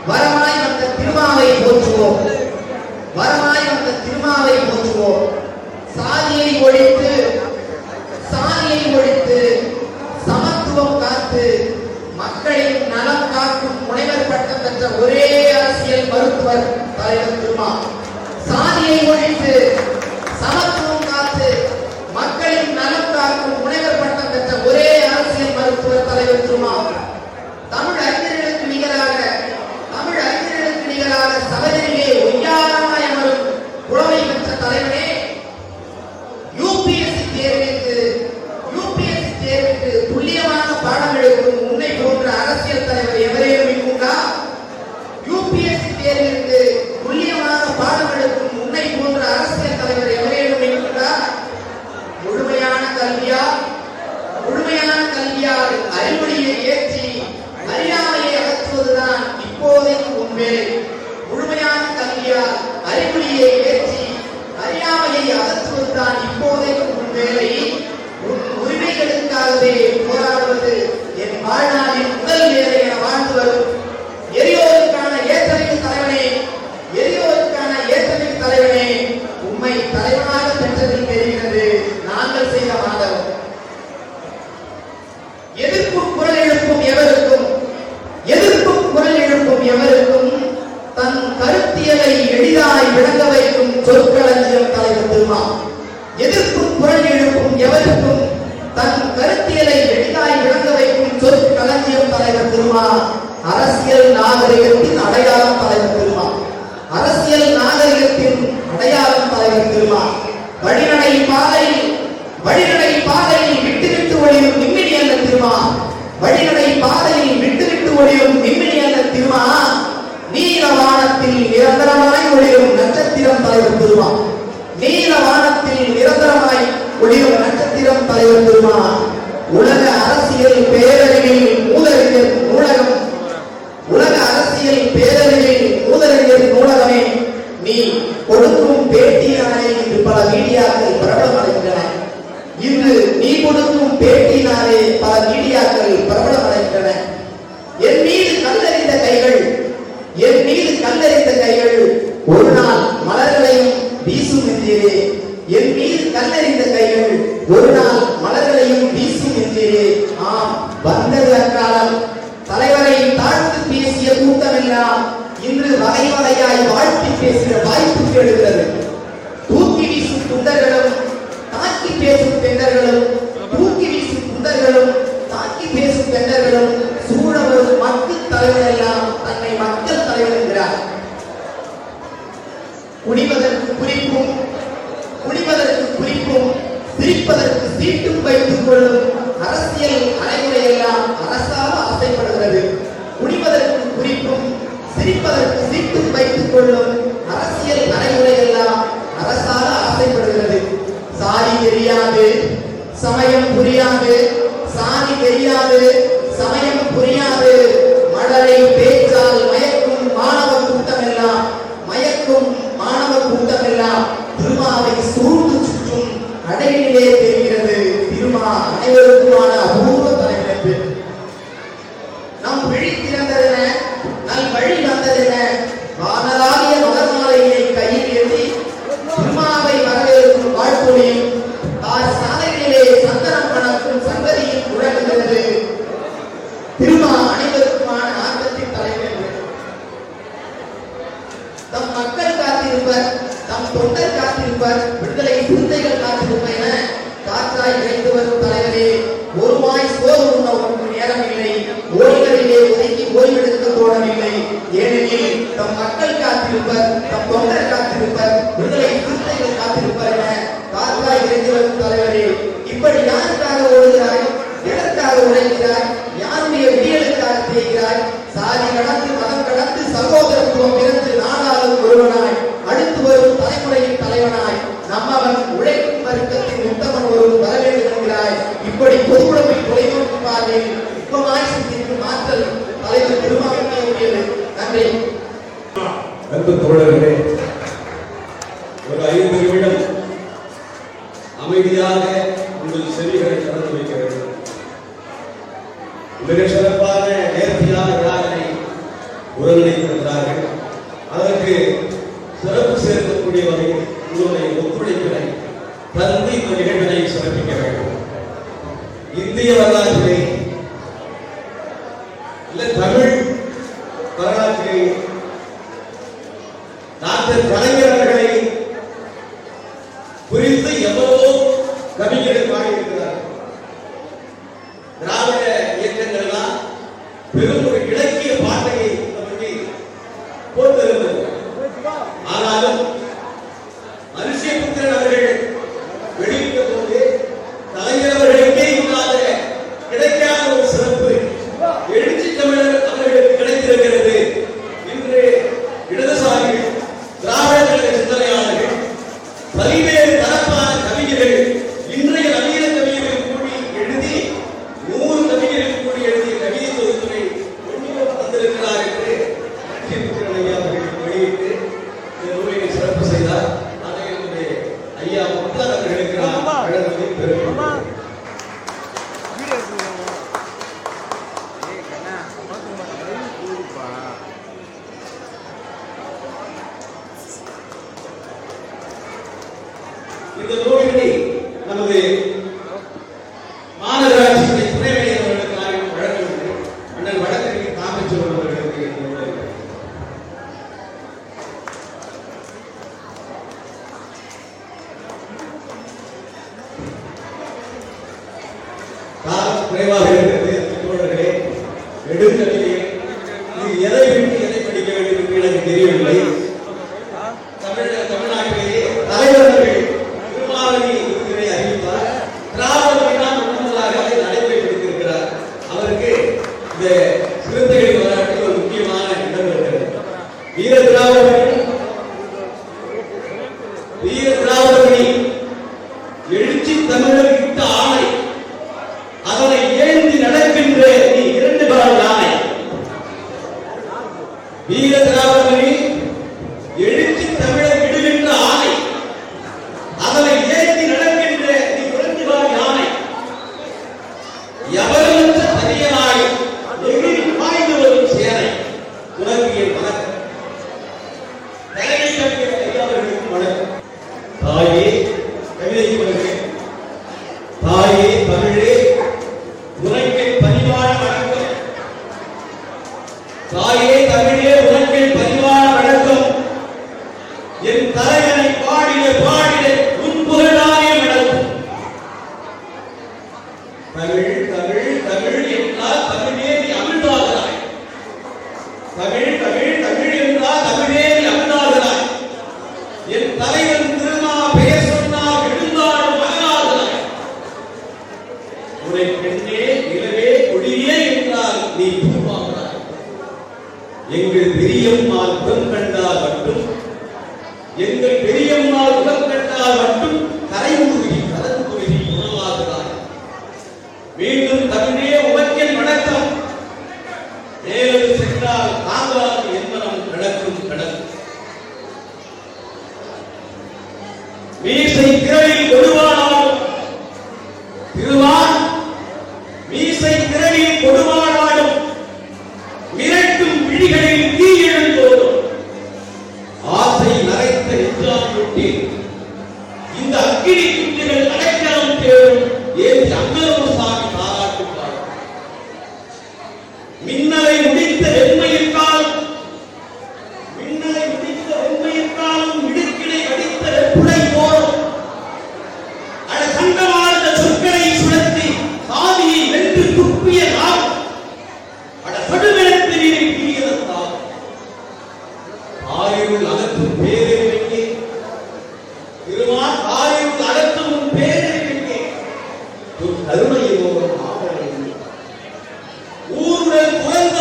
வரமாய் வந்த திருமாவை போற்றுவோம், வரமாய் வந்த திருமாவை போற்றுவோம். சாதியை ஒழித்து சமத்துவம் காத்து மக்களின் நலம் காக்கும் முனைவர் பட்டம் பெற்ற ஒரே அரசியல் மருத்துவர் தலைவர் திருமா. சாதியை ஒழித்து சமத்துவம் காத்து மக்களின் நலம் காக்கும் முனைவர் பட்டம் பெற்ற ஒரே அரசியல் மருத்துவர் தலைவர் திருமா. தமிழ் அறிஞர்களுக்கு நிகராக சபையிலே ஒய்யாரமாய் அமரும் புலமை பெற்ற தலைவனே, யூபிஎஸ்சி தேர்வுக்கு துல்லியமான பாடம் எடுக்கும் உன்னை போன்ற அரசியல் தலைவர் எவரேனும் இருக்குண்டா? யூபிஎஸ்சி தேர்விற்கு துல்லியமான பாடம் எடுக்கும் உன்னை போன்ற அரசியல் தலைவர் எவரேனும் இருக்குண்டா? முழுமையான கல்வியால் அறிவுரையை ஏற்றி அறியாமையை அகற்றுவதுதான் இப்போதைக்கு உன் வேலை. முழுமையான கல்வியால் அறிவுரையை ஏற்றி அறியாமையை அகற்றுவதுதான் இப்போதைக்கு உன் வேலை. உன் உரிமைகளுக்காகவே போராடுவது என் வாழ்நாளின் முதல் வேலை என வாழ்ந்து வரும் எரியோருக்கான ஏற்றமிகு தலைவனே, உம்மை தலைவனாக பெற்றதில் தெரிகிறது நாங்கள் செய்த மாதவம். எதிர்ப்பும் குரல் எழுப்பும் எவருக்கும் தன் கருத்தியலை எளிதாய் விளங்க வைக்கும் சொற்களஞ்சியம் தலைவர் திருமா. எதிர்ப்பும் குரல் எழுப்பும் எவருக்கும் தன் கருத்தியலை எளிதாய் விளங்க வைக்கும் சொற்களஞ்சியம் தலைவர் திருமா. அரசியல் நாகரிகத்தின் அடையாளம் தலைவர் திருமா. அரசியல் நாகரிகத்தின் அடையாளம் தலைவர் திருமா. வழிநடை பாதையில் விட்டுவிட்டு ஒளியும் மின்மினி அல்ல திருமா. வழிநடை பாதையில் விட்டுவிட்டு ஒளியும் மின்மினி அல்ல திருமா. நீலவானத்தில் நிரந்தரமாய் ஒளிரும் நட்சத்திரம் தலைவர் திருமா. நீலவானத்தில் நிரந்தரமாய் ஒளிரும் நட்சத்திரம் தலைவர் திருமா. உலக அரசியல் பேரறிவில் மூதறிஞர் நூலகமே, நீ கொடுக்கும் பேட்டியினாலே இன்று பல மீடியாக்கள் பிரபலமடைகின்றன. என் மீது கல்லெறிந்த கைகள் ஒரு நாள் மலர்களையும் வீசும் என்றீரே. என் மீது கல்லெறிந்த கைகள் ஒரு நாள் மலர்களையும் வீசும் என்றீரே. ஆம், வந்தது அக்காலம். தலைவரை தாழ்த்து பேசிய கூட்டமெல்லாம் இன்று வகை வகையாய் வாழ்த்தி பேசுகிற வாய்ப்பு கேடுகிறது. தூக்கி வீசும் குண்டர்களும் தாக்கி பேசும் பெண்டர்களும் சூழ வரும் மக்கள் தலைவர் எல்லாம் தன்னை மக்கள் தலைவர் என்கிறார். குடிப்பதற்கு குறிப்பும் சிரிப்பதற்கு சீட்டும் வைத்துக் கொள்ளும் அரசியல் அனைமுறை எல்லாம் அரசாக ஆசைப்படுகிறது. குடிப்பதற்கு குறிப்பும் சிரிப்பதற்கு சீட்டும் வைத்துக் கொள்ளும் அரசியல் அனைமுறை எல்லாம் அரசாக ஆசைப்படுகிறது. சாதி தெரியாது, சமயம் புரியாது, சாதி தெரியாது, சமயம் புரியாது, மழலை பேச்சால் மயக்கும் மாணவ கூட்டமெல்லாம் திருமாவை சூழ்ந்து சுற்றும் அடையிலே தெரிகிறது. திருமா அனைவருக்குமான அபூர்வ தலைவனுக்கு நம் விழி திறந்ததென, நல் வழி வந்ததென வானலாகிய மலர்மாலையை கையில் ஏற்றி திருமாவை வரவேற்கும் வாழ்த்தொழியும் தார் சாலைகளிலே சந்தனம் பணக்கும் சங்கதியில் முழங்குகிறது. திருமா அனைவருக்குமான ஆர்வத்தின் தலைவர். தம் மக்கள் காத்திருப்பர், தம் தொண்டர் காத்திருப்பர், விடுதலை சிந்தைகள் காத்திருப்பர் என காற்றாய் இறைந்து வரும் தலைவரே, ஒருவாய் சோறு உண்ண உனக்கு நேரம் இல்லை, ஓய்களிலே ஒதுக்கி ஓய்வெடுக்க தோணவில்லை. ஏனெனில் தம் மக்கள் காத்திருப்பர், தம் தொண்டர் காத்திருப்பர், விடுதலை சிந்தைகள் காத்திருப்பர் என காற்றாய் இறைந்து வரும் தலைவரே, இப்படி யாருக்காக ஓடுகிறாய், எதற்காக உழைக்கிறாய், யாருடைய விடியலுக்காக செய்கிறாய்? சாதி கடந்து மதம் கடந்து சகோதரத்துவம் பிறந்து நாடாளும் ஒருவனாய், அடுத்து வரும் தலைமுறையின் தலைவனாய், நம்மவன் உழைக்கும் வர்க்கத்தின் உத்தமன் ஒருவன் வர வேண்டும் என்கிறாய். இப்படி பொதுவுடைமை தொலைநோக்கு பார்வையில் நுட்பமாய் சிந்திக்கும் ஆற்றல் தலைவர் திருமாவுக்கே உரியது. நன்றி. அன்பு தோழர்களே, ஒரு 5 நிமிடம் அமைதியாக உங்கள் செவிகளை கடந்து வைக்க வேண்டும். மிக சிறப்பான நேர்த்தியான விழாக்களை ஒருங்கிணைத்த இல்ல தமிழ் வரலாற்றை டாக்டர் கலைஞர் அவர்களை குறித்து எவ்வளவோ கவிஞர்கள் பாடியிருக்கிறார். திராவிட இயக்கங்கள் எல்லாம் பெரும் ஒரு இலக்கிய பாட்டையை நமக்கு போட்டிருந்தது. ஆனாலும் மனுஷபுத்திரன் அவர்கள் வெளியிட்ட போது கலைஞர் அவர்களுக்கே இல்லாத கிடைக்காத ஒரு சிறப்பு எழுச்சி தமிழர் அவர்களுக்கு கிடைத்திருக்கிறது. இன்று இடதுசாரிகள், திராவிட கழக சிந்தனையாளர்கள், பல்வேறு தரப்பான கவிஞர்கள், இன்றைய நவீன கவிஞர்கள் கூடி எழுதி 100 கவிஞர்கள் கூடி எழுதிய கவிதை தொகுப்பினை கொண்டு வந்திருக்கிறார் என்று மனுஷபுத்திரன் ஐயா அவர்கள் வெளியிட்டு இந்த நூலினை சிறப்பு செய்தார். அதை என்னுடைய ஐயா முக்தார் அவர்களுக்கு நான் வழங்குவதை பெருமைப்படுகிறேன். இந்த நூலினை நமது மாநகராட்சி துணை மேயர் அவர்களுக்கு நான் வழங்குகிறேன். அண்ணன் வழக்கறிஞர் காமேஸ்வரன் அவர்களுக்கு இந்த நூலை காலம் குறைவாக இருக்கிறது. தோழர்களே, நெடுங்கல்வியை இது எதை விட்டு எதை படிக்க வேண்டும் என்று எனக்கு தெரியவில்லை. தமிழ்நாட்டிலேயே தலைவர்கள் திருமாவளி விருதினை அறிவித்தார். திராவிடர் தான் முதலாக அதை நடைமுறைப்படுத்தியிருக்கிறார். அவருக்கு இந்த சிறுத்தைகளின் வரலாற்றில் ஒரு முக்கியமான இடம் இருக்கிறது. வீர திராவிடமணி எழுச்சி தமிழர் இட்ட ஆணை, அதனை ஏந்தி நடக்கின்ற நீ 2 கால் யானை. வீர திராவிடமணி எழுச்சி தமிழர் விடுகின்ற ஆணை, அதனை ஏந்தி நடக்கின்ற நீ 2 கால் யானை. எவரற்ற தனியனாய் எகிரி பாய்ந்து வரும் சேனை, உனக்கு என் வணக்கம். தலைமை கவிஞர் ஐயா அவர்களுக்கு வணக்கம். தாயே, கவிதை சொல்கிறேன். தாயே தமிழே, உனக்கு பணிவான வணக்கம். தாயே தமிழே, உனக்கு பணிவான வணக்கம். என் தலைவனை பாடிய உன் புகழாயே வணக்கம். தமிழ் தமிழ் தமிழ் என்றால் தமிழே நீ அமிழ்தாகிறாய். தமிழ் தமிழ் தமிழ் என்றால் தமிழே நீ அமிழ்தாகிறாய். என் தலைவன் திருமா பெயர் சொன்னால் எழுந்தாடும் மகனாகிறாய். உரை பெண்ணே நிலவே கொடியே என்றால் நீ பூவாகிறாய். எங்கள் பெரியம்மாள் முகம் கண்டால் மட்டும், எங்கள் பெரியம்மாள் முகம் கண்டால் மட்டும் கரைமுருகி கலந்துருகி உணவாகிறாய். மீண்டும் தமிழே உமக்கின் வணக்கம். மேலும் சென்றால் தாங்காது என்பனம் நடக்கும் கடக்கும். மீசை திரளில் கொடுவானாலும் திருவான், மீசை திரளில் கொடுவானாலும் மிரட்டும் விழிகளில் தீ எழுந்தோடும். ஆசை நரைத்த நெஞ்சான் விட்டு இந்த அக்கினி குஞ்சுகள் அடைக்கலம் தேடும் ஏற்றி அங்கலூர் சாமி பாராட்டுப்பார். மின்னலை முடித்த வெண்மையிற்காலும் மிடுக்கினை அடித்த வெப்புடை போலும் அட சண்டமார்ந்த சொற்களை சுழற்றி சாதியை வென்று துப்பிய நாள் அட சடுமெடுத்து நீரை கீறியதற்கால் ஆயுள் அகற்றும் பேரறிவிக்கே திருமான் ஆயுள் அகற்றும் பேரறிவிக்கே கருணையோடும் ஆவலை ஊருடன் துறந்த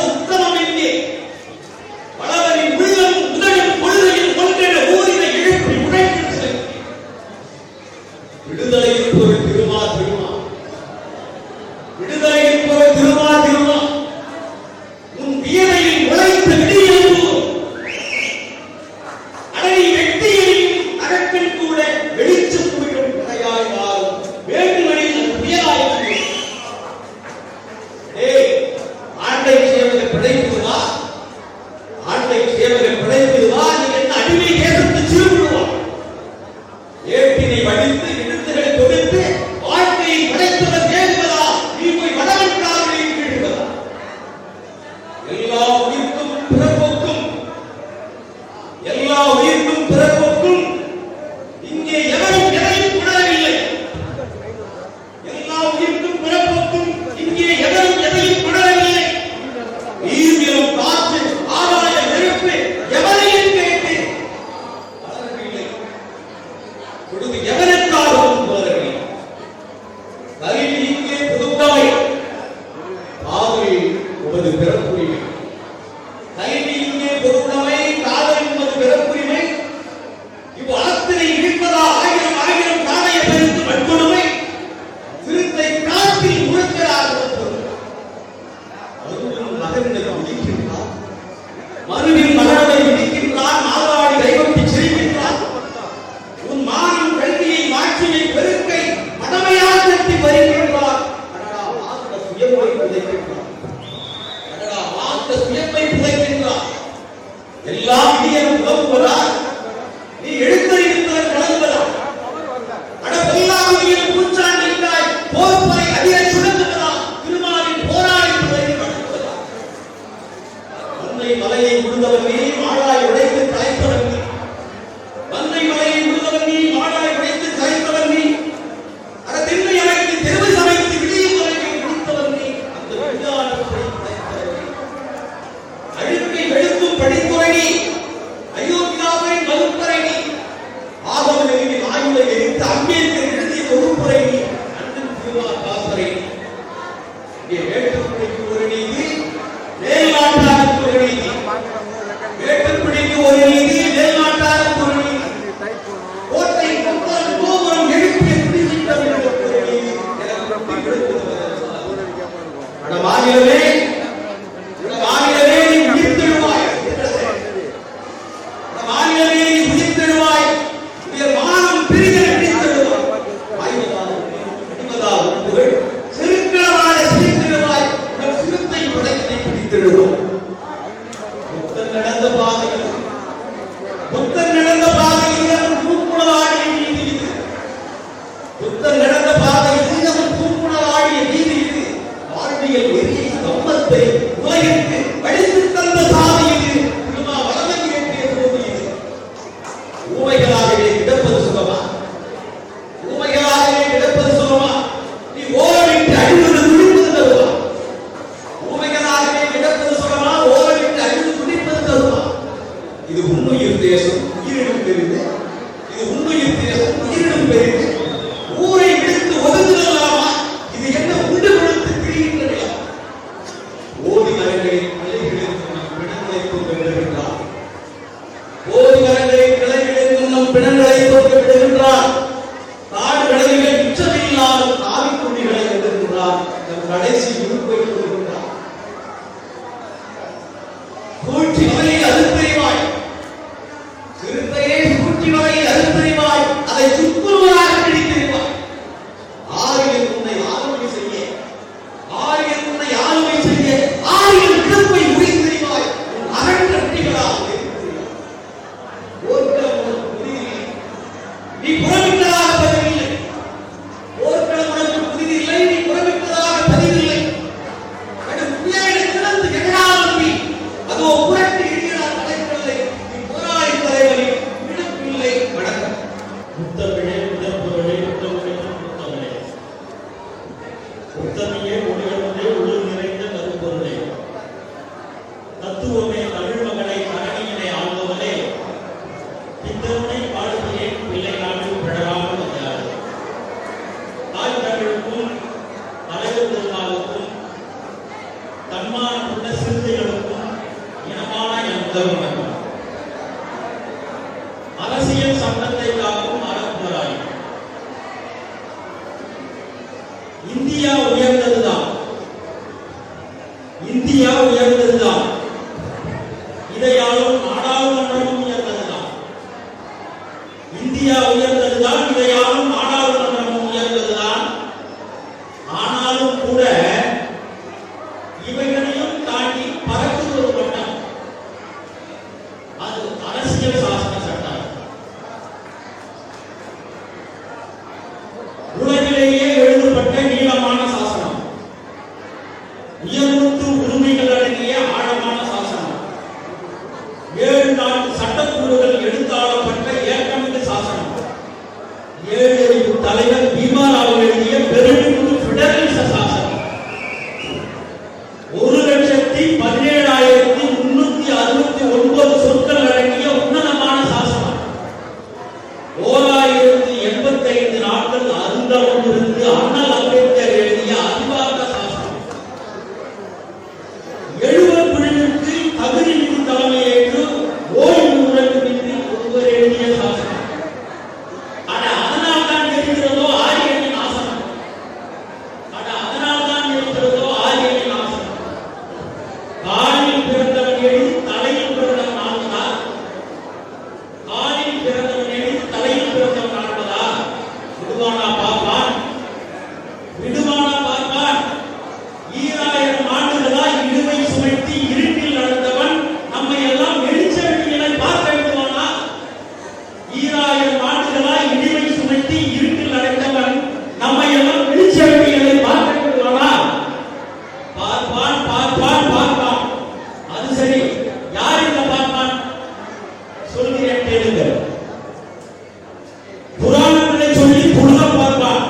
எல்லா உயிர்க்கும் பிறப்புக்கும் எல்லா உயிர்க்கும் பிறப்புக்கும் இங்கே எவரும் எதையும் உணரவில்லை. எல்லா உயிர்க்கும் பிறப்புக்கும் இங்கே எவரும் எதையும் உணரவில்லை. ஈவியம் காற்று ஆதாய நெருப்பு எவரையும் கேட்டு வளரவில்லை. பொழுது எவனுக்காகவும் வளரவில்லை. கல்வி இங்கே புதுமை, காதல் உமது பிறப்புரிமை. கல்வி இங்கே பொதுவுடைமை, காதல் உமது பிறப்புரிமை. இவ்வளத்தினை இழிப்பதா ஆயிரம் ஆயிரம் காதையை பறித்து வன்கொடுமை. சிறுத்தை காற்றில் முழக்கிறார் மகன்களை உதிக்கின்றார், மறுவின் மகனை விதிக்கின்றார், மாதாடி கைவட்டி சிரிக்கின்றார். உன் மானின் கல்வியை மாற்றினை பெருக்கை மடமையாக கட்டி வருகின்றார். அடடா மாந்த சுயமை புதைக்கின்றார், அடடா மாந்த சுயமை புதைக்கின்றார். எல்லாம் இடியன் உதவுவதா, நீ எழுத்தறிவித்தவர் கலங்குவதா? அடப்பல்லாமையில் பூச்சாண்டிக்காய் போர்ப்பை அதிக சுழங்குவதா? திருமாலின் போராடி வணங்குவதா? மன்னை மலையை உழுந்தவன் நீ, மாழாய் உடைத்து கலைத்தவன் நீ. மன்னை மலையை உழுந்தவன் நீ, மாழாய் உடைத்து கலைத்தவன் நீ. அட திண்ணை அமைத்து தெருவு சமைத்து விடியும் வரைக்கும் குடித்தவன் நீ. அந்த விஞ்ஞானத்தை கலைத்தவன் நீ. அழுக்கை வெளுத்தும் படித்துறை நீ, அயோத்தியாவின் வகுப்பறை நீ. ஆகம நெறியில் ஆயுளை எரித்து அம்பேத்கர் எழுதிய தொகுப்புரை நீ. அண்ணன் திருவார் காசரை நீ. இங்கே வேட்டுப்பிடிக்கு ஒரு நீதி, மேல்நாட்டாருக்கு ஒரு நீதி. வேட்டுப்பிடிக்கு ஒரு நீதி, மேல்நாட்டாருக்கு ஒரு நீதி. கோட்டை கொத்தன் கோபுரம் எழுப்பிய குடிசிட்டவர்களுக்கு ஒரு நீதி. எனக்கு அட மாநிலமே, மாநிலமே நீ உயிர்த்தெழுவாய். மாநிலமே நீ உயிர்த்தெழுவாய். உயர் மானம் பிரிக பிடித்தெழுவாய். அடிமதால் புகழ் செருக்களவாட சிரித்தெழுவாய். நம் சிறுத்தை படைத்தை பிடித்தெழுவோம். புத்தன் நடந்த பாதையில், புத்தன் நடந்த பாதையில் அவன் பூக்குணலாடிய வீதி இது. புத்தன் நடந்த பாதையில் அவன் பூக்குணலாடிய வீதி இது. வாழ்வியல் எரிய கம்பத்தை உலகிற்கு அடித்து தந்த சாதி இது. திருமா வளமை ஏற்றிய போது இது. ஊமைகளாகவே கிடப்பது சுகமா? ஊமைகளாகவே கிடப்பது சுகமா? நீ ஓரமிட்டு அழுவது துடிப்பது தருவா? ஊமைகளாகவே கிடப்பது சுகமா? ஓரமிட்டு அழுது துடிப்பது தருவா? இது உண்மையில் தேசம் உயிரினும் பெரிது. இது உண்மையில் தேசம் உயிரினும் பெரிது. ஊரை விடுத்து ஒதுங்குதலாமா? இது என்ன உண்டு கொடுத்து திரிகின்ற நிலம்? ஓடி மரங்களின் கிளைகளிலிருந்து நம் பிணங்களை தூக்க விடுகின்றார். ஓடி மரங்களின் கிளைகளிலிருந்து நம் பிணங்களை தூக்க விடுகின்றார். காடு கடலில் மிச்சமில்லாமல் காவிக்குடிகளை எழுதுகின்றார். நம் கடைசி உறுப்பை கொடுக்கின்றார். சூழ்ச்சி வகையில் அறுத்தறிவாய், சிறுத்தையே சூழ்ச்சி வகையில் அறுத்தறிவாய். அதை சுக்குருவராக பிடித்திருப்பாய். ஆரியன் உன்னை ஆளுமை செய்ய, ஆரியன் உன்னை ஆளுமை செய்ய, ஆரியன் இழப்பை உரித்தறிவாய். உன் அகற்றட்டிகளாக இருக்கிறாய். போர்க்களம் உனக்கு புதிதில்லை, நீ புறமிட்டதாக பதிவில்லை. போர்க்களம் உனக்கு புதிதில்லை, நீ புறமிட்டதாக பதிவில்லை. கடும் புயலை திறந்து எழாமல் நீ அதோ புரட்டி இடிகிறார் தலைப்பில்லை. நீ போராடி தலைவலி விடுப்பில்லை. வணக்கம். முத்தமிழே முதற்பொருளே முத்தமிழே முத்தமிழே முத்தமிழே ஒளியவனே ஒளி நிறைந்த கருப்பொருளே தத்துவமே தமிழ் மகனை கரணியினை ஆள்பவனே பித்தவனை பாடுகிறேன் பிள்ளை நாட்டில் பிழறாமல் வந்தார். தாய் தமிழுக்கும் தலைவர் திருநாளுக்கும் தன்மான கொண்ட சிறுத்தைகளுக்கும் இனமான என் முதல் வணக்கம். அரசியல் சட்டத்தை காக்கும் அறப்போராளி. இந்தியா உயர்ந்ததுதான், இந்தியா உயர்ந்ததுதான். இதையாலும் நாடாளுமன்றமும் உயர்ந்ததுதான். இந்தியா உயர்ந்ததுதான், இதையாலும் நாடாளுமன்றமும் உயர்ந்ததுதான். ஆனாலும் கூட இவைகளையும் தாண்டி பறக்குது ஒரு வட்டம். அது அரசியல் சாசன சட்டம். உலகிலேயே எழுதப்பட்ட நீளமான சாசனம். உயர்முத்து உரிமைகள் அடங்கிய ஆழமான காலில் பிறந்தவன் எழுதி தலையில் பிறந்தவன் ஆகுதா? காலில் பிறந்தவன் எழுதி தலையில் பிறந்தவன் ஆகுதா? விடுவானா பார்ப்பான், விடுவானா பார்ப்பான். 2000 ஆண்டுகளாய் இழுவை சுமத்தி இருட்டில் நடந்தவன் நம்மை எல்லாம் வெளிச்சவெளிகளை பார்க்க விடுவானா? 2000 ஆண்டுகளாய் இழுவை சுமத்தி இருட்டில் நடந்தவன் நம்மை எல்லாம் வெளிச்சவெளிகளை பார்க்க விடுவானா? பார்ப்பான், பார்ப்பான், பார்ப்பான். அது சரி, யார் இந்த பார்ப்பான்? சொல்கிறேன் கேளுங்கள். புராணங்களை சொல்லி புழுக பார்ப்பான்,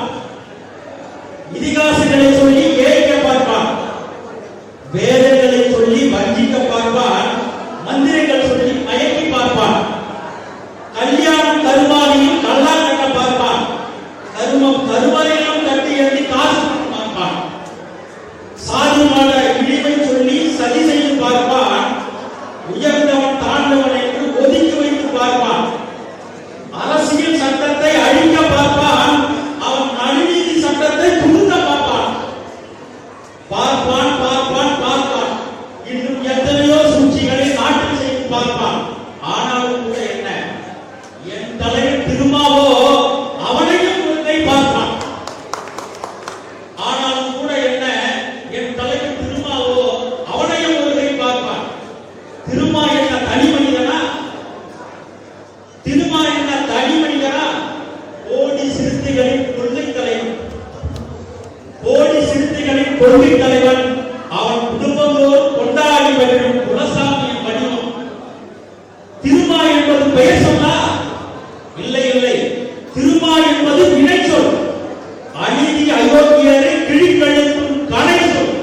இதிகாசங்களை சொல்லி ஏய்க்க பார்ப்பான், வேதங்களை சொல்லி வஞ்சிக்க பார்ப்பான், மந்திரங்கள் சொல்லி மயக்கி பார்ப்பான், கல்யாணம் கருமாதியும் கல்லா கட்ட பார்ப்பான், கருமம் கருவறையிலும் கட்டி எழுதி காசு பார்ப்பான், சாதி மாட இழிவை சொல்லி சதி செய்து பார்ப்பான், உயர்ந்தவன் தாழ்ந்தவன் என்று ஒதுக்கி வைத்து பார்ப்பான், அரசியல் சட்டத்தை அழிக்க பார்ப்பான், அவன் நடுநீதி சட்டத்தை புகுத்த பார்ப்பான். பார்ப்பான், பார்ப்பான், பார்ப்பான். இன்னும் எத்தனையோ சூழ்ச்சிகளை நாட்டில் செய்து பார்ப்பான். ஆனாலும் கூட என்ன, என் தலைவர் திருமாவோ அவனையும் ஒருங்கை பார்ப்பான். ஆனாலும் கூட என்ன, என் தலைவர் திருமாவோ அவனையும் ஒருங்கை பார்ப்பான். திருமா என்ன தனி மனிதனா? திருமா என்ன தனி மனிதனா? கோடி சிறுத்தைகளின் கொள்கை தலைவன், கோடி சிறுத்தைகளின் கொள்கை தலைவன். அவன் குடும்பத்தோடு கொண்டாடி வரும் குலசாமியின் வடிவம். திருமா என்பது பெயர் சொல்லா? இல்லை, இல்லை. திருமா என்பது வினைச்சொல். அநீதி அயோக்கியரை கிழிக்கழிக்கும் கணை சொல்.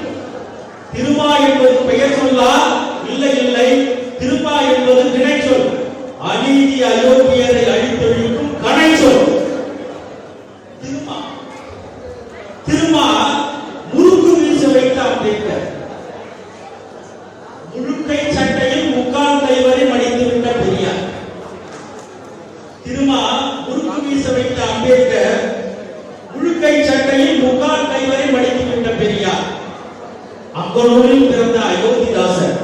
திருமா என்பது பெயர் சொல்லா? இல்லை, இல்லை. திருமா என்பது வினைச்சொல். அநீதி அயோக்கியரை அழித்தொழிக்கும் கணை சொல். திருமா, திருமா முறுக்கு வீச வைத்த அம்பேத்கர். முழுக்கை சட்டையில் முக்கால் கைவரை மடித்துவிட்ட பெரியார். திருமா முறுக்கு வீச வைத்த அம்பேத்கர், முழுக்கை சட்டையில் முக்கால் கைவரை மடித்துவிட்ட பெரியார். அங்கனூரில் பிறந்த அயோத்திதாசர்,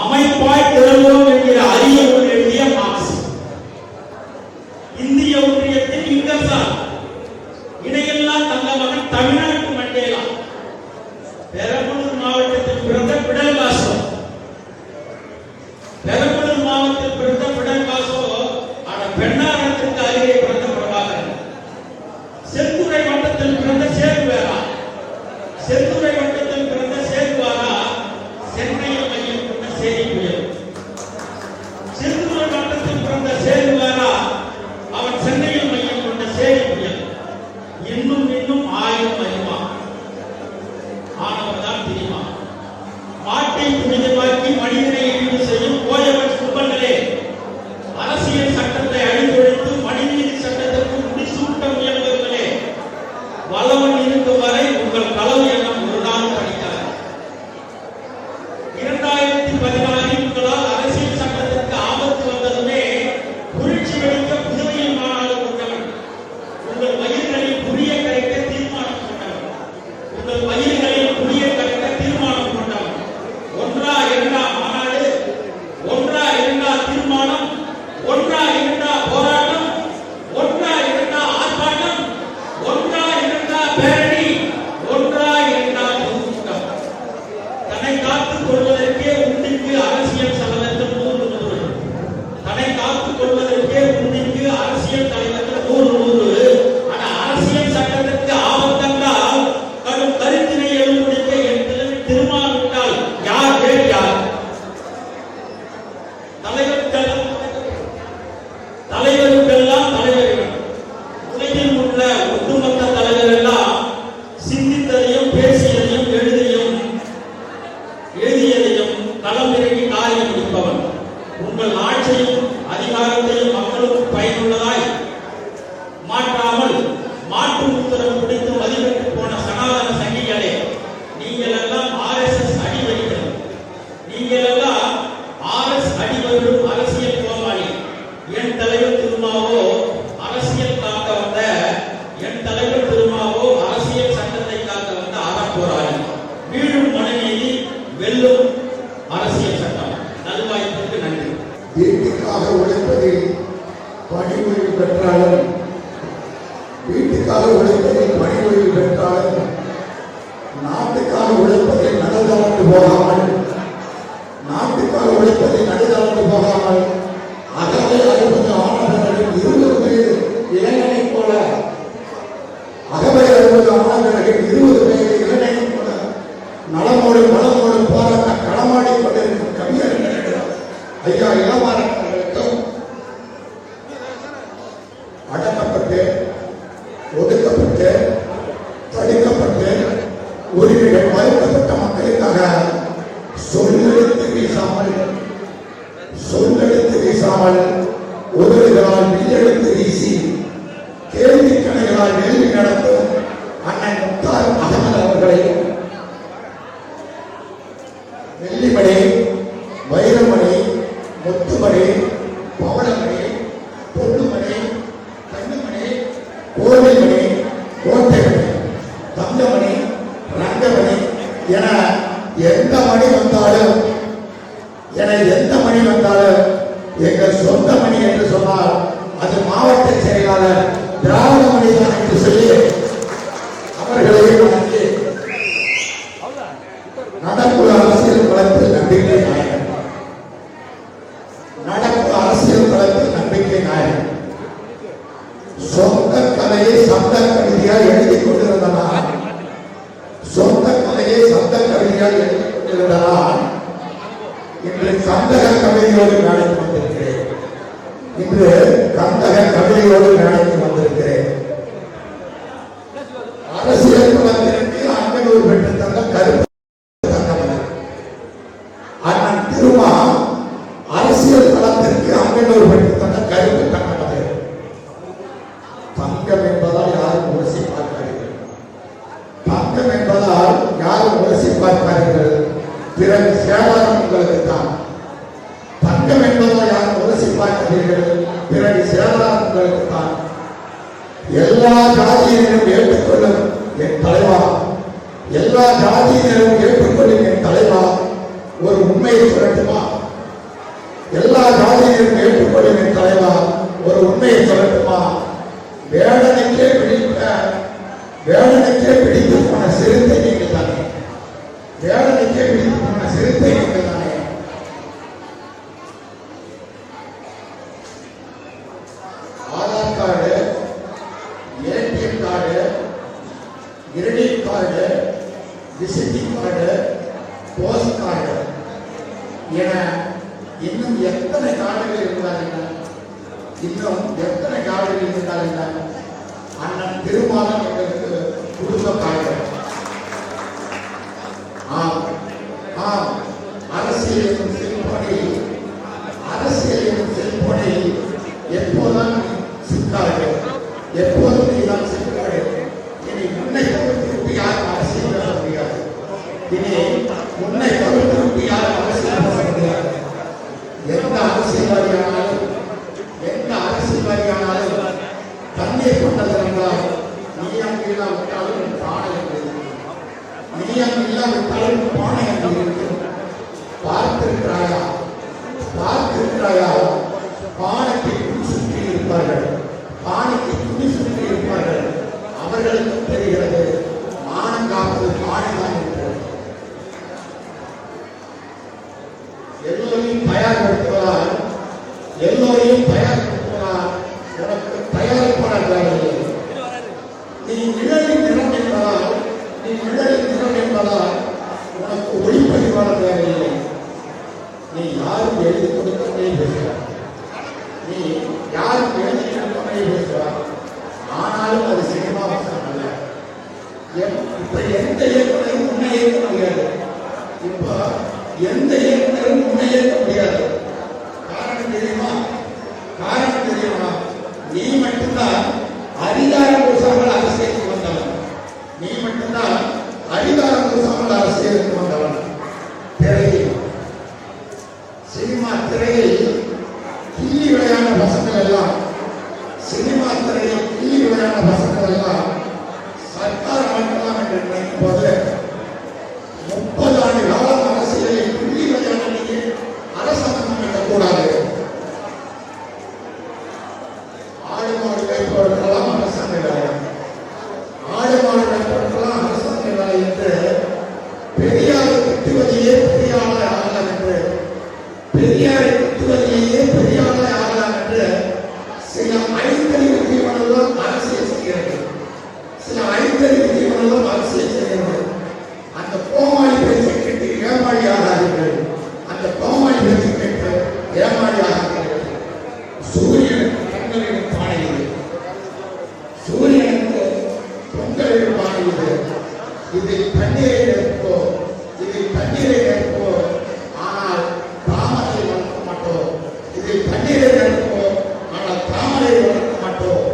அமைப்பாய் திரள்வோம் என்கிற அரிய நூல் எழுதிய மார்க்ஸ், இந்திய ஒன்றியத்தின் இங்கர்சால், இணையெல்லாம் தங்க மகன் தமிழ்நாட்டு மண்டேலா, பெரம்பலூர் மாவட்டத்தில் பிறந்த பிடல் காசோ, பெரம்பலூர் மாவட்டத்தில் பிறந்த பிடல் காசோ, பெண்ணாரத்திற்கு அருகே பிறந்த பிரபாகரன், செந்துறை வட்டத்தில் பிறந்த சேகுவேரா, செந்துறை வட்டத்தில் பிறந்த சேகுவாரா சென்னையில் மையம் கொண்ட சேரி புயல். செந்துறை வட்டத்தில் பிறந்த சேகுவேரா அவன் சென்னையில் மையம் கொண்ட சேரி புயல். இன்னும் இன்னும் 1000 அறிமா, ஆனவர் தான் தெரியுமா? மாட்டை புனிதமாக்கி மனிதனை இழிவு செய்யும் கோயவன் கும்பங்களே, அரசியல் சட்டத்தை அழித்தொழித்து மனிதநீதி சட்டத்திற்கு முடிசூட்ட முயல்வர்களே, வல்லவன் இருக்கும் வரை உங்கள் களவு எண்ணம் ஒரு நாள் படிக்காது. 2016 உங்களால் அரசியல் சட்டத்திற்கு ஆபத்து வந்ததுமே புரட்சி வெடிக்க புதுவையில் மாநாடு கொண்டவன், உங்கள் வயிறுகளில் புரிய கரைக்க தீர்மானம் கொண்டவன், உங்கள் வயிறுகளில் புரிய கரைக்க தீர்மானம் கொண்டவன். ஒன்றா இரண்டா மாநாடு, ஒன்றா இரண்டா தீர்மானம், ஒன்றா இரண்டா போராட்டம், ஒன்றா இரண்டா ஆர்ப்பாட்டம், ஒன்றா இரண்டா பேரணி, ஒன்றா இரண்டா பொதுக்கூட்டம். தன்னை காத்துக் கொள்வதற்கே உண்டிக்கு அரசியல் தலைவர்கள் 100. தன்னை காத்துக் கொள்வதற்கே உண்டிக்கு அரசியல் தலைவர்கள் 100. ஆனா அரசியல் சட்டத்திற்கு ஆபத்தென்றால் கடும் கருத்தினை எழுமுடிக்க என் திருமாவிட்டால் யார் வேறு யார்? தலைவருக்கெல்லாம் தலைவர்கள். உலகில் உள்ள ஒட்டுமொத்த தலைவர் எல்லாம் சிந்தித்ததையும் பேசியதையும் எழுதியதையும் களமிறங்கி காரியம் முடிப்பவன். உங்கள் ஆட்சியும் அதிகாரத்தையும் மக்களுக்கு பயனுள்ளதாய் மாற்றாமல் மாற்று உத்தரவு பிடித்து மதிப்பெற்று போன சனாதன சங்கிகளே, நீங்கள் எல்லாம் RSS அடிவருகிறது. நீங்கள் எல்லாம் RS அடிவரும் அரசியல் போராளி. என் தலைவர் திருமாவோ அரசியல் காக்க வந்த, என் தலைவர் திருமாவோ அரசியல் சட்டத்தை காக்க வந்த அறப்போராளி. வீழும் மனநீதி பெற்றாலும் வீட்டுக்காக உழைப்பதில் பணி ஓய்வு பெற்றாலும் நாட்டுக்காக உழைப்பதில் நடுதளர்ந்து போகாமல் நாட்டுக்காக உழைப்பதில் நடுதளர்ந்து போகாமல் அகவை 60 ஆனவர்களின் 20 வயது இளைஞனை போல அகவை 60 ஆனவர்களின் 20 வயது இளைஞனை போல நலமோடு பலமோடு போராட்ட களமாடி கொண்டிருக்கும் கவிஞர்கள் ஐயா இளமாறர்களுக்கும் அடக்கப்பட்டு ஒடுக்கப்பட்டு தடுக்கப்பட்டு உரிமைகள் மறுக்கப்பட்ட மக்களுக்காக சொல்லெடுத்து வீசாமல் உதவிகளால் வில்லெடுத்து வீசி கேள்வி கணைகளால் வேள்வி நடத்தும் அண்ணன் முக்தார் அகமது அவர்களையும் வெள்ளிமணி வைரமணி முத்துமணி பவளமணி பொன்னுமணி கண்ணுமணி கோவில்மணி கோட்டைமணி தங்கமணி ரங்கமணி என எந்த மணி வந்தாலும் எங்கள் சொந்த மணி என்று சொன்னால் அது மாவட்ட செயலாளர் திராவிட மணிதான் என்று சொல்லி அவர்களையும் நடப்பு அரசியல் களத்தில் நம்பிக்கை நாயகன் சொந்த கதையை சந்த கவிதையால் எழுதி கொண்டிருந்தனர் இன்று கந்தக கவிதையோடு நாளைக்கு வந்திருக்கிறேன் அரசியல் களத்திற்கு அங்கனூர் பெற்று தந்த கருப்பு தங்கமணி அண்ணன் திருமா அரசியல் களத்திற்கு அங்கனூர் பெற்று தந்த கருப்பு தங்கமணி தங்கம் என்பதால் யாரும் உரசி பார்ப்பார்கள் பிறகு சேதாரம் உங்களுக்கு தான் தங்கம் என்பதால் யாரும் உரசி பார்க்கிறீர்கள் பிறகு சேதாரம் உங்களுக்கு தான் எல்லா ஜாதியினரும் ஏற்றுக்கொள்ளும் என் தலைவா ஒரு உண்மையை சொல்லட்டுமா எல்லா ஜாதியினரும் ஏற்றுக்கொள்ளும் என் தலைவா ஒரு உண்மையை சொல்லட்டுமா வேடனுக்கே பிடித்து போன சிறுத்தை நீங்கள் தானே Aadhaar card ATM card credit card visiting card post card என இன்னும் எத்தனை கார்டுகள் இருந்தால் என்ன அண்ணன் திருமாவளவன் எங்களுக்கு குடும்ப கார்டு அரசியல் செல்போனை எப்போதான் சிக்கார்கள் எப்போதும் நீதான் சிக்கார்கள் இனி முன்னை திருப்பி யாரும் அரசியல் பேச முடியாது எந்த அரசியல்வாதியானாலும் தண்ணீர் கொண்டதென்றால் நீயம் இல்லாவிட்டாலும் பானை இருக்கும் பார்த்திருக்கிறாயா பானைக்கு துணி சுற்றி இருப்பார்கள் அவர்களுக்கு தெரிகிறது மானம் காப்பது பானைதான் என்று எல்லோரையும் தயார்படுத்துவதால் உனக்கு தயாரிப்பான தேவையில்லை நீ நிழலின் நிறம் என்பதால் உனக்கு ஒளிப்பதிவான தேவையில்லை நீ யாரும் எழுதி கொடுக்கவே பேசுகிறார் ஆனாலும் அது சினிமா வசனம் அல்ல இப்ப எந்த இயக்குனரும் உன்னை இயக்க முடியாது காரணம் தெரியுமா நீ மட்டும்தான் அதிகாரம் பூசாமல் அரசியலுக்கு வந்தவன் சினிமா திரையில் கிள்ளி விளையாட பசங்கள் எல்லாம் சர்க்கார் மாற்றலாம் என்று நினைக்கும் போது 30 ஆண்டு காலம் அரசியலில் கிள்ளி விளையாட அரசாங்கம் கூடாது. ஆளும் பெரியாரை திட்டுவதிலேயே பெரியாரை ஆகலாம் என்று சில ஐந்தறிவு தீவனம் அரசியல் செய்கிறது. சில ஐந்தறிவு தீவனம் அரசியல் செய்கிறது. அந்த கோமாளி பேச்சை கேட்டு ஏமாளி ஆகாதீர்கள். அந்த கோமாளி பேச்சை கேட்டு ஏமாளி ஆகாதீர்கள். சூரியனுக்கு பொங்கலின் பானையுது. சூரியனுக்கு பொங்கலின் பானையுது. இதில் தண்ணீரை நிற்போ, இதில் தண்ணீரை நிற்போ, ஆனால் தாமரை வளர்க்க மாட்டோம். இதில் தண்ணீரை நிற்போம், ஆனால் தாமரை வளர்க்க மாட்டோம்.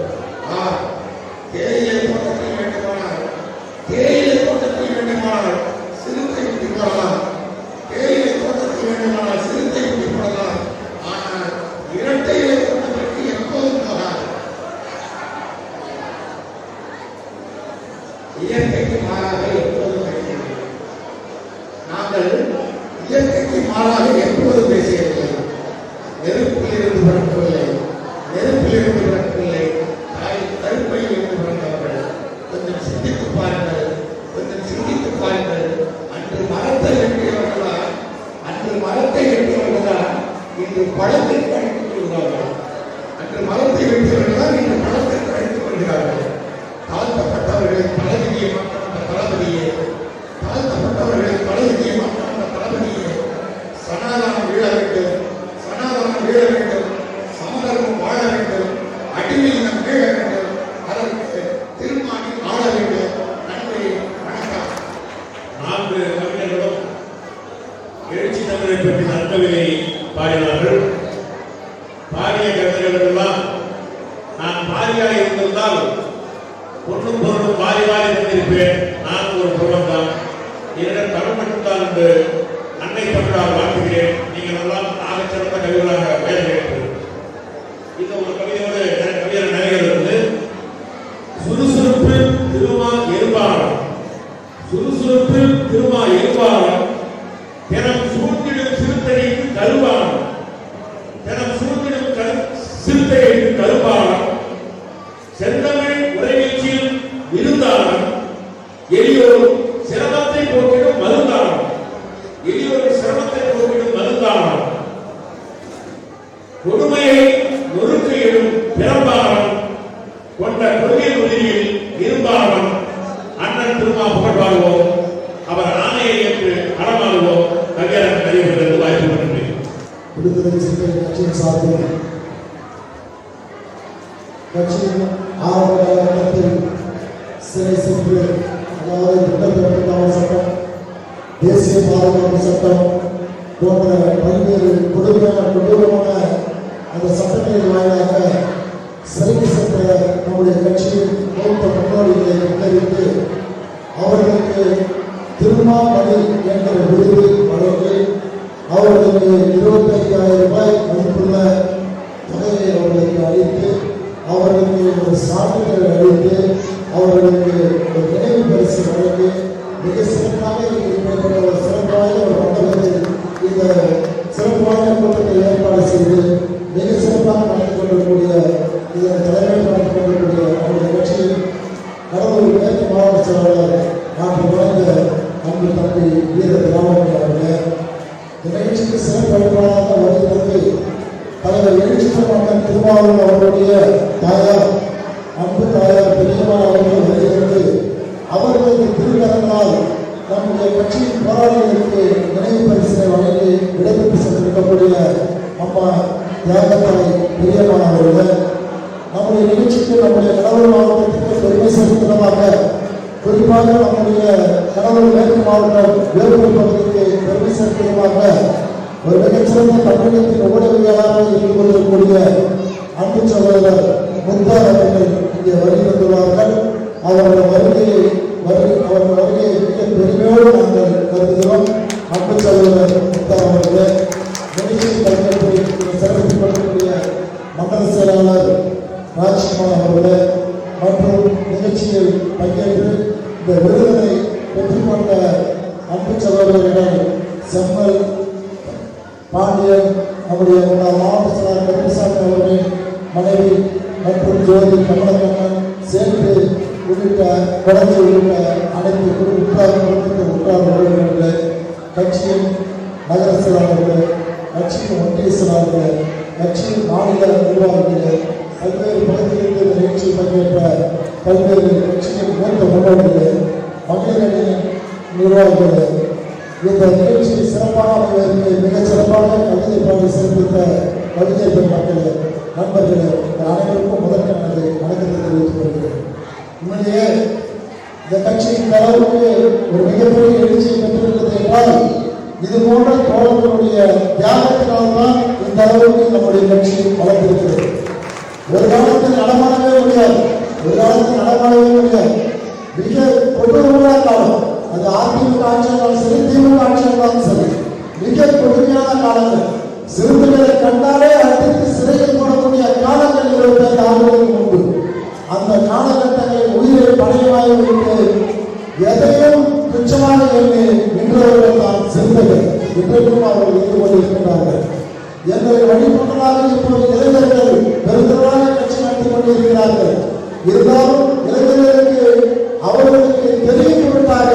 தேயிலை தோட்டத்தில் வேண்டுமானால், தேயிலை தோட்டத்தில் வேண்டுமானால் சிறுத்தை விட்டு போடலாம். தேயிலை தோட்டத்தில் வேண்டுமானால் சிறுத்தை விட்டு போடலாம். ஆனால் இரட்டை இலை தோட்டத்திற்கு எப்போதும் போகாது. இயற்கைக்கு மாறாக எப்போதும் பேசுகிறது. நாங்கள் இயற்கைக்கு மாறாக எப்போதும் பேசுகிறது. நெருப்பில் இருந்து பிறக்கவில்லை, நெருப்பில் இருந்து பிறக்கவில்லை, கருப்பையில் இருந்து பிறந்தவர்கள். கொஞ்சம் சிந்தித்து பாருங்கள், கொஞ்சம் சிந்தித்து பாருங்கள். அன்று மரத்தை வெட்டியவர்களா, அன்று மரத்தை வெட்டியவர்களா இன்று பழத்திற்கு அழைத்துக் கொள்கிறார்கள். அன்று மரத்தை வெட்டியவர்களா இன்று பழத்திற்கு அழைத்துக் கொள்கிறார்கள். தாழ்த்தப்பட்டவர்களை பலவிதியை மாற்ற தளபதியே, தாழ்த்தப்பட்டவர்களை பலவிதியை மாற்ற தளபதியே. சனாதனம் வீழ வேண்டும், சனாதனம் வீழ வேண்டும், சமதர்மம் வாழ வேண்டும், அடிமையினம் வீழ வேண்டும், அதற்கு திருமாடி ஆள வேண்டும். நன்றி, வணக்கம். 4 கவிஞர்களும் எழுச்சி தமிழை பற்றி நற்கவிதை பாடினார்கள். பாடிய கவிஞர்கள் எல்லாம் நான் பாரியாக இருந்திருந்தால் பொண்ணும் பொருளும் வாரி வாரி தந்திருப்பேன். நான் ஒரு பொருளம் தான், என்னிடம் தமிழ் மட்டும்தான் என்று அன்னை தமிழால் வாழ்த்துகிறேன். நீங்கள் எல்லாம் ஆகச் சிறந்த கவிகளாக உயர்கிறீர்கள். இந்த ஒரு கவிதையோடு கவிஞர் நிறைகிறது. சுறுசுறுப்பு திருமா எருபாலம், சுறுசுறுப்பு திருமா எருபாலம், தினம் சூழ்ந்திடும் சிறுத்தைக்கு கருவாலம், தினம் சூழ்ந்திடும் சிறுத்தைக்கு கருவாலம், செந்தமிழ் உரைவீச்சில் விருந்தாளம், எளியோர் சிரமத்தை போக்கிடும் மருந்தாளம், எளியோர் சிரமத்தை போக்கிடும் மருந்தாளம், கொடுமையை நொறுக்கையிடும் பிறம்பாளம், கொண்ட கொள்கை உதிரியில் இரும்பாளம். அண்ணன் திருமா புகழ்வாழ்வோம், அவர் ஆணையை ஏற்று அறமாறுவோம். கவியரங்க அறிவுகிறது. வாய்ப்பு நன்றி. விடுதலை சிறுத்தைகள் கட்சியின் சார்பில் கட்சியின் ஆரம்ப காலகட்டத்தில் சிறை சென்று, அதாவது குற்றப்பிறப்பு சட்டம், தேசிய பாதுகாப்பு சட்டம் போன்ற பல்வேறு கொடூரமான அந்த சட்டங்களின் வாயிலாக சிறைக்கு சென்ற நம்முடைய கட்சியின் மூத்த முன்னோடிகளை முன்னறிவித்து அவர்களுக்கு திருமாமணி என்கிற விருது வழங்கி அவர்களுக்கு 25,000 ரூபாய் மதிப்புள்ள தொகையை அவர்களுக்கு அளித்து, அவர்களுக்கு ஒரு சான்றிதழ் அளித்து, அவர்களுக்கு ஒரு நினைவு பரிசு வழங்கி மிக சிறப்பாக இப்படிப்பட்ட ஒரு சிறப்பான ஒரு மண்டலத்தில் இந்த சிறப்பான கூட்டத்தை ஏற்பாடு செய்து மிக சிறப்பாக நடந்து கொண்டிருக்கூடிய இதன் தலைமை நடந்து கொண்டிருக்கூடிய அவருடைய கட்சியில் கடலூர் மேற்கு மாவட்ட செயலாளர் நாட்டு வாழ்ந்த அன்பு தம்பி வீர திராவிட அவர்களே, இந்த நிகழ்ச்சிக்கு சிறப்பு அழைப்பாளராக வருகிறது தலைவர் எழுச்சித்தமிழ் திருமாவளவன் அவர்களுடைய தாயார், அன்பு தாயார் பெரியம்மாள் அவர்கள் வருகிறது. அவர்களுக்கு திருக்கரங்களால் நம்முடைய கட்சியின் போராளிகளுக்கு நினைவு பரிசினை வழங்கி விடைபெற்று சென்றிருக்கக்கூடிய அம்மா தியாகத்தாய் பெரியம்மாள் அவர்கள் நம்முடைய நிகழ்ச்சிக்கு, நம்முடைய கடலூர் மாவட்டத்திற்கு பெருமை சேர்க்கிறதாக, குறிப்பாக நம்முடைய கடலூர் மேற்கு மாவட்டம் வேலூர் பகுதிக்கு பெருமை சேர்க்கிறதாக ஒரு மிகச்சிறந்த தமிழகத்தின் ஊடகவியலாளராக இருந்து கொண்டிருக்கக்கூடிய அன்பு சகோதரர் முக்தார் அவர்கள் இங்கே வருகை வந்துள்ளார்கள். அவர்கள் வருகையை மிக பெருமையோடு நாங்கள் கருதுகிறோம். அன்பு சகோதரர் முக்தார் அவர்களே, நிகழ்ச்சியில் பங்கேற்று சிறப்பித்துக் கொள்ளக்கூடிய மண்டல செயலாளர் ராஜ்குமார் அவர்களே மற்றும் நிகழ்ச்சியில் பங்கேற்று இந்த விருதினை பெற்றுக்கொண்ட அன்பு சகோதரர்கள் செம்மல் பாண்டியன், நம்முடைய முன்னாள் மாவட்ட செயலாளர் கருப்பசாமி அவர்களின் மனைவி மற்றும் ஜோதி கமலக்கண்ணன், சேர்த்து உள்ளிட்ட குழந்தை உள்ளிட்ட அனைத்து உற்றார் உறவினர்கள், கட்சியின் நகர செயலாளர்கள், கட்சியின் ஒன்றிய செயலாளர்கள், கட்சியின் மாநில நிர்வாகிகள், பல்வேறு பகுதிகளில் இந்த நிகழ்ச்சியில் பங்கேற்ற பல்வேறு கட்சியின் மூத்த முன்னோடிகள், மகளிர் அணியின் நிர்வாகிகள், இந்த நிகழ்ச்சியை சிறப்பான அமைவதற்கு மிகச் சிறப்பாக கவிதை பாடி சிறப்பித்த கவிஞர் பெருமக்கள், நண்பர்கள் அனைவருக்கும் முதற்க எனது வணக்கத்தை தெரிவித்துக் கொள்கிறேன். உண்மையிலேயே இந்த கட்சி இந்த அளவுக்கு ஒரு மிகப்பெரிய எழுச்சியை பெற்றிருக்கிறது என்றால் இது போன்ற தோழர்களுடைய தியாகத்தினால்தான் இந்த அளவுக்கு நம்முடைய கட்சி வளர்ந்திருக்கிறது. ஒரு காலத்தில் நடமாடவே முடியாது, மிக கொடுமையான காலம். அது அதிமுக ஆட்சியாளரும் சரி, திமுக ஆட்சியாளரும் சரி, மிக கொடுமையான காலங்கள். சிறுத்தைகளை கண்டாலே அடித்து சிறையில் போடக்கூடிய காலங்கள் 25 ஆண்டுகளுக்கு முன்பு. அந்த காலகட்டங்களில் உயிரை பணையமாகி விட்டு எதையும் துச்சமாக எண்ணி நின்றவர்கள் தான் சிறுத்தைகள். இன்றைக்கும் அவர்கள் இருந்து கொண்டிருக்கின்றார்கள். எங்களை வழிபட்டதாக இப்போது இளைஞர்கள் பெருந்தளாக கட்சி நடத்தி கொண்டிருக்கிறார்கள். இருந்தாலும் இளைஞர்களுக்கு அவர்களுக்கு தெரியும் பொருட்டாக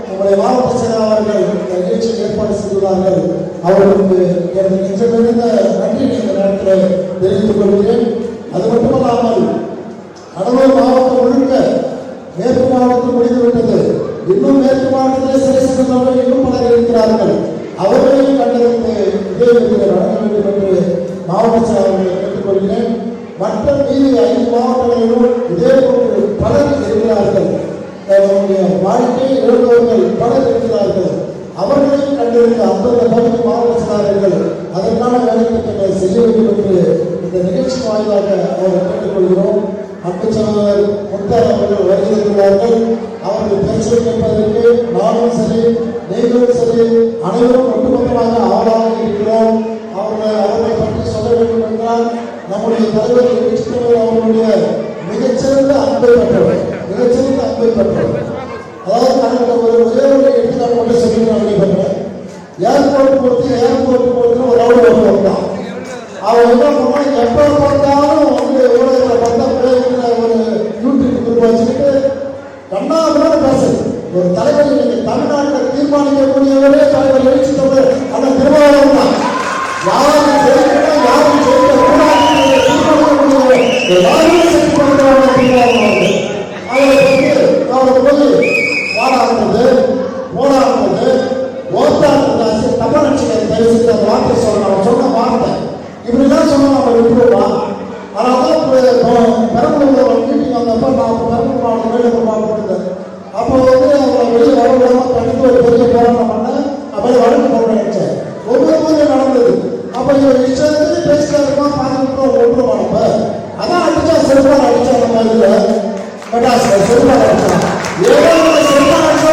நம்முடைய மாவட்ட செயலாளர்கள் இந்த நிகழ்ச்சியை ஏற்பாடு செய்துள்ளார்கள். அவர்களுக்கு எனது நெஞ்சமிருந்த நன்றியை இந்த நேரத்தில் தெரிவித்துக் கொள்கிறேன். அது மட்டுமல்லாமல் கடலூர் மாவட்டம் முழுக்க மேற்கு மாவட்டத்தில் முடிந்துவிட்டது. இன்னும் மேற்கு மாவட்டத்தில் சிறை சென்றவர்கள் இன்னும் பலர் இருக்கிறார்கள். அவர்களையும் கண்டறிந்து இதே விதிகள் வழங்க வேண்டும் என்று மாவட்ட செயலாளர்களை கேட்டுக்கொள்கிறேன். மற்ற மீது 5 மாவட்டங்களிலும் இதே போன்று பலர் இருக்கிறார்கள். நம்முடைய வாழ்க்கை இழந்தவர்கள் பலர் இருக்கிறார்கள். அவர்களையும் கண்டறிந்து அந்தந்த பகுதி மாவட்ட செயலாளர்கள் அதற்கான வேலை திட்டங்களை செய்ய வேண்டும் என்று இந்த நிகழ்ச்சி வாயிலாக அவரை கேட்டுக்கொள்கிறோம். அன்பு சகோதரர் முக்தார் அவர்கள் வருகிறார்கள். அவர்கள் பேச்சை கேட்பதற்கு நானும் சரி, நீங்களும் சரி, அனைவரும் ஒட்டுமொத்தமாக ஆவலாக இருக்கிறோம். அவர்களை பற்றி சொல்ல வேண்டும் என்றால் நம்முடைய தலைவர் அவர்களுடைய மிகச்சிறந்த அன்பை பெற்றவர். அதாவது நாங்கள் ஒரே ஒரு எடுத்துக்காட்டு மட்டும் சொல்லி நான் நினைப்பேன். ஏர்போர்ட் போட்டு ஒரு ரவுண்ட் வருவோம் தான். அவன் என்ன பண்ணுவான், எப்போ பார்த்தாலும் வந்து ஊடகத்தில் பார்த்தா ஒரு யூடியூப் குரூப் வச்சுக்கிட்டு கண்ணாமூல பேசுறது. ஒரு தலைவர் இன்னைக்கு தமிழ்நாட்டில் தீர்மானிக்கக்கூடியவரே தலைவர் எழுச்சி தமிழர் அந்த திருமாவளவன் தான். யாரும் ஜெயிக்கணும், யாரும் ஜெயிக்கக்கூடாது தீர்மானிக்கக்கூடியவர் யாரும் சக்தி பண்ணுறவங்க தீர்மானம். அவரை போய் போராடுறது ஓட்டாடுறது தமிழ் கட்சியை தயவு செய்து அந்த வார்த்தை சொல்லணும். அவன் சொன்ன வார்த்தை இப்படிதான் சொன்னா நம்ம விட்டுருவான். அதனால்தான் பெரம்பலூர் மீட்டிங் வந்தப்ப நான் பெரம்பலூர் மாவட்டம் வேலைக்கு போயிருந்தேன். அப்போ வந்து அவரை வெளியே வரவிடாம கண்டிப்பாக ஒரு பெரிய போராட்டம் பண்ண அப்படியே வழக்கு போட நினைச்சேன். ஒவ்வொரு நடந்தது. அப்போ இவர் இஷ்டத்துக்கு பேசுறாருமா பார்த்துட்டு ஒன்றுவான். இப்ப அதான் அடிச்சா செல்வான் அடிச்சா நம்ம இதுல மெட்ராஸ்ல செல்வான் அடிச்சா ஏதோ செல்வான் அடிச்சா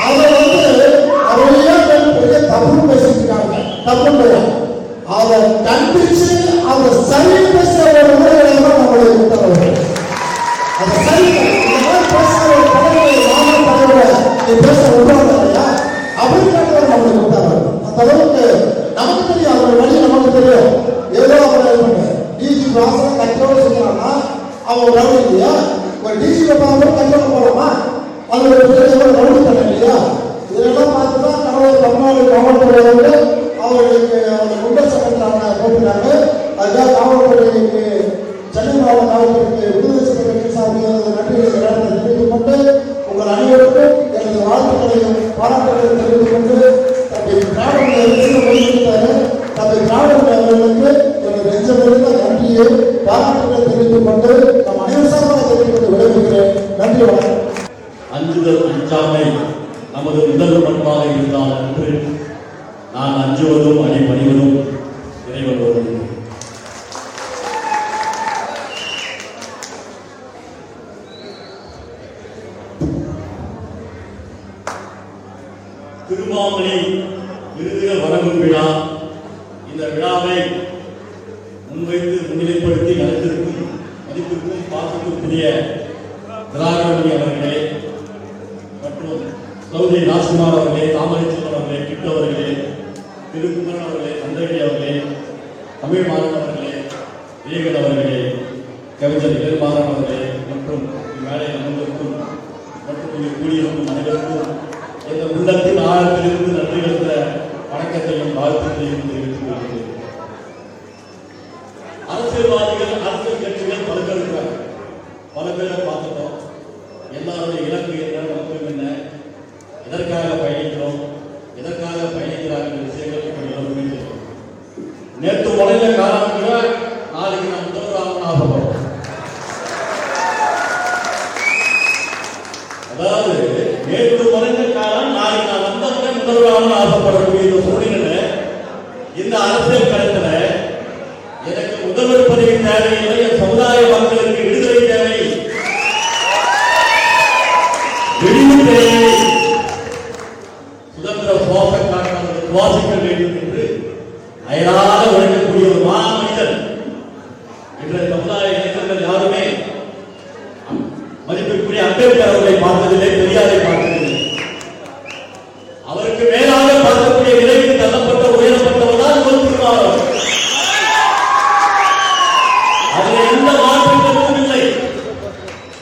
அதை வந்து அவரையே பெரிய தப்பு பேசிருக்காங்க. தப்பு அதை கண்டிச்சு அதை சரி பேசுற ஒரு முறைகளை தான் நம்மளுடைய கூட்டவர்கள். அதை சரி இந்த மாதிரி பேசுற ஒரு தலைவரை மாநில தலைவரை பேச விடுவாங்க இல்லையா, அப்படிங்கிறத நம்மளுடைய கூட்டவர்கள். அந்த அளவுக்கு நமக்கு தெரியும், அவருடைய வழி நமக்கு தெரியும். ஏதோ அவரை டிஜி வாசனை கட்டோடு செய்யறான்னா அவன் ரவுடி இல்லையா, ஒரு டிஜி பார்த்து கட்டோட போடலாமா, அது ஒரு பெரிய ஒரு ரவுடி பண்ண இல்லையா. இதெல்லாம் பார்த்துதான் கடவுள் தமிழ்நாடு காவல்துறை அவர்களுக்கு அவங்க குண்டர் சட்டத்திலான போட்டுறாங்க. அதுக்காக காவல்துறைக்கு சென்னை மாவட்ட காவல்துறைக்கு விடுதலை சிறுத்தைகள் சார்பில் நன்றிகளை தெரிவித்துக் கொண்டு உங்கள் அனைவருக்கும் எனது வாழ்த்துக்களையும் பாராட்டுகளையும் தெரிவித்துக் கொண்டு தம்பி திராவிடர் அவர்களுக்கு எனது நெஞ்சமிருந்த நன்றியை பாராட்டுகளை தெரிவித்துக் கொண்டு நம் அனைவரும் சார்பாக தெரிவித்துக் கொண்டு விடைபெறுகிறேன். நன்றி, வணக்கம். அஞ்சுதல் அஞ்சாமை நமது முதல் பண்பாக இருந்தால் என்று நான் அஞ்சுவதும் அடிபணிவதும் இறைவன் ஒருவன். திருமாமணி விருதுகள் வழங்கும் விழா. இந்த விழாவை முன்வைத்து முன்னிலைப்படுத்தி நடத்திருக்கும் மதிப்பிற்கும் பாசத்திற்குரிய திராவிடமணி அவர்களே மற்றும் சௌதரி ராஜ்குமார் அவர்களே, தாமரைச்சந்திரன் அவர்களே, கிட்டு அவர்களே, திருக்குமரன் அவர்களே, சந்திரகிரி அவர்களே, தமிழ் மாறன் அவர்களே, விவேகன் அவர்களே, கவிஞர் இளமாறன் அவர்களே மற்றும் மேடை அமர்ந்திருக்கும் மற்றும் இங்கு கூடியிருக்கும் அனைவருக்கும் எந்த உள்ளத்தின் ஆழத்திலிருந்து நன்றி வணக்கத்தையும் வாழ்த்துக்களையும் தெரிவித்துக் கொள்கிறேன். அரசியல்வாதிகள், அரசியல் கட்சிகள் பல பேர் இருக்கிறாங்க. பல பேரை பார்த்துட்டோம். எல்லாருடைய இலக்கு என்ன, நோக்கம் என்ன, எதற்காக பயணிக்கிறோம், எதற்காக பயணிக்கிறார்கள் விஷயங்கள் எல்லோருமே தெரியும். நேற்று உலக காரணங்கள நாளைக்கு நான் முதல்வராக ஆசைப்படுறோம். அதாவது நேற்று உலக காலம் நாளைக்கு நான் வந்தவங்க முதல்வராக ஆசைப்படக்கூடிய இந்த சூழ்நிலை, இந்த அரசியல் களத்துல எனக்கு முதல்வர் பதவி தேவையில்லை, என் சமுதாய மக்களுக்கு விடுதலை தேவை, விடுதலை தேவை, சுதந்திர சுவாச காற்றாளர்கள் சுவாசிக்க வேண்டும் என்று அயராக உழைக்கக்கூடிய ஒரு மாமனிதர் என்ற சமுதாய இளைஞர்கள் யாருமே மதிப்பிற்குரிய அம்பேத்கர் அவர்களை பார்த்ததில்லை, பெரியாரை பார்த்ததில்லை. அவருக்கு மேலாக பார்க்கக்கூடிய நிலைக்கு தள்ளப்பட்ட உயரப்பட்டவர் தான் திருமாவளவன். அதில் எந்த மாற்றங்களும் இல்லை.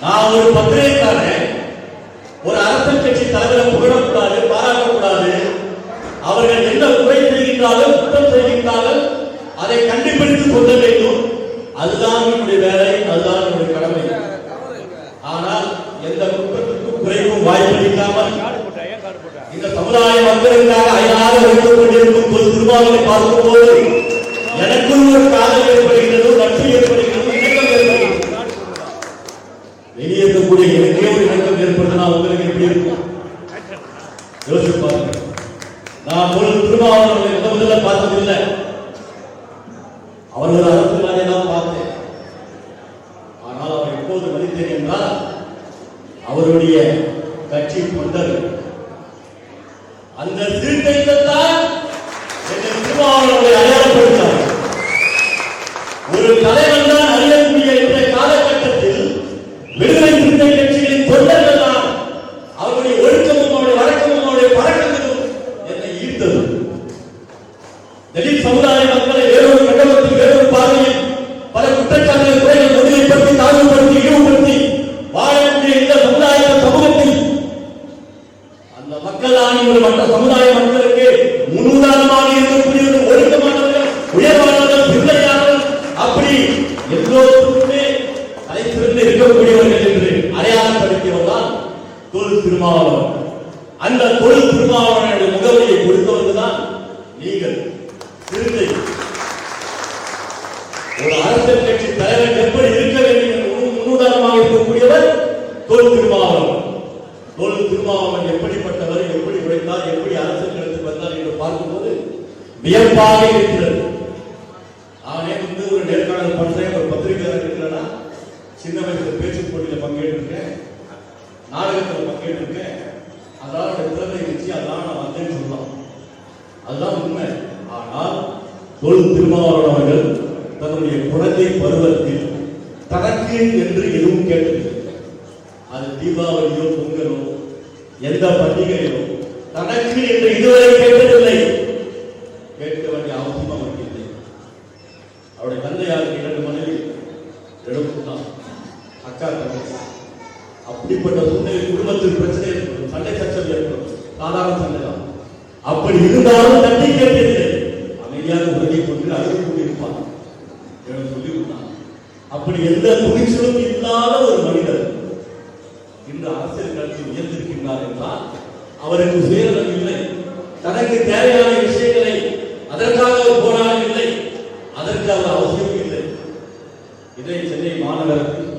நான் ஒரு பத்திரிகைக்காரன், ஒரு அரசியல் கட்சி தலைவரை புகழக்கூடாது, பாராட்டக்கூடாது. அவர்கள் என்ன குறை செய்கின்றார்கள், குற்றம் செய்கின்றார்கள், அதை கண்டுபிடித்து சொல்ல வேண்டும். அதுதான் என்னுடைய வேலை, அதுதான் என்னுடைய கடமை. ஆனால் எந்த குற்றத்திற்கும் குறைக்கும் வாய்ப்பளிக்காமல் இந்த சமுதாய மக்களுக்காக அயனாக வைத்துக் கொண்டிருக்கும் ஒரு திருமாவளவனை பார்க்கும்போது எனக்குள் ஒரு காதல் ஏற்படுகிறது, நட்பு ஏற்படுகிறது, இணக்கம் ஏற்படுகிறது. வெளியேற்றக்கூடிய எனக்கே ஒரு இணக்கம் ஏற்படுதுன்னா உங்களுக்கு எப்படி இருக்கும் யோசிச்சு பாருங்க. நான் ஒரு திருமாவளவனை முதல்ல பார்த்ததில்லை. அவர் ஒரு அரசியல்வாதியை தான் பார்த்தேன். ஆனால் அவர் எப்போது மதித்தேன் என்றால் அவருடைய கட்சி தொண்டர் அந்த சீர்திருத்தத்தால் திருமாவளவனை அடையாளப்படுத்தார். ஒரு தலைவன் தான் அறியக்கூடிய இந்த காலகட்டத்தில் விடுதலை சிறுத்தை கட்சிகளின் தொண்டர்கள் தான் அவருடைய ஒழுக்கமும் அவருடைய வழக்கமும் அவருடைய பழக்கங்களும் என்னை ஈர்த்தது. தலித் சமுதாய மக்களை வேறொரு கட்டமைப்பில் வேறொரு பார்வையில் பல குற்றச்சாட்டுகள் குறைகள் முன்னிலைப்படுத்தி தாழ்வுபடுத்தி இழிவுபடுத்தி வாழக்கூடிய இந்த சமுதாய சமூகத்தில் அந்த மக்கள் ஆணையர்கள் மற்ற சமுதாய மக்களுக்கு முன்னுதாரணமாக இருக்கக்கூடிய ஒழுக்கமானவர்கள், உயர்வானவர்கள், பிள்ளையானவர்கள், அப்படி எல்லோருக்குமே தலைசிறந்து இருக்கக்கூடியவர்கள் என்று அடையாளப்படுத்தியவர் தான் தொல் திருமாவளவன். அந்த தொல் திருமாவளவனுடைய முகவரியை கொடுத்தவர்கள் தான் நீங்கள். சிறுத்தை ஒரு அரசியல் கட்சி தலைவர் எப்படி இருக்க வேண்டும் என்று முன்னுதாரணமாக இருக்கக்கூடியவர் தொல் திருமாவளவன். தொல் திருமாவளவன் எப்படிப்பட்டவர், எப்படி உழைத்தார், எப்படி அரசியல் களத்துக்கு வந்தார் என்று பார்க்கும்போது வியப்பாக இருக்கிறது. நானே ஒரு நேர்காணல் பண்றேன், ஒரு பத்திரிகையாளர் இருக்கிறேன்னா சின்ன வயசுல பேச்சு போட்டியில பங்கேற்றிருக்கேன், நாடகத்தில் பங்கேற்றிருக்கேன். அதான் திறமை வச்சு அதான் நான் வந்தேன்னு சொல்லலாம், அதுதான் உண்மை. ஆனால் தொல் திருமாவளவன் அவர்கள் தன்னுடைய குழந்தை பருவத்தில் தனக்கு என்று எதுவும் கேட்டதில்லை. அது தீபாவளியோ பொங்கலோ எந்த பண்டிகையோ தனக்கு என்று இதுவரை கேட்டதில்லை. கேட்க வேண்டிய அவசியம் அவருக்கு இல்லை. அவருடைய தந்தையாருக்கு 2 மனைவி, 2 அக்கா தங்கச்சி. அப்படிப்பட்ட சூழ்நிலை குடும்பத்தில் பிரச்சனை ஏற்படும், சண்டை சச்சரவு ஏற்படும், சாதாரண சண்டை தான். அப்படி இருந்தாலும் தட்டி கேட்டதில்லை. அமைதியாக உறங்கி கொண்டு அழுது கொண்டிருப்பார். சொல்லிவிட்டார். அப்படி எந்த துணிச்சலும் இல்லாத ஒரு மனிதர் இன்று அரசியல் களத்தில் உயர்ந்திருக்கின்றார் என்றால் அவருக்கு சுயநலம் இல்லை. தனக்கு தேவையான விஷயங்களை அதற்காக போராடம் இல்லை, அதற்கு அவர் அவசியம் இல்லை. இதை சென்னை மாநகரத்தில்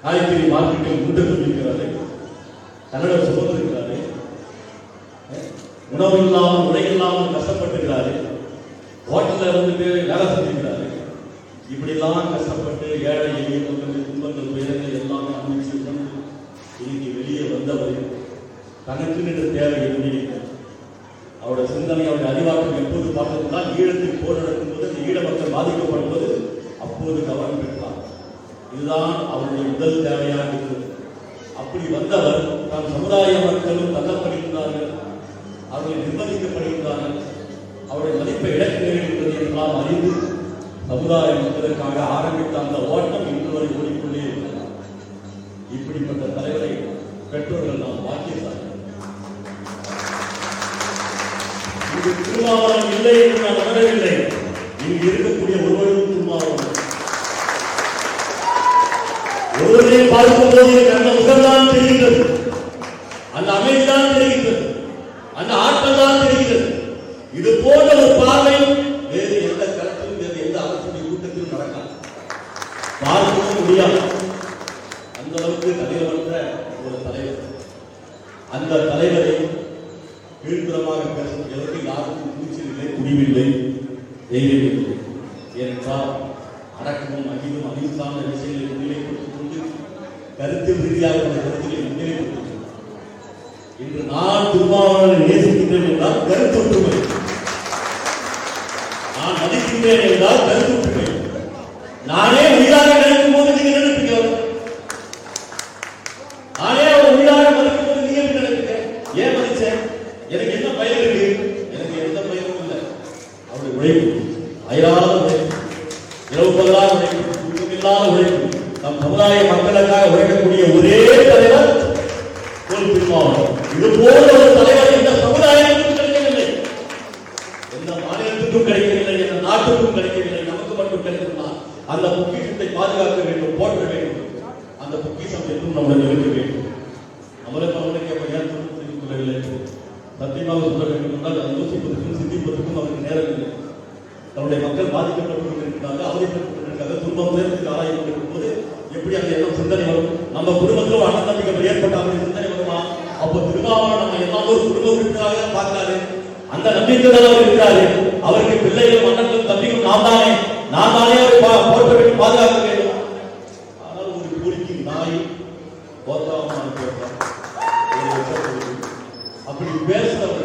காய்கறி மார்க்கெட்டில் முண்டு கொண்டிருக்கிறார்கள், கன்னடம் சுமந்திருக்கிறார்கள், உணவு இல்லாமல் உடை இல்லாமல் கஷ்டப்பட்டுகிறார்கள், ஹோட்டலில் வந்துட்டு வேலை செஞ்சுக்கிறாரு. இப்படிலாம் கஷ்டப்பட்டு ஏழை எளிய மக்கள் துன்பங்கள் துயரங்கள் எல்லாமே அமைச்சு கொண்டு இன்னைக்கு வெளியே வந்தவர் தனக்கு தேவை எப்படி அவருடைய சிந்தனை, அவருடைய அறிவாக்கம் எப்போது பார்த்ததுதான் ஈழத்தில் போர் நடக்கும்போது அந்த ஈழ மக்கள் பாதிக்கப்படும்போது அப்போது கவனம் பெற்றார். இதுதான் அவருடைய முதல் தேவையாக இருந்தது. அப்படி வந்தவர் தன் சமுதாய மக்களும் தள்ளப்படுகின்றார்கள், அவர்கள் நிர்பந்திக்கப்படுகின்றார்கள், அவருடைய மதிப்பை இழக்க வேண்டும் என்றெல்லாம் அறிந்து சமுதாய மக்களுக்காக ஆரம்பித்த அந்த ஓட்டம் இன்று வரை ஓடிக்கொண்டே இருக்கிறார். இப்படிப்பட்ட தலைவரை பெற்றோர்கள் நாம் பாக்கியசாலிகள். இங்கு திருமாவளவன் இல்லை என்று நான் உணரவில்லை. இங்கு இருக்கக்கூடிய ஒருவரும் திருமாவளவன். ஒருவரை பார்க்கும்போது எனக்கு அந்த முகம்தான் தெரிகிறது, அந்த அமைதிதான் தெரிகிறது, அந்த ஆற்றல் தான் தெரிகிறது. இது போன்ற ஒரு பார்வை வேறு எந்த கருத்திலும் வேறு எந்த அரசுடைய கூட்டத்திலும் நடக்காது, பார்க்கவும் முடியாது. அந்த அளவுக்கு தலைவரற்ற ஒரு தலைவர். அந்த தலைவரை கீழ்ப்புறமாக பேசுவதற்கு யாருக்கும் கூச்சல் இல்லை, துணிவில்லை, தைரியம் இல்லை. ஏனென்றால் அடக்கமும் அகிலும் அறிவு சார்ந்த விஷயங்களை முன்னிலைப்படுத்திக் கொண்டு கருத்து ரீதியாக கருத்துக்களை முன்னிலைப்படுத்திக் இன்று நான் திருமாவளவனை நேசிக்கின்றேன் என்றால் கருத்து ஒற்றுமை, நான் மதிக்கின்றேன் என்றால் கருத்து ஒற்றுமை. நானே உயிராக நினைக்கும் போது நீங்க நினைப்பீங்க, நானே அவர் உயிராக மதிக்கும் போது நீங்க எப்படி நினைப்பீங்க? ஏன் மதிச்சேன்? எனக்கு என்ன பயன் இருக்கு? எனக்கு எந்த பயனும் இல்லை. அவருடைய உழைப்பு, அயராத உழைப்பு, இரவு பகலாக உழைப்பு, தூக்கமில்லாத உழைப்பு, நம் சமுதாய மக்களுக்காக உழைக்கக்கூடிய ஒரே தலைவர் தொல் திருமாவளவன். இது போல ஒரு தலைவர் இந்த சமுதாயத்துக்கும் கிடைக்கவில்லை, எந்த மாநிலத்துக்கும் கிடைக்கவில்லை, எந்த நாட்டுக்கும் கிடைக்கவில்லை. நமக்கு மட்டும் கிடைத்திருந்தால் அந்த பொக்கிஷத்தை பாதுகாக்க வேண்டும், போற்ற வேண்டும். அந்த பொக்கிஷம் என்றும் நம்முடன் இருக்க வேண்டும். நம்மளுக்கு ஏன் சொல்லவில்லை? சத்தியமாக சொல்ல வேண்டும் என்றால் அதை யோசிப்பதற்கும் சிந்திப்பதற்கும் அவருக்கு நேரம் இல்லை. தன்னுடைய மக்கள் பாதிக்கப்பட்டு கொண்டிருக்கிறார்கள், அவதிப்பட்டிருக்கிறார்கள், துன்பம் சேர்த்து ஆராய்ச்சி கொண்டிருக்கும் போது எப்படி அந்த எண்ணம் சிந்தனை வரும்? நம்ம குடும்பத்தில் ஒரு அண்ணன் தம்பிகள் ஏற்பட்ட சிந்தனை வருமா? அப்போ திருமாவளவன் நம்ம எல்லாம் ஒரு குடும்ப உறுப்பினராக பார்க்கிறாரு, அந்த நம்பிக்கை தான் இருக்கிறாரு. அவருக்கு பிள்ளைகளும் அண்ணன்களும் தம்பிகளும் நான் தானே அவரை போற்ற வேண்டும், பாதுகாக்க வேண்டும். ஆனால் ஒரு கூலிக்கு நாய் போத்தாம அப்படி பேசுறவங்க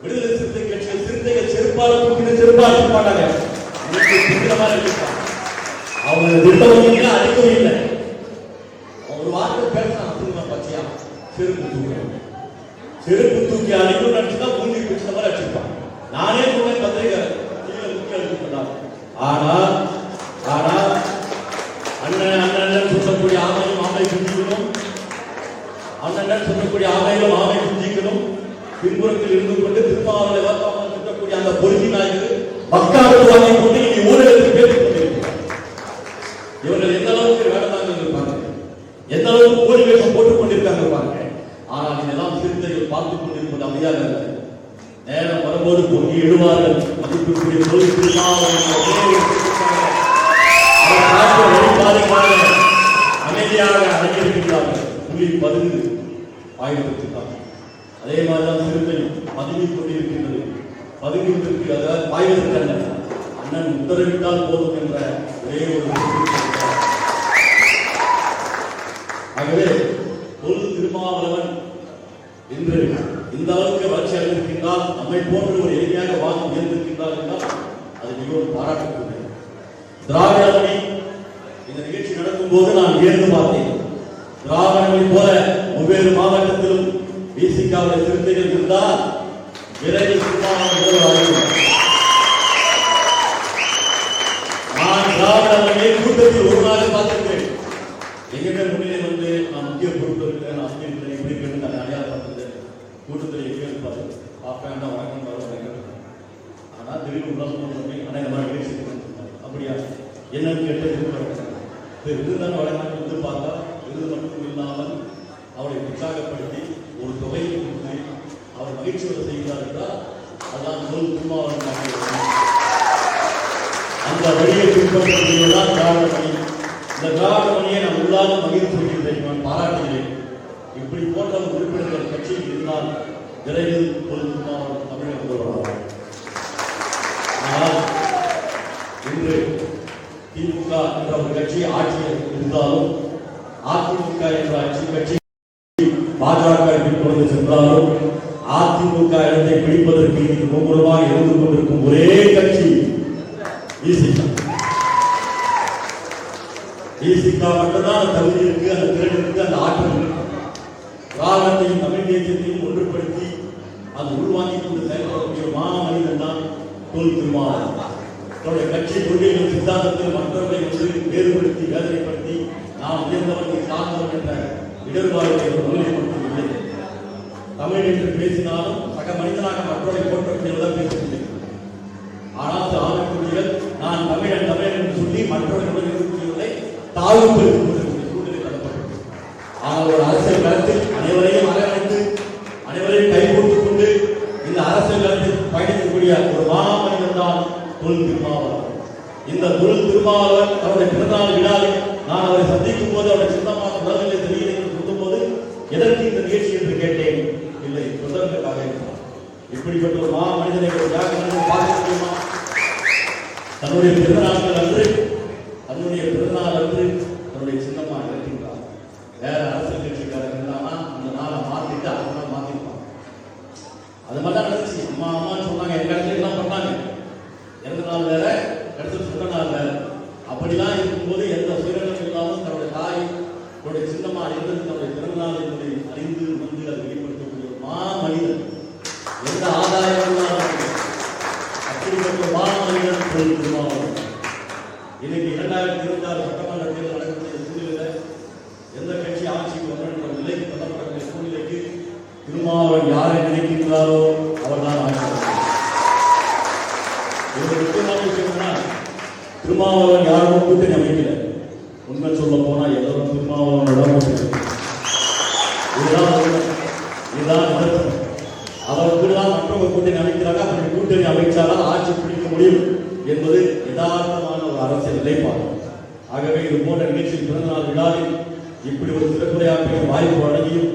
விடுதலை சிறுத்தை கட்சியில் சிறுத்தைகள் செருப்பால் மாட்டாங்க. அவங்க திட்டவங்க அடிக்கவும் இல்லை. ஒரு வார்த்தை பேசினா பச்சையா செருப்பு தூக்கி அடிக்கும் நினைச்சுதான் மூஞ்சி பிடிச்ச மாதிரி அடிச்சிருப்பான். நானே கூட பத்திரிகை முக்கிய அடிச்சுட்டாங்க. ஆனால் அண்ணன் சொல்லக்கூடிய ஆமையும் ஆமை குஞ்சிக்கணும், அண்ணன் சொல்லக்கூடிய ஆமையிலும் ஆமை குஞ்சிக்கணும். பின்புறத்தில் இருந்து கொண்டு திருமாவளவனை வாக்காமல் திட்டக்கூடிய அந்த பொறுக்கி நாய்க்கு மக்களுக்கு வாங்கி கொண்டு இனி ஊழலுக்கு பேசிக் கொண்டிருக்கிறார். இவர்கள் எந்த அளவுக்கு வேடமாக இருப்பாங்க, எந்த அளவுக்கு போலி வேஷம் போட்டுக் கொண்டிருக்காங்க பாருங்க. ஆனால் இதெல்லாம் சிறுத்தைகள் பார்த்துக் கொண்டிருப்பது அமைதியாக இல்லை. நேரம் வரும்போது பொங்கி எழுவார்கள். மதிப்பிற்குரிய தொழில் அமைதியாக அடங்கியிருக்கிறார்கள். புலி பதுங்கு ஆயுதத்திற்காக அதே மாதிரிதான் சிறுத்தையும் பதுங்கிக் கொண்டிருக்கின்றது. பதுங்கிற்கு அதாவது ஆயுதத்திற்கல்ல, அண்ணன் உத்தரவிட்டால் போதும் என்ற ஒரே ஒரு. ஆகவே தொல் திருமாவளவன் இன்று இந்த அளவுக்கு வளர்ச்சி அடைந்திருக்கின்றால், நம்மை போன்று ஒரு எளிமையாக வாங்க உயர்ந்திருக்கின்றார் என்றால் அது மிகவும் பாராட்டக்கூடியது. திராவிடமணி இந்த நிகழ்ச்சி நடக்கும் போது நான் வியந்து பார்த்தேன். திராவிடமணி போல ஒவ்வொரு மாவட்டத்திலும் விசிகாவுடைய சிறுத்தைகள் இருந்தால் விரைவில் நான் திராவிடமணியை கூட்டத்தில் ஒரு நாள் பார்த்திருக்கேன். எங்கிட்ட முன்னிலை வந்து நான் முக்கிய பொறுப்பு இருக்கிறேன், நான் அங்கே இப்படி இருக்கிறேன், நான் அடையாளப்படுத்தது கூட்டத்தில் எங்கே பார்த்து பார்ப்பேன், வணக்கம் வர. ஆனால் திரும்பி உள்ள சொன்னேன், ஆனால் இந்த மாதிரி நிகழ்ச்சி அப்படியா என்னன்னு கேட்டு இருந்தாலும் வடநாட்டு வந்து பார்த்தா விருது மட்டும் இல்லாமல் அவரை உற்சாகப்படுத்தி ஒரு தொகையை கொடுத்து அவர் மகிழ்ச்சியோடு செய்கிறார் என்றால் அதான் தொல் திருமாவளவன். அந்த வழியை பின்பற்றக்கூடியதான் திராவிடமணி. இந்த திராவிடமணியை நான் உள்ளாக மகிழ்ச்சி செய்கின்றேன், நான் பாராட்டுகிறேன். இப்படி போன்ற உறுப்பினர்கள் கட்சியில் இருந்தால் விரைவில் தொல் திருமாவளவன் தமிழக முதல்வராக. ஆனால் இன்று திமுக என்ற ஒரு கட்சி ஆட்சியில் இருந்தாலும், அதிமுக என்ற கட்சி பாஜக கொண்டு சென்றாலும், அதிமுக இடத்தை பிடிப்பதற்கு மும்முரமாக இருந்து கொண்டிருக்கும் ஒரே கட்சி விசிக மட்டும்தான் தகுதி இருக்கு, அந்த திறன் இருக்கு, அந்த ஆற்றல் இருக்கு. திராவிடத்தையும் தமிழ் தேசியத்தையும் ஒன்றுபடுத்தி அது உள்வாங்கிக் கொண்டு செயல்படக்கூடிய மாமனிதன் தான் தொல் திருமாவளவன். தன்னுடைய கட்சி கொள்கைகள் சித்தாந்தத்தில் மற்றவர்களை வந்து வேறுபடுத்தி வேதனைப்படுத்தி நாம் உயர்ந்தவர்கள் சார்ந்தவர்கள் என்ற இடர்பாடுகளை முன்னிலைப்படுத்தவில்லை. தமிழ் என்று பேசினாலும் சக மனிதனாக மற்றவரை போற்றக்கூடியவர்கள் பேசுகிறேன். ஆனால் ஆளுக்குரியவர் நான் தமிழன் தமிழன் என்று சொல்லி மற்றவர்களுடன் இருக்கக்கூடியவர்களை தாழ்வுபடுத்திக் கொண்டிருக்கிற சூழ்நிலை தரப்பட்டது. ஆனால் ஒரு அரசியல் களத்தில் அனைவரையும் அரவணைத்து அனைவரையும் கைகோர்த்துக் கொண்டு இந்த அரசியல் களத்தில் பயணிக்கக்கூடிய ஒரு மாமனிதன் தான் தொல் திருமாவளவன். இந்த தொல் திருமாவளவன் அவருடைய பிறந்தநாள் விழாவில் நான் அவரை சந்திக்கும் போது அவருடைய சொந்தமாக உடல்நிலை தெரியவில்லை என்று சொல்லும் போது எதற்கு இந்த நிகழ்ச்சி என்று கேட்டேன். இல்லை, சுதந்திரக்காக இருக்கிறார். இப்படிப்பட்ட ஒரு மனிதனை பார்க்க முடியுமா? தன்னுடைய பிறந்தநாள் அன்று தன்னுடைய சின்னமா இருக்கின்றார். வேற அரசியல் கட்சிக்காரர் இருந்தாங்கன்னா அந்த நாளை மாத்திட்டு அடுத்த நாள் மாத்திருப்பாங்க. அது மாதிரி தான் நடந்துச்சு. அம்மான்னு சொன்னாங்க, எங்க இடத்துல எல்லாம் பண்ணாங்க. இறந்த நாள் வேற, அடுத்த சொன்ன நாள் வேற. அப்படிலாம் இருக்கும்போது எந்த சுயநலம் இல்லாமல் தன்னுடைய தாய் தன்னுடைய சின்னமா இருந்தது தன்னுடைய பிறந்தநாள் என்பதை அறிந்து வந்து அதை வெளிப்படுத்தக்கூடிய மனிதன். எந்த ஆதாயம் அப்படிப்பட்ட மனிதன் தொல் திருமாவளவன். இன்னைக்கு 2026 சட்டமன்ற தேர்தல் நடக்கக்கூடிய சூழ்நிலை எந்த கட்சி ஆட்சிக்கு வந்த நிலைக்கு தள்ளப்படக்கூடிய சூழ்நிலைக்கு திருமாவளவன் யாரை நினைக்கின்றாரோ அவர்தான் ஆட்சி. ஒரு முக்கியமான விஷயம், திருமாவளவன் யாரும் கூட்டணி அமைக்கல. உண்மை சொல்ல போனா எல்லாரும் திருமாவளவன் இதுதான் அவருக்குதான் மற்றவங்க கூட்டணி அமைக்கிறாங்க. அப்படி கூட்டணி அமைச்சாலும் ஆட்சி பிடிக்க முடியும் என்பது யதார்த்தமான ஒரு அரசியல் நிலைப்பாடு. ஆகவே இது போன்ற நிகழ்ச்சியில் பிறந்தநாள் விழாவில் இப்படி ஒரு சிறப்புரையாற்றிய வாய்ப்பு வழங்கியும்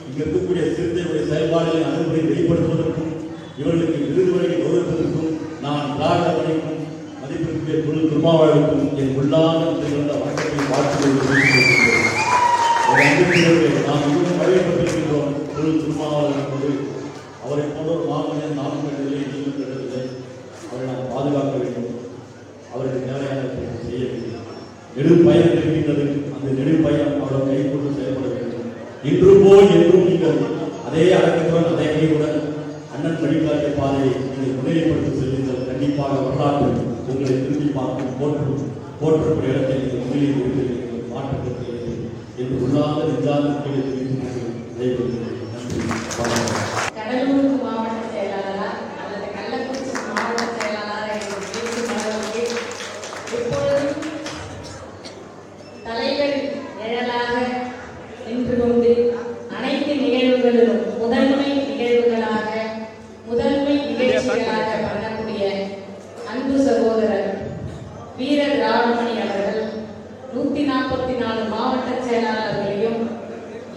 இங்கு இருக்கக்கூடிய சிறுத்தைகளுடைய செயல்பாடுகளை அனுமதி வெளிப்படுத்துவதற்கும் இவர்களுக்கு விருது வழங்கி கௌரவிப்பதற்கும் நான் திராவிட பணிக்கும் மதிப்பிற்குரிய தொல் திருமாவளவனுக்கும் என் உள்ளான திகழ்ந்த வணக்கத்தை வாழ்த்துக்கள் நாம் மிகவும் வரவேற்பட்டிருக்கின்றோம். தொல் திருமாவளவன் என்பது அவரை போன்ற ஒரு மாமனிதன் நானும் கண்டதில்லை, நீங்களும் கண்டதில்லை. அவரை நாம் பாதுகாக்க வேண்டும். அவருக்கு தேவையான செய்ய வேண்டும். நெடுப்பயணம் இருக்கின்றது. அந்த நெடுப்பயணம் அவர்கள் கை கொண்டு செயல்பட வேண்டும். இன்று போல் என்றும் நீங்கள் அதே அடக்கத்துடன் அதே கையுடன் அண்ணன் வழிகாட்டிய பாதையை நீங்கள் முன்னிலைப்படுத்தி செல்லுங்கள். கண்டிப்பாக வரலாற்று உங்களை திரும்பி பார்க்கும் போற்றக்கூடிய இடத்தை நீங்கள் முன்னிலையில் இருக்கிறீர்கள். மாற்றப்பட்டு என்று உள்ளாத நெஞ்சாத கீழே தெரிவித்து நன்றி. கடலூர் மாவட்ட செயலாளரா அல்லது கள்ளக்குறிச்சி மாவட்ட செயலாளரா என்று பேசும் அளவுக்கு எப்பொழுதும் தலைவர் நிழலாக நின்று கொண்டு அனைத்து நிகழ்வுகளிலும் முதன்மை நிகழ்ச்சிகளாக பண்ணக்கூடிய அன்பு சகோதரர் வீர திராவிடமணி அவர்கள் 144 மாவட்ட செயலாளர்களையும்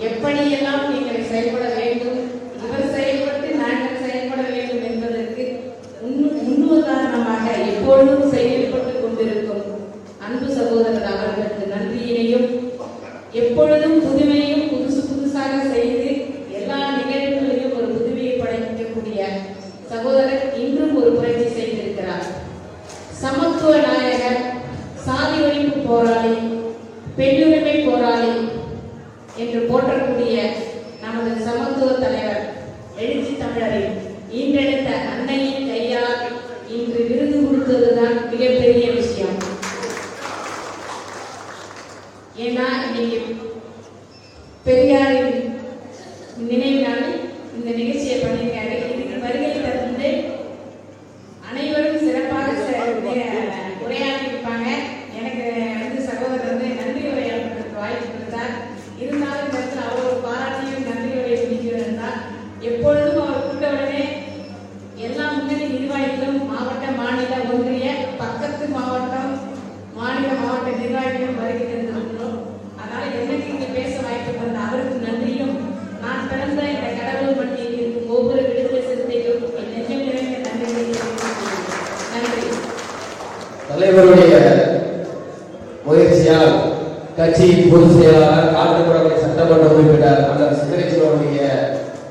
எப்படியெல்லாம் நீங்கள் செயல்பட வேண்டும், இவர் செயல்பட்டு நாங்கள் செயல்பட வேண்டும் என்பதற்கு முன்னுதாரணமாக எப்பொழுதும் செயல்பட்டுக் கொண்டிருக்கும் அன்பு சகோதரர் அவர்களுக்கு நன்றியினையும், எப்பொழுதும் புதுமையும் புதுசாக செய்து எல்லா நிகழ்வுகளிலும் ஒரு புதுமையை படைக்கக்கூடிய சகோதரர் இன்றும் ஒரு புரட்சி செய்திருக்கிறார். சமத்துவ நாயகர், சாதி ஒழிப்பு போராளி, பெண்ணுரிமை போராளி என்று போற்றக்கூடிய நமது சமத்துவ தலைவர் எழுச்சி தமிழரின் ஈன்றெடுத்த அன்னையின் கையால் இன்று விருது கொடுத்ததுதான் மிகப்பெரிய விஷயம். ஏன்னா இன்னைக்கு பெரியாரின் நினைவு நாளில் இந்த நிகழ்ச்சியை பண்ணியிருக்காரு. இதுக்கு வருகை தந்து அனைவரும் சிறப்பாக உரையாற்றி இருப்பாங்க. எனக்கு சகோதரர் நன்றி உரையாடுறதுக்கு வாய்ப்பு கொடுத்தார். இருந்தாலும் இந்த இடத்துல அவரோட பாராட்டியும் நன்றி உரையை முடிக்கிறதா எப்பொழுதும் அவர் கூட்டவுடனே எல்லா முன்னணி நிர்வாகிகளும் மாவட்ட, மாநில, ஒன்றிய, பக்கத்து மாவட்டம், மாவட்ட நிர்வாகிகளும் வருகை தந்திருக்கிறோம். அதனால எனக்கு இங்கே பேச வாய்ப்பு தந்த அவருக்கு நன்றியும், நான் பிறந்த இந்த கடலூர் மண்ணில் இருக்கும் ஒவ்வொரு விடுதலை சிறுத்தைகளும் என் நெஞ்சம் நிறைந்த நன்றிகளை நன்றி. தலைவருடைய முயற்சியால் கட்சியின் பொதுச் செயலாளர், காட்டுப்புறமை சட்டமன்ற உறுப்பினர் அண்ணன் சிவனேஸ்வரனுடைய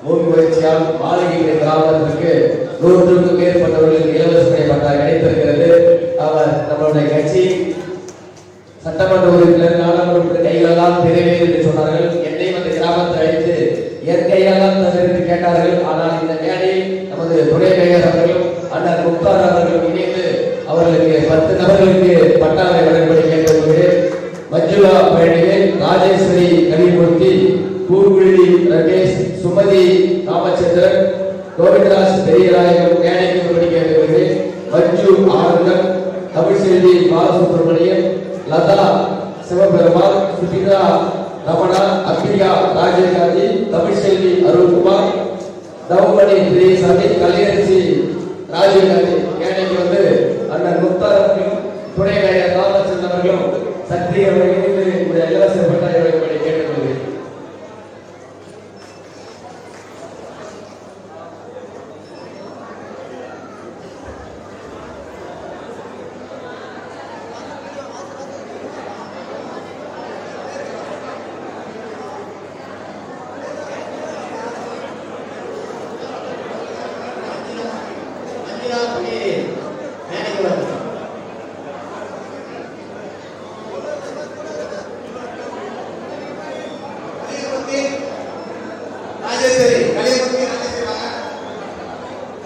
முயற்சியால் மாளிகை கிராமத்திற்கு 100க்கும் மேற்பட்டவர்களுக்கு இலவச பட்டா கிடைத்திருக்கிறது. அவர் நம்மளுடைய கட்சி சட்டமன்ற உறுப்பினர், நாடாளுமன்ற கைகளெல்லாம் நிறைவேறு என்று சொன்னார்கள். என்னை வந்து கிராமத்தை அழைத்து என் கையெல்லாம் தவிர்த்து கேட்டார்கள். ஆனால் இந்த மேடையில் நமது துணை மேயர் அவர்களும் அண்ணன் முக்தார் அவர்களும் இணைந்து அவர்களுக்கு 10 நபர்களுக்கு பட்டாவை வழங்கும்படி கேட்டுக்கொண்டு மஞ்சுளா பழனிவேல், ராஜேஸ்வரி கவிமூர்த்தி, பூங்குழலி ரகேஷ், சுமதி ராமச்சந்திரன், கோவிந்தராஜ் பெரியராயகம் மேடைக்கு வருகிறது. மஞ்சு ஆனந்தன், தமிழ்செல்வி பாலசுப்ரமணியன், லதா சிவபெருமாள், சுபிதா ரமணா, அப்பிரியா ராஜேகாந்தி, தமிழ்செல்வி அருள்குமார், தவமணி பிரியசாமி, கலையரசி ராஜீவ்காந்தி மேடைக்கு வந்து அண்ணன் முக்தாரும் துணை மேயர் ராமச்சந்திரன் அவர்களும் சக்தி அவர்கள் இலவச பட்டாய கேட்டுக்கொள்கிறேன்.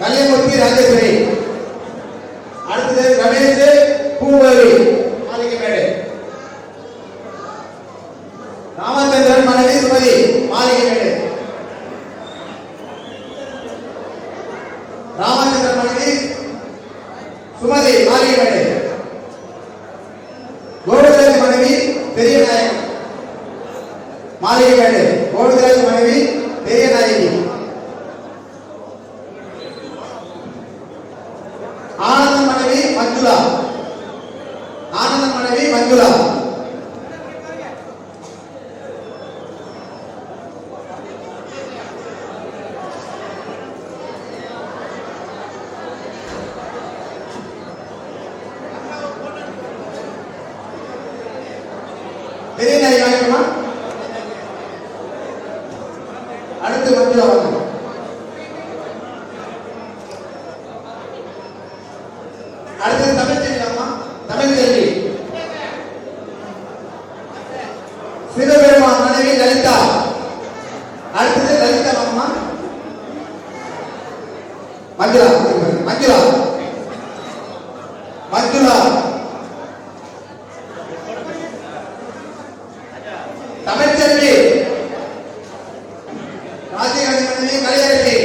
கலியமூர்த்தி ராஜேஸ்வரி, அடுத்தது ரமேஷ் பூங்கோவி மாளிகை மேடு, ராமச்சந்திரன் மனைவி சுமதி மாளிகை மேடு, ராமச்சந்திரன் மனைவி சுமதி மாளிகை மேடு, கோவிந்தராஜ் மனைவி பெரிய நாயகம் மாளிகை மேடு, கோவிந்தராஜ் மனைவி பெரிய நாயகி, ஆனந்தன் மனைவி மஞ்சுளா, ஆனந்தன் மனைவி மஞ்சுளா, பெரிய நாயகமா, அடுத்து மஞ்சுளா வாங்க. அடுத்தது தமிழ்ச்செல்வி அம்மா, தமிழ்ச்செல்வி, சிவபெருமான் மனைவி லலிதா, அடுத்தது லலிதா அம்மா, மஞ்சுளா மஞ்சுளா மஞ்சுளா, தமிழ்ச்செல்வி, ராஜீவ்காந்தி மனைவி கலையரசி,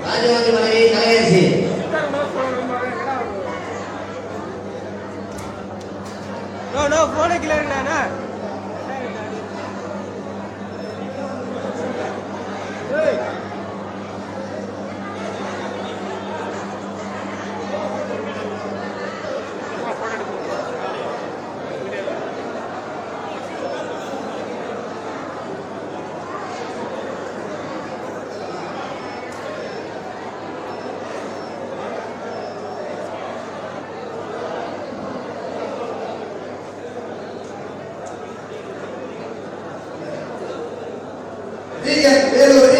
ராஜீவ்காந்தி மனைவி கலையரசி, போனே கீழே இருக்கா வேலூர்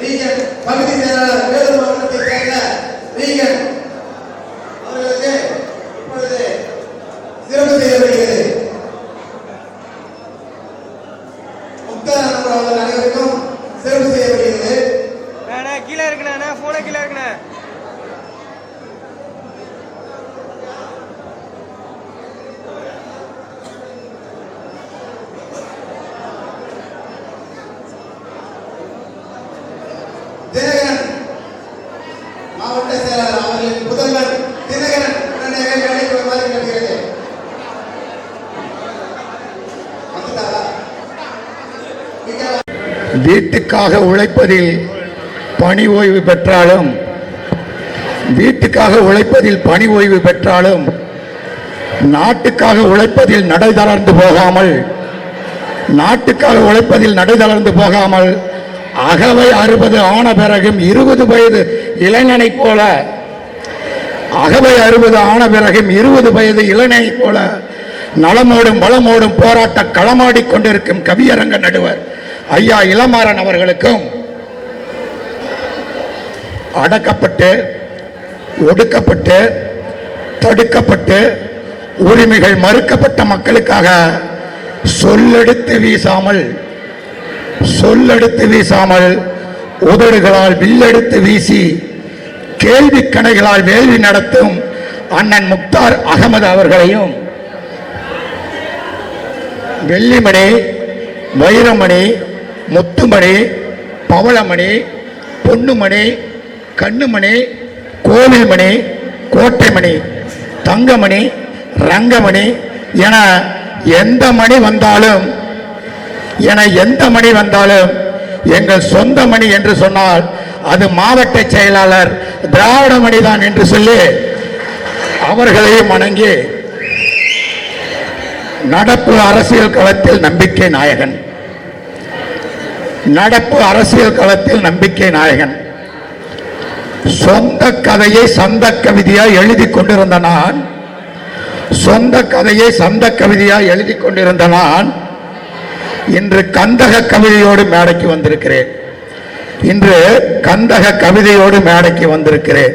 ரீஜன் பகுதி செயலாளர், வேலூர் மாவட்டத்தை சேர்ந்த ரீஜன் அவர்களுக்கு இப்பொழுது சிறப்பு செய்யப்படுகிறது. முக்தார் அவர்கள் அனைவருக்கும் சிறப்பு செய்யப்படுகிறது. கீழே இருக்குண்ணா, போன கீழே இருக்குண்ணா. தினகரன் மாவட்ட செயலாளர் அவர்களின் முதல்வர் தினகரன் உடனடியாக வேலைக்கு வருமாறு கேட்கிறது. வீட்டுக்காக உழைப்பதில் பணி ஓய்வு பெற்றாலும் நாட்டுக்காக உழைப்பதில் நடை தளர்ந்து போகாமல் அகவை 60 ஆன பிறகும் 20 வயது இளைஞனைப் போல நலமோடும் வளமோடும் போராட்ட களமாடிக் கொண்டிருக்கும் கவியரங்க நடுவர் ஐயா இளமாறன் அவர்களுக்கும் அடக்கப்பட்டு ஒடுக்கப்பட்டு தடுக்கப்பட்டு உரிமைகள் மறுக்கப்பட்ட மக்களுக்காக சொல்லெடுத்து வீசாமல் உதடுகளால் வில்லெடுத்து வீசி கேள்வி கணைகளால் வேள்வி நடத்தும் அண்ணன் முக்தார் அகமது அவர்களையும் வெள்ளிமணி, வைரமணி, முத்துமணி, பவளமணி, பொன்னுமணி, கண்ணுமணி, கோவில்மணி, கோட்டைமணி, தங்கமணி, ரங்கமணி என எந்த மணி வந்தாலும் எங்கள் சொந்த மணி என்று சொன்னால் அது மாவட்ட செயலாளர் திராவிட மணிதான் என்று சொல்லி அவர்களையும் வணங்கி, நடப்பு அரசியல் களத்தில் நம்பிக்கை நாயகன், சொந்த கதையை சந்த கவிதையாய் எழுதி கொண்டிருந்த நான் இன்று கந்தக கவிதையோடு மேடைக்கு வந்திருக்கிறேன்.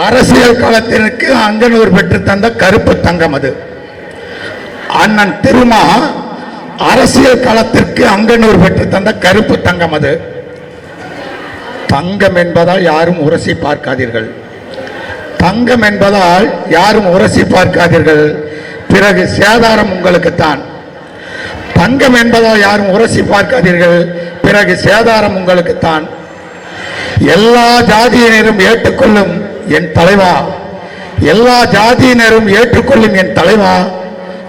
அரசியல் களத்திற்கு அங்கனூர் பெற்று தந்த கருப்பு தங்கம் அது. அண்ணன் திருமா அரசியல் களத்திற்கு அங்கனூர் பெற்று தந்த கருப்பு தங்கம் அது. தங்கம் என்பதால் யாரும் உரசி பார்க்காதீர்கள். பிறகு சேதாரம் உங்களுக்குத்தான். தங்கம் என்பதால் யாரும் உரசி பார்க்காதீர்கள், பிறகு சேதாரம் உங்களுக்குத்தான். எல்லா ஜாதியினரும் ஏற்றுக்கொள்ளும் என் தலைவா,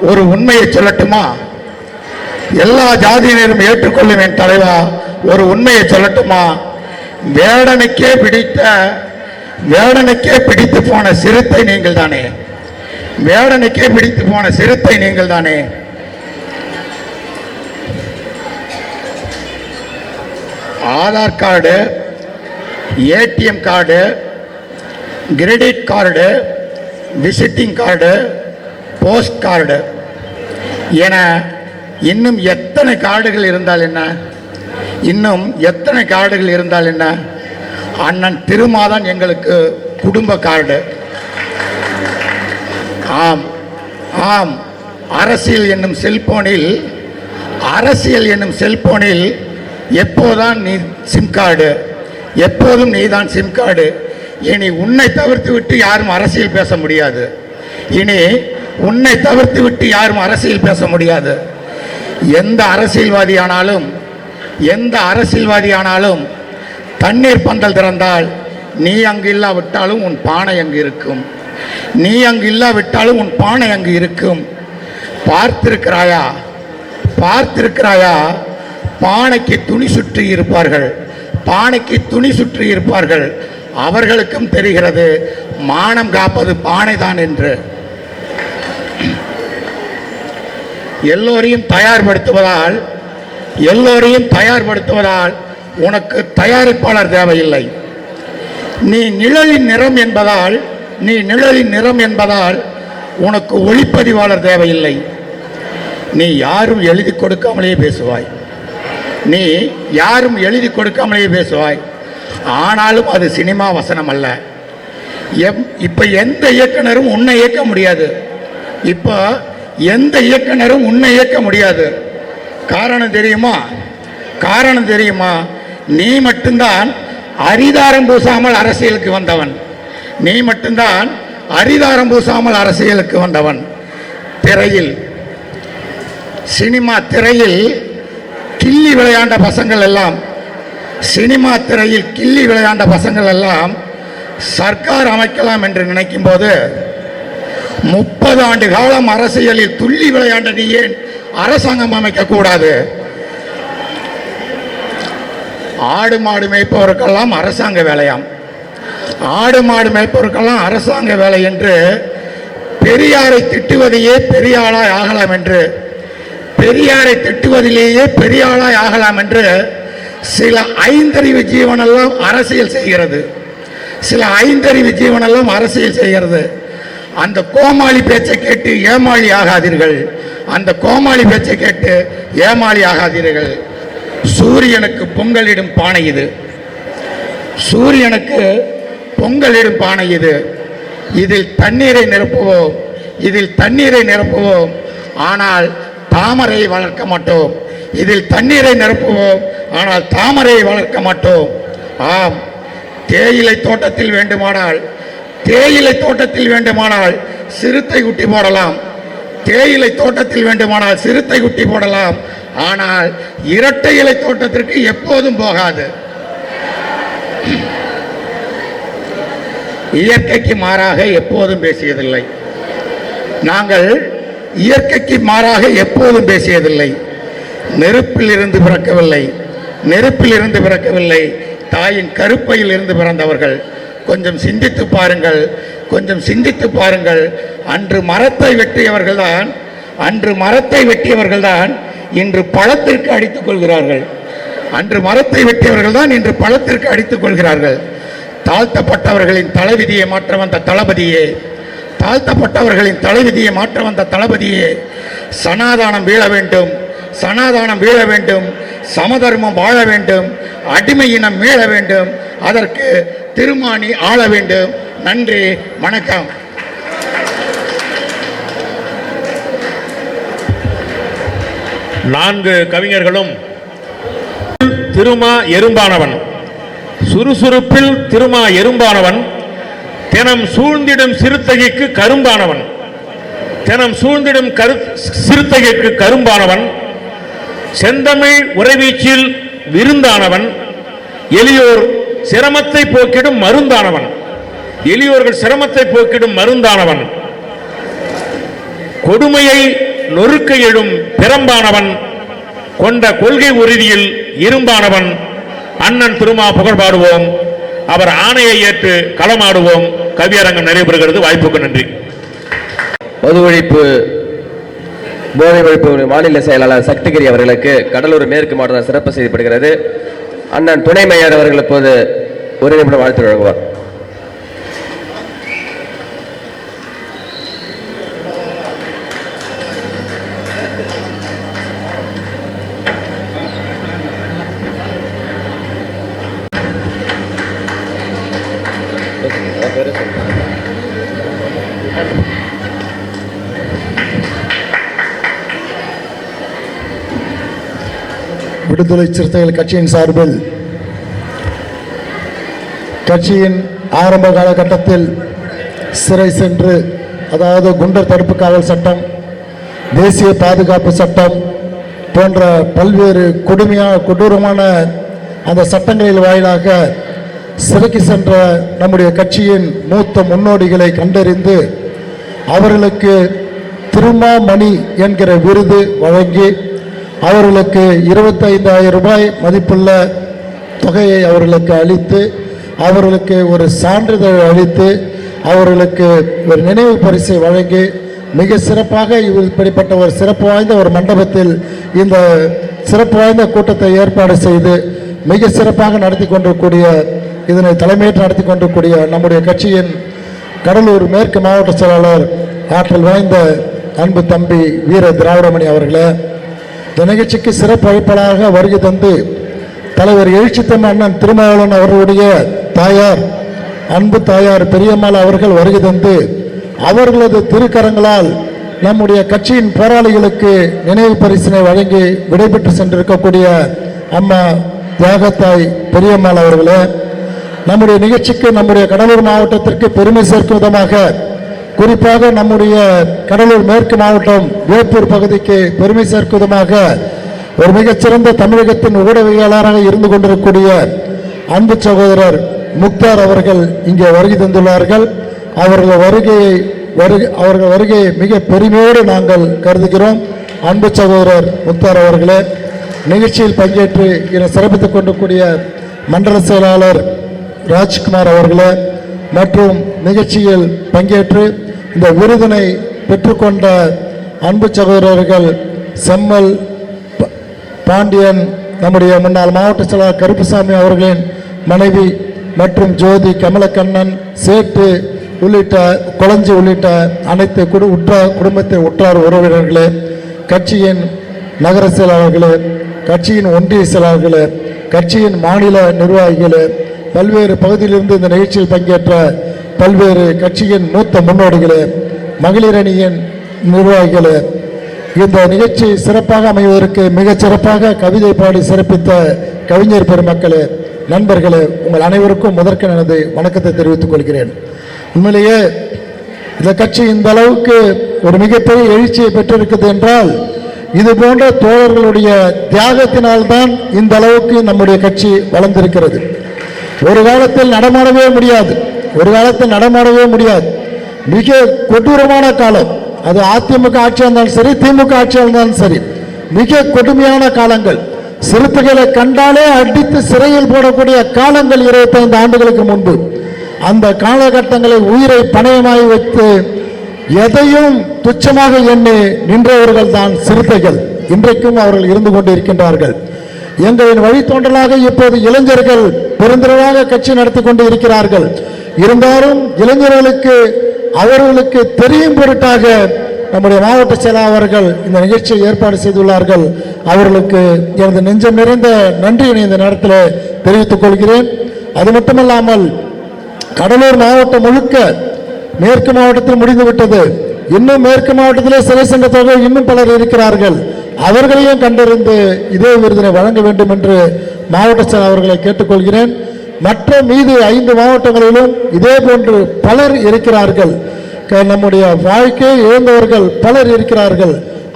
ஒரு உண்மையை சொல்லட்டுமா? எல்லா ஜாதியினரும் ஏற்றுக்கொள்ளும் என் தலைவா, ஒரு உண்மையை சொல்லட்டுமா? வேடனுக்கே பிடித்து போன சிறுத்தை நீங்கள் தானே. Aadhaar card, ATM card, credit card, visiting card, post card என இன்னும் எத்தனை கார்டுகள் இருந்தால் என்ன? அண்ணன் திருமாதான் எங்களுக்கு குடும்ப கார்டு. ஆம், அரசியல் என்னும் செல்போனில் எப்போதும் நீதான் சிம் கார்டு. இனி உன்னை தவிர்த்து விட்டு யாரும் அரசியல் பேச முடியாது. எந்த அரசியல்வாதியானாலும் தண்ணீர் பந்தல் திறந்தால் நீ அங்கு இல்லாவிட்டாலும் உன் பானை அங்கு இருக்கும். பார்த்திருக்கிறாயா? பானைக்கு துணி சுற்றி இருப்பார்கள். அவர்களுக்கும் தெரிகிறது மானம் காப்பது பானைதான் என்று. எல்லோரையும் தயார்படுத்துவதால் உனக்கு தயாரிப்பாளர் தேவையில்லை. நீ நிழலின் நிறம் என்பதால் உனக்கு ஒளிப்பதிவாளர் தேவையில்லை. நீ யாரும் எழுதி கொடுக்காமலேயே பேசுவாய். ஆனாலும் அது சினிமா வசனம் அல்ல. இப்ப எந்த இயக்குனரும் உன்னை இயக்க முடியாது. காரணம் தெரியுமா? நீ மட்டும்தான் அரிதாரம் பூசாமல் அரசியலுக்கு வந்தவன். சினிமா திரையில் கிள்ளி விளையாண்ட பசங்கள் எல்லாம் சர்க்கார் அமைக்கலாம் என்று நினைக்கும் போது 30 ஆண்டு காலம் அரசியலில் துள்ளி விளையாண்ட நீ ஏன் அரசாங்கம் அமைக்க கூடாது? ஆடு மாடு மேய்ப்பவருக்கெல்லாம் அரசாங்க வேலை என்று பெரியாரை திட்டுவதையே பெரியாளாய் ஆகலாம் என்று சில ஐந்தறிவு ஜீவனெல்லாம் அரசியல் செய்கிறது. அந்த கோமாளி பேச்சை கேட்டு ஏமாளி ஆகாதீர்கள். சூரியனுக்கு பொங்கலிடும் பானை இது. இதில் தண்ணீரை நிரப்புவோம், இதில் தண்ணீரை நிரப்புவோம், ஆனால் தாமரை வளர்க்க மாட்டோம். இதில் தண்ணீரை நிரப்புவோம், ஆனால் தாமரை வளர்க்க மாட்டோம். ஆம், தேயிலை தோட்டத்தில் வேண்டுமானால் சிறுத்தை குட்டி போடலாம், தேயிலை தோட்டத்தில் வேண்டுமானால் சிறுத்தை குட்டி போடலாம், ஆனால் இரட்டை இலை தோட்டத்திற்கு எப்போதும் போகாது. இயற்கைக்கு மாறாக எப்போதும் பேசியதில்லை. நாங்கள் இயற்கைக்கு மாறாக எப்போதும் பேசியதில்லை. நெருப்பில் இருந்து பிறக்கவில்லை, தாயின் கருப்பையில் இருந்து பிறந்தவர்கள். கொஞ்சம் சிந்தித்து பாருங்கள். அன்று மரத்தை வெட்டியவர்கள் தான் இன்று பழத்திற்கு அடித்துக் கொள்கிறார்கள். தாழ்த்தப்பட்டவர்களின் தலைவிதியை மாற்ற வந்த தளபதியே, சனாதானம் வீழ வேண்டும், சமதர்மம் வாழ வேண்டும், அடிமை இனம் மீள வேண்டும், அதற்கு திருமானி ஆள வேண்டும். நன்றி, வணக்கம். நான்கு கவிஞர்களும் திருமா எறும்பானவன், சுறுசுறுப்பில் திருமா எறும்பானவன், தினம் சூழ்ந்திடும் சிறுத்தைக்கு கரும்பானவன், செந்தமிழ் உறைவீச்சில் விருந்தானவன், எளியோர் சிரமத்தை போக்கிடும் மருந்தானவன், கொடுமையை நொறுக்க எழும் பிரம்பானவன், கொண்ட கொள்கை உறுதியில் இரும்பானவன். அண்ணன் திருமா புகழ் பாடுவோம், அவர் ஆணையை ஏற்று களமாடுவோம். கவியரங்கம் நடைபெறுகிறது. வாய்ப்புக்கு நன்றி. பொது ஒழிப்பு போதை ஒழிப்பு மாநில செயலாளர் சக்திகிரி அவர்களுக்கு கடலூர் மேற்கு மாவட்ட சிறப்பு செய்யப்படுகிறது. அண்ணன் துணை மேயர் அவர்கள் இப்போது ஒரு நிமிடம் வாழ்த்து வழங்குவார். விடுதலை சிறுத்தைகள் கட்சியின் சார்பில் கட்சியின் ஆரம்ப காலகட்டத்தில் சிறை சென்று, அதாவது குண்டர் தடுப்பு காவல் சட்டம், தேசிய பாதுகாப்பு சட்டம் போன்ற பல்வேறு கொடூரமான அந்த சட்டங்களின் வாயிலாக சிறைக்கு சென்ற நம்முடைய கட்சியின் மூத்த முன்னோடிகளை கண்டறிந்து அவர்களுக்கு திருமாமணி என்கிற விருது வழங்கி அவர்களுக்கு 25,000 ரூபாய் மதிப்புள்ள தொகையை அவர்களுக்கு அளித்து, அவர்களுக்கு ஒரு சான்றிதழ் அளித்து, அவர்களுக்கு ஒரு நினைவு பரிசை வழங்கி மிக சிறப்பாக இப்படிப்பட்ட ஒரு சிறப்பு வாய்ந்த ஒரு மண்டபத்தில் இந்த சிறப்பு வாய்ந்த கூட்டத்தை ஏற்பாடு செய்து மிக சிறப்பாக நடத்தி கொண்டிருக்கூடிய, இதனை தலைமையேற்று நடத்தி கொண்டிருக்கூடிய நம்முடைய கட்சியின் கடலூர் மேற்கு மாவட்ட செயலாளர் ஆற்றல் வாய்ந்த அன்பு தம்பி வீர திராவிடமணி அவர்களே, இந்த நிகழ்ச்சிக்கு சிறப்பு அழைப்பாளராக வருகை தந்து தலைவர் எழுச்சித்தம் அண்ணன் திருமாவளவன் அவர்களுடைய தாயார், அன்பு தாயார் பெரியம்மாள் அவர்கள் வருகை தந்து அவர்களது திருக்கரங்களால் நம்முடைய கட்சியின் போராளிகளுக்கு நினைவு பரிசினை வழங்கி விடைபெற்று சென்றிருக்கக்கூடிய அம்மா தியாகத்தாய் பெரியம்மாள் அவர்களே, நம்முடைய நிகழ்ச்சிக்கு நம்முடைய கடலூர் மாவட்டத்திற்கு பெருமை சேர்க்கும் விதமாக, குறிப்பாக நம்முடைய கடலூர் மேற்கு மாவட்டம் வேப்பூர் பகுதிக்கு பெருமை சேர்க்கும் விதமாக ஒரு மிகச்சிறந்த தமிழகத்தின் ஊடகவியலாளராக இருந்து கொண்டிருக்கக்கூடிய அன்பு சகோதரர் முக்தார் அவர்கள் இங்கே வருகை தந்துள்ளார்கள். அவர்கள் வருகையை மிக பெருமையோடு நாங்கள் கருதுகிறோம். அன்பு சகோதரர் முக்தார் அவர்களே, நிகழ்ச்சியில் பங்கேற்று என சிறப்பித்துக் கொண்டிருக்கூடிய மண்டல செயலாளர் ராஜ்குமார் அவர்களே, மற்றும் நிகழ்ச்சியில் பங்கேற்று இந்த விருதினை பெற்றுக்கொண்ட அன்பு சகோதரர்கள் செம்மல் பாண்டியன், நம்முடைய முன்னாள் மாவட்ட செயலாளர் கருப்புசாமி அவர்களின் மனைவி, மற்றும் ஜோதி, கமலக்கண்ணன், சேட்டு உள்ளிட்ட கொளஞ்சி உள்ளிட்ட அனைத்து குடும்பத்தின் உற்றார் உறவினர்களே, கட்சியின் நகர செயலாளர்களே, கட்சியின் ஒன்றிய செயலாளர்களே, கட்சியின் மாநில நிர்வாகிகளே, பல்வேறு பகுதியிலிருந்து இந்த நிகழ்ச்சியில் பங்கேற்ற பல்வேறு கட்சியின் மூத்த முன்னோடிகளே, மகளிர் அணியின் நிர்வாகிகளே, இந்த நிகழ்ச்சி சிறப்பாக அமைவதற்கு மிகச் சிறப்பாக கவிதை பாடி சிறப்பித்த கவிஞர் பெருமக்களே, நண்பர்களே, உங்கள் அனைவருக்கும் முதற்க எனது வணக்கத்தை தெரிவித்துக் கொள்கிறேன். உண்மையிலேயே இந்த கட்சி இந்த அளவுக்கு ஒரு மிகப்பெரிய எழுச்சியை பெற்றிருக்கிறது என்றால் இது போன்ற தோழர்களுடைய தியாகத்தினால்தான் இந்த அளவுக்கு நம்முடைய கட்சி வளர்ந்திருக்கிறது. ஒரு காலத்தில் நடமாடவே முடியாது. மிக கொடூரமான காலம். அது அதிமுக ஆட்சியாக இருந்தாலும் சரி, திமுக ஆட்சியாக இருந்தாலும் சரி, மிக கொடுமையான காலங்கள். சிறுத்தைகளை கண்டாலே அடித்து சிறையில் போடக்கூடிய காலங்கள் 25 ஆண்டுகளுக்கு முன்பு. அந்த காலகட்டங்களை உயிரை பணயமாய் வைத்து எதையும் துச்சமாக எண்ணி நின்றவர்கள் தான் சிறுத்தைகள். இன்றைக்கும் அவர்கள் இருந்து கொண்டிருக்கின்றார்கள். எங்களின் வழித்தோன்றலாக இப்போது இளைஞர்கள் பெருந்திரளாக கட்சி நடத்தி கொண்டு இருக்கிறார்கள். இருந்தாலும் இளைஞர்களுக்கு அவர்களுக்கு தெரியும் பொருட்டாக நம்முடைய மாவட்ட செயலாளர்கள் இந்த நிகழ்ச்சியை ஏற்பாடு செய்துள்ளார்கள். அவர்களுக்கு எனது நெஞ்சம் நிறைந்த நன்றியினை இந்த நேரத்தில் தெரிவித்துக் கொள்கிறேன். அது மட்டுமல்லாமல் கடலூர் மாவட்டம் முழுக்க மேற்கு மாவட்டத்தில் முடிந்துவிட்டது. இன்னும் மேற்கு மாவட்டத்திலே சிறை சங்கத்தவர்கள் இன்னும் பலர் இருக்கிறார்கள். அவர்களையும் கண்டறிந்து இதே விருதினை வழங்க வேண்டும் என்று மாவட்ட செயலாளர்களை கேட்டுக்கொள்கிறேன். மற்ற மீது 5 மாவட்டங்களிலும் இதே போன்று பலர் இருக்கிறார்கள். நம்முடைய வாழ்க்கையை இழந்தவர்கள் பலர் இருக்கிறார்கள்.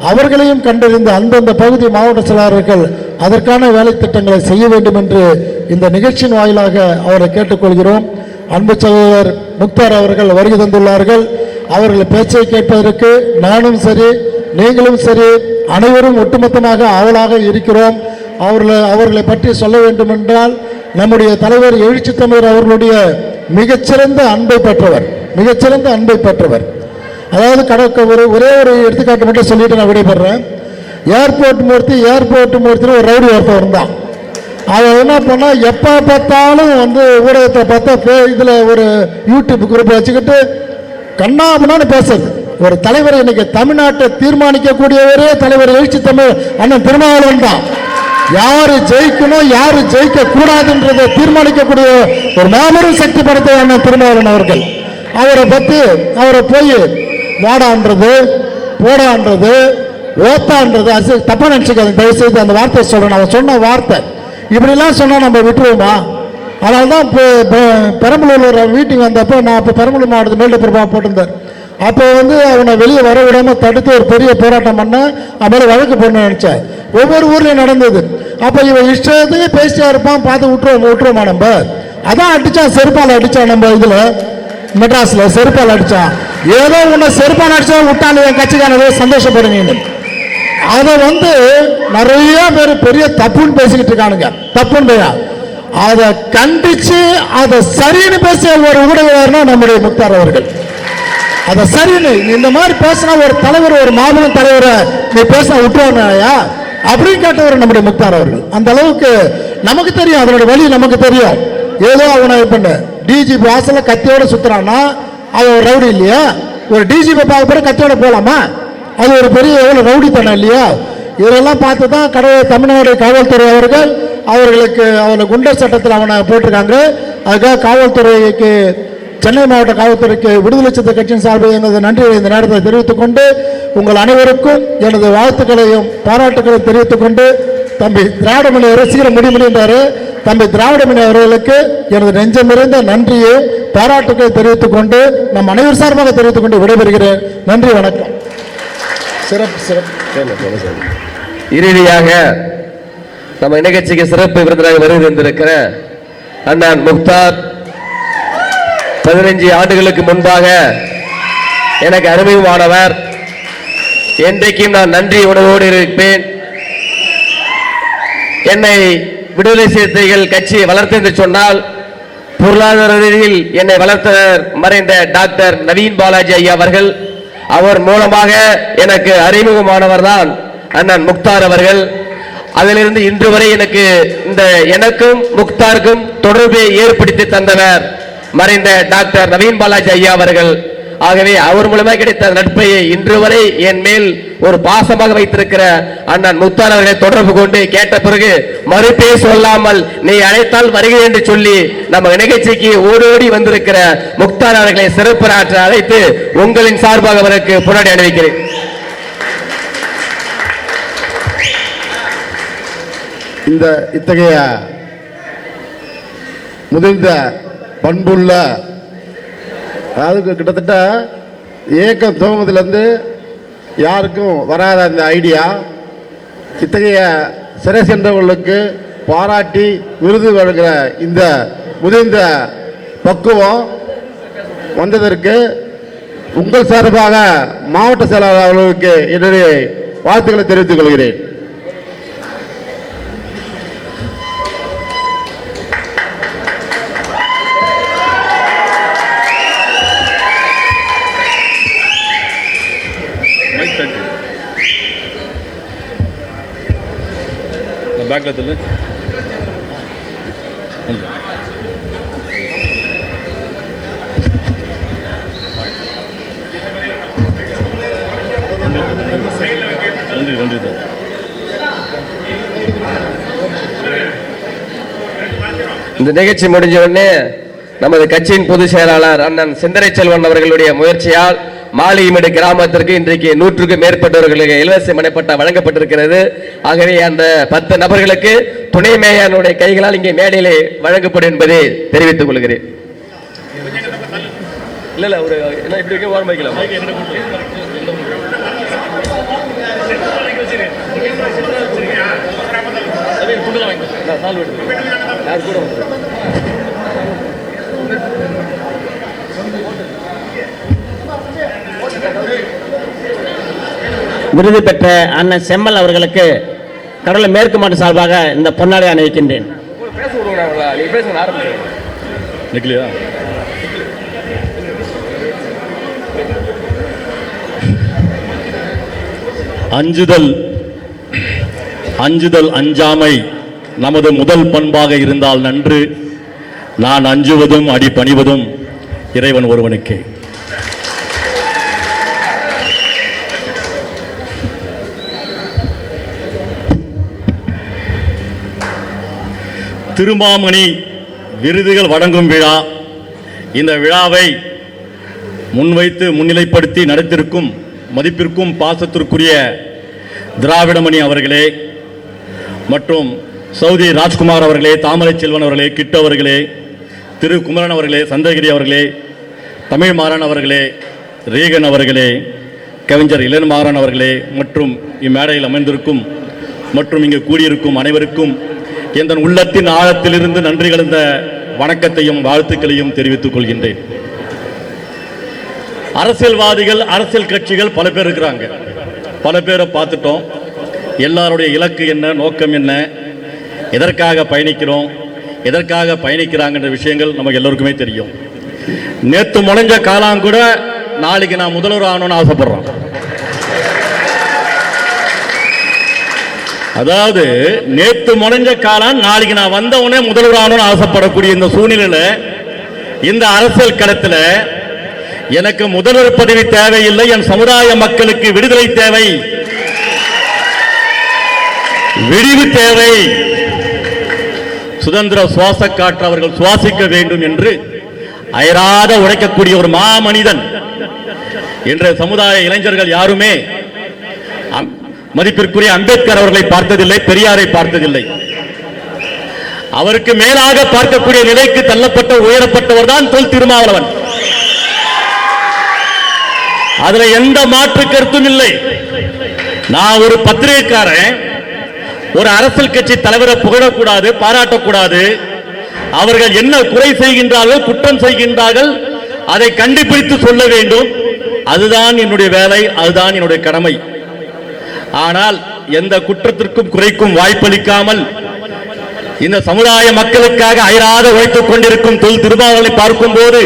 அவர்களையும் கண்டறிந்து அந்தந்த பகுதி மாவட்ட செயலாளர்கள் அதற்கான வேலை திட்டங்களை செய்ய வேண்டும் என்று இந்த நிகழ்ச்சியின் வாயிலாக அவரை கேட்டுக்கொள்கிறோம். அன்பு சகோதரர் முக்தார் அவர்கள் வருகை தந்துள்ளார்கள். அவர்கள் பேச்சை கேட்பதற்கு நானும் சரி, நீங்களும் சரி, அனைவரும் ஒட்டுமொத்தமாக ஆவலாக இருக்கிறோம். அவர்களை பற்றி சொல்ல வேண்டும் என்றால் நம்முடைய தலைவர் எழுச்சி தமிழர் அவர்களுடைய மிகச்சிறந்த அன்பை பெற்றவர். அதாவது ஒரே ஒரு எடுத்துக்காட்டு மட்டும் சொல்லிட்டு நான் விடைபெறேன். ஏர்போர்ட் மூர்த்தி ஒரு ரவுடி ஒருத்தர் இருந்தான். அவன் என்ன பண்ணா, எப்போ பார்த்தாலும் ஊடகத்தை பார்த்தா இதில் ஒரு யூடியூப் குரூப் வச்சுக்கிட்டு கண்ணாமண்ணான்னு பேசுறது. ஒரு தலைவர் இன்னைக்கு தமிழ்நாட்டை தீர்மானிக்கக்கூடியவரே தலைவர் எழுச்சி தமிழ் அண்ணன் திருமாவளவன் தான். யாரு ஜெயிக்கணும், யாரு ஜெயிக்க கூடாதுன்றதை தீர்மானிக்கக்கூடிய ஒரு மாபெரும் சக்தி படைத்த அண்ணன் திருமாவளவன் அவர்கள். அவரை போய் வாடான்றது, போடான்றது, ஓத்தான்றது, அது தப்பா நினைச்சுக்காது. தயவுசெய்து அந்த வார்த்தையை சொல்றேன். அவன் சொன்ன வார்த்தை இப்படிலாம் சொன்னா நம்ம விட்டுருவோமா? அதனால்தான் பெரம்பலூர்ல ஒரு மீட்டிங் வந்தப்போ நான் அப்போ பெரம்பலூர் மாவட்டத்தில் மேல்ட பிரபா போட்டிருந்தேன். அப்போ அவனை வெளியே வர விடாம தடுத்து ஒரு பெரிய போராட்டம் பண்ண அவரை வழக்கு போட நினைச்சேன். ஒவ்வொரு ஊர்லயும் நடந்தது. அப்ப இவன் இஷ்டத்துக்கு பேசிட்டா இருப்பான், பார்த்து விட்டுருவோமா நம்ம. அதான் அடிச்சான், செருப்பால் அடிச்சான். நம்ம இதுல மெட்ராஸ்ல செருப்பால் அடிச்சான். ஏதோ உன்னை செருப்பால் அடிச்சா விட்டான் என் கட்சிக்கான சந்தோஷப்படுங்க. அதை நிறைய பேர் பெரிய தப்புன்னு பேசிக்கிட்டு இருக்கானுங்க. தப்புன்னு பையா அதை கண்டிச்சு அதை சரின்னு பேசிய ஒரு ஊடகம்னா நம்முடைய முக்தார் அவர்கள். அதை சரின்னு இந்த மாதிரி பேசினா ஒரு தலைவர், ஒரு மாபெரும் தலைவரை நீ பேசினா விட்டுருவாயா அப்படின்னு கேட்டவர் நம்முடைய முக்தார் அவர்கள். அந்த அளவுக்கு நமக்கு தெரியும், அதனோட வழி நமக்கு தெரியும். ஏதோ அவனை பண்ண டிஜிபி வாசல கத்தியோட சுத்துறான்னா அவன் ஒரு ரவுடி இல்லையா? ஒரு டிஜிபி பார்க்க போற கத்தியோட போலாமா? அது ஒரு பெரிய எவ்வளவு ரவுடி தானே இல்லையா? இதெல்லாம் பார்த்து தான் தமிழ்நாடு காவல்துறை அவர்களுக்கு அவனை குண்டர் சட்டத்தில் அவனை போட்டிருக்காங்க. அதுக்காக காவல்துறைக்கு, சென்னை மாவட்ட காவல்துறைக்கு விடுதலை சிறுத்தை கட்சியின் சார்பில் எனது நன்றியை இந்த நேரத்தில் தெரிவித்துக் கொண்டு உங்கள் அனைவருக்கும் எனது வாழ்த்துக்களையும் பாராட்டுகளையும் தெரிவித்துக் கொண்டு, தம்பி திராவிடமணி சீக்கிரம் முடிந்தாரு. தம்பி திராவிடமணி அவர்களுக்கு எனது நெஞ்சம் நிறைந்த நன்றியை பாராட்டுகளை தெரிவித்துக் கொண்டு நம் அனைவர் சார்பாக தெரிவித்துக் கொண்டு விடைபெறுகிறேன். நன்றி, வணக்கம். இறுதியாக நம்ம நிகழ்ச்சிக்கு சிறப்பு விருந்தினராக வருகை தந்திருக்கிற அண்ணன் முக்தார் 15 ஆண்டுகளுக்கு முன்பாக எனக்கு அறிமுகமானவர். என்றைக்கும் நான் நன்றி உணர்வோடு இருப்பேன். என்னை விடுதலை சிறுத்தைகள் கட்சியை வளர்த்து என்று சொன்னால் பொருளாதார ரீதியில் என்னை வளர்த்தவர் மறைந்த டாக்டர் நவீன் பாலாஜி ஐயா அவர்கள். அவர் மூலமாக எனக்கு அறிமுகமானவர் தான் அண்ணன் முக்தார் அவர்கள். அதிலிருந்து இன்று வரை எனக்கும் முக்தாருக்கும் தொடர்பை ஏற்படுத்தி தந்தவர் மறைந்த டாக்டர் நவீன் பாலாஜி ஐயா அவர்கள். ஆகவே அவர் மூலமா கிடைத்த நட்பை இன்று வரை என் மேல் ஒரு பாசமாக வைத்திருக்கிற அண்ணன் முக்தார் அவர்களை தொடர்பு கொண்டு கேட்ட பிறகு மறுப்பே சொல்லாமல் நீ அழைத்தால் வருகிறேன் என்று சொல்லி நம்ம நிகழ்ச்சிக்கு ஓடோடி வந்திருக்கிற முக்தார் அவர்களை சிறப்புரையாற்ற அழைத்து உங்களின் சார்பாக அவருக்கு பொன்னாடை அணிவிக்கிறேன். இத்தகைய முதிர்ந்த பண்புள்ள, அதாவது கிட்டத்தட்ட இயக்கம் துவங்குவதிலிருந்து யாருக்கும் வராத அந்த ஐடியா, இத்தகைய சிறை சென்றவர்களுக்கு பாராட்டி விருது வழங்குகிற இந்த முதிர்ந்த பக்குவம் வந்ததற்கு உங்கள் சார்பாக மாவட்ட செயலாளர் அவர்களுக்கு என்னுடைய வாழ்த்துக்களை தெரிவித்துக் கொள்கிறேன். பேக்ல தள்ளு. இந்த நிகழ்ச்சி முடிஞ்ச உடனே நமது கட்சியின் பொதுச் செயலாளர் அண்ணன் சிந்தனை செல்வன் அவர்களுடைய முயற்சியால் மாளிகைமேடு கிராமத்திற்கு இன்றைக்கு 100க்கும் மேற்பட்டவர்களுக்கு இலவச மனைப்பட்டா வழங்கப்பட்டிருக்கிறது. ஆகவே அந்த 10 நபர்களுக்கு துணை மேயருடைய கைகளால் இங்கே மேடையிலே வழங்கப்படும் என்பதை தெரிவித்துக் கொள்கிறேன். இல்ல ஒரு என்ன இப்படி ஓரம் வைக்கலாம். விருது பெற்ற அண்ணன் செம்மல் அவர்களுக்கு கடலூர் மேற்கு மாவட்ட சார்பாக இந்த பொன்னாடை அணிவிக்கின்றேன். அஞ்சுதல் அஞ்சாமை நமது முதல் பண்பாக இருந்தால் நன்று. நான் அஞ்சுவதும் அடி பணிவதும் இறைவன் ஒருவனுக்கு. திருமாமணி விருதுகள் வழங்கும் விழா. இந்த விழாவை முன்வைத்து முன்னிலைப்படுத்தி நடத்திருக்கும் மதிப்பிற்கும் பாசத்திற்குரிய திராவிடமணி அவர்களே மற்றும் சௌதி ராஜ்குமார் அவர்களே, தாமரை செல்வன் அவர்களே, கிட்டு அவர்களே, திரு குமரன் அவர்களே, சந்திரகிரி அவர்களே, தமிழ் மாறன் அவர்களே, ரீகன் அவர்களே, கவிஞர் இளன் மாறன் அவர்களே மற்றும் இம்மேடையில் அமைந்திருக்கும் மற்றும் இங்கு கூடியிருக்கும் அனைவருக்கும் என் உள்ளத்தின் ஆழத்திலிருந்து நன்றி கலந்த வணக்கத்தையும் வாழ்த்துக்களையும் தெரிவித்துக் கொள்கின்றேன். அரசியல்வாதிகள், அரசியல் கட்சிகள் பல பேர் இருக்கிறாங்க. பல பேரை பார்த்துட்டோம். எல்லாருடைய இலக்கு என்ன, நோக்கம் என்ன, எதற்காக பயணிக்கிறோம், எதற்காக பயணிக்கிறாங்கன்ற விஷயங்கள் நமக்கு எல்லோருக்குமே தெரியும். நேற்று முளைஞ்ச காலம் கூட நாளைக்கு நான் முதல்வர் ஆகணும்னு ஆசைப்படுறோம். அதாவது நேற்று முளைஞ்ச காலம் நாளைக்கு நான் வந்த உடனே முதல்வர் ஆகணும்னு ஆசைப்படக்கூடிய இந்த சூழ்நிலையில இந்த அரசியல் களத்தில் எனக்கு முதல்வர் பதவி தேவையில்லை, என் சமுதாய மக்களுக்கு விடுதலை தேவை, விடிவு தேவை, சுதந்திர சுவாச காற்று அவர்கள் சுவாசிக்க வேண்டும் என்று அயராத உழைக்கக்கூடிய ஒரு மாமனிதன் என்ற சமுதாய இளைஞர்கள் யாருமே மதிப்பிற்குரிய அம்பேத்கர் அவர்களை பார்த்ததில்லை, பெரியாரை பார்த்ததில்லை. அவருக்கு மேலாக பார்க்கக்கூடிய நிலைக்கு தள்ளப்பட்ட உயரப்பட்டவர் தான் தொல் திருமாவளவன். அதுல எந்த மாற்று கருத்தும் இல்லை. நான் ஒரு பத்திரிகைக்காரன், ஒரு அரசியல் கட்சி தலைவரை புகழக்கூடாது, பாராட்டக்கூடாது. அவர்கள் என்ன குறை செய்கின்றார்கள், குற்றம் செய்கின்றார்கள், அதை கண்டுபிடித்து சொல்ல வேண்டும். அதுதான் என்னுடைய வேலை, அதுதான் என்னுடைய கடமை. ஆனால் எந்த குற்றத்திற்கும் குறைக்கும் வாய்ப்பளிக்காமல் இந்த சமுதாய மக்களுக்காக அயராத உழைத்துக் கொண்டிருக்கும் தொல் திருமாவளவனை பார்க்கும் போது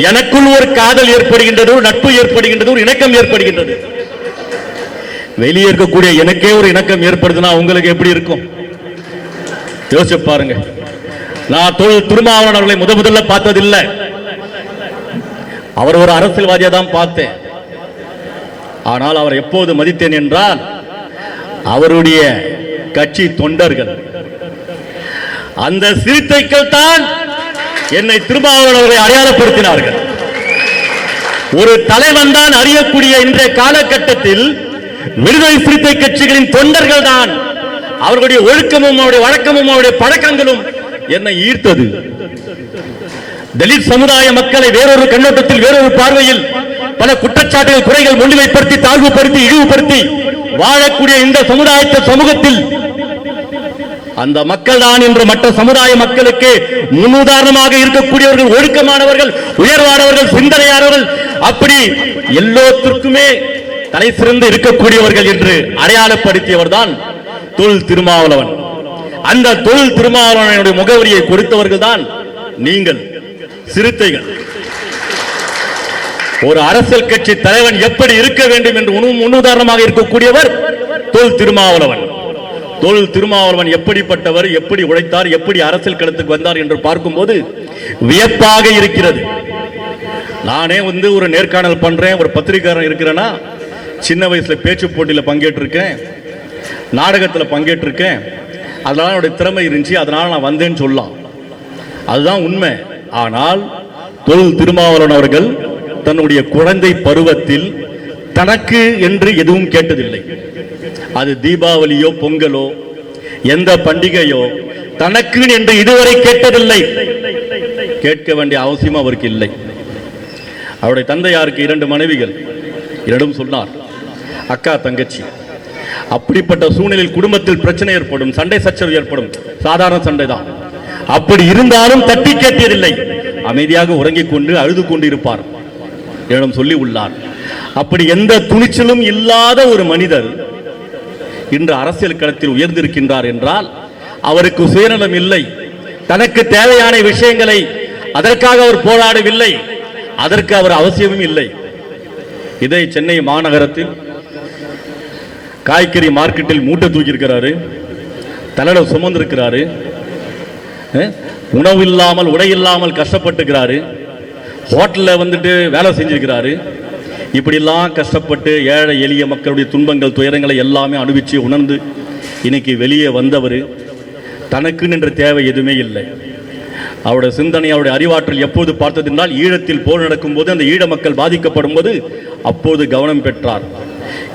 எனக்குள் ஒரு காதல் ஏற்படுகின்றது, ஒரு நட்பு ஏற்படுகின்றது, ஒரு இணக்கம் ஏற்படுகின்றது. வெளியே இருக்கக்கூடிய எனக்கே ஒரு இணக்கம் ஏற்படுதுன்னா உங்களுக்கு எப்படி இருக்கும் யோசிச்சு பாருங்க. நான் தொல் திருமாவளவன் அவர்களை முதல்ல பார்த்ததில்லை. அவர் ஒரு அரசியல்வாதியா தான் பார்த்தேன். ஆனால் அவர் எப்போது மதித்தேன் என்றால் அவருடைய கட்சி தொண்டர்கள், அந்த சிறுத்தைகள் தான் என்னை திருமாவளவனை அடையாளப்படுத்தினார்கள். ஒரு தலைவன் தான் அறியக்கூடிய இன்றைய காலகட்டத்தில் விடுதலை சிறுத்தை கட்சிகளின் தொண்டர்கள் தான், அவர்களுடைய ஒழுக்கமும் அவருடைய வழக்கமும் அவருடைய பழக்கங்களும் என்னை ஈர்த்தது. தலித் சமுதாய மக்களை வேறொரு கண்ணோட்டத்தில் வேறொரு பார்வையில் பல குற்றச்சாட்டுகள் குறைகள் முன்னிலைப்படுத்தி தாழ்வுபடுத்தி இழிவுபடுத்தி வாழக்கூடிய இந்த சமூகத்தில் அந்த மக்கள் தான் இன்று மற்ற சமுதாய மக்களுக்கு முன்னுதாரணமாக இருக்கக்கூடியவர்கள், ஒழுக்கமானவர்கள், உயர்வானவர்கள், சிந்தனையானவர்கள், அப்படி எல்லோருக்குமே தலை சிறந்து இருக்கக்கூடியவர்கள் என்று அடையாளப்படுத்தியவர் தான் தொல் திருமாவளவன். அந்த தொல் திருமாவளவனுடைய முகவரியை கொடுத்தவர்கள் தான் நீங்கள் சிறுத்தைகள். ஒரு அரசியல் கட்சி தலைவன் எப்படி இருக்க வேண்டும் என்று முன்னுதாரணமாக இருக்கக்கூடியவர் தொல் திருமாவளவன். தொல் திருமாவளவன் எப்படிப்பட்டவர், எப்படி உழைத்தார், எப்படி அரசியல் களத்துக்கு வந்தார் என்று பார்க்கும்போது வியப்பாக இருக்கிறது. நானே ஒரு நேர்காணல் பண்றேன், ஒரு பத்திரிகையாளர் இருக்கிறேன்னா, சின்ன வயசுல பேச்சு போட்டியில் பங்கேற்றிருக்கேன், நாடகத்தில் பங்கேற்றிருக்கேன், அதனால என்னுடைய திறமை இருந்துச்சு, அதனால நான் வந்தேன்னு சொல்லலாம், அதுதான் உண்மை. ஆனால் தொல் திருமாவளவன் அவர்கள் தன்னுடைய குழந்தை பருவத்தில் தனக்கு என்று எதுவும் கேட்டதில்லை. அது தீபாவளியோ பொங்கலோ எந்த பண்டிகையோ தனக்கு என்று இதுவரை கேட்டதில்லை. கேட்க வேண்டிய அவசியம் அவருக்கு இல்லை. அவருடைய தந்தையாருக்கு 2 மனைவிகள், 2 சொன்னார், அக்கா தங்கச்சி. அப்படிப்பட்ட சூழ்நிலையில் குடும்பத்தில் பிரச்சனை ஏற்படும், சண்டை சச்சரவு ஏற்படும், சாதாரண சண்டை தான். அப்படி இருந்தாலும் தட்டி கேட்டதில்லை, அமைதியாக உறங்கிக் கொண்டு அழுது கொண்டு இருப்பார், என்னிடம் சொல்லி உள்ளார். அப்படி எந்த துணிச்சலும் இல்லாத ஒரு மனிதர் இன்று அரசியல் களத்தில் உயர்ந்திருக்கின்றார் என்றால் அவருக்கு சுயநலம் இல்லை. தனக்கு தேவையான விஷயங்களை அதற்காக அவர் போராடவில்லை, அதற்கு அவர் அவசியமும் இல்லை. இதை சென்னை மாநகரத்தில் காய்கறி மார்க்கெட்டில் மூட்டை தூக்கி இருக்கிறாரு, தலையில சுமந்திருக்கிறாரு, உணவு இல்லாமல் உடை இல்லாமல் கஷ்டப்பட்டுக்கிறாரு, ஹோட்டலில் வேலை செஞ்சிருக்கிறாரு. இப்படிலாம் கஷ்டப்பட்டு ஏழை எளிய மக்களுடைய துன்பங்கள் துயரங்களை எல்லாமே அனுபவிச்சு உணர்ந்து இன்னைக்கு வெளியே வந்தவர். தனக்குன்னு என்ற தேவை எதுவுமே இல்லை. அவருடைய சிந்தனை, அவருடைய அறிவாற்றல் எப்போது பார்த்ததென்றால் ஈழத்தில் போர் நடக்கும் போது அந்த ஈழ மக்கள் பாதிக்கப்படும் போது அப்போது கவனம் பெற்றார்.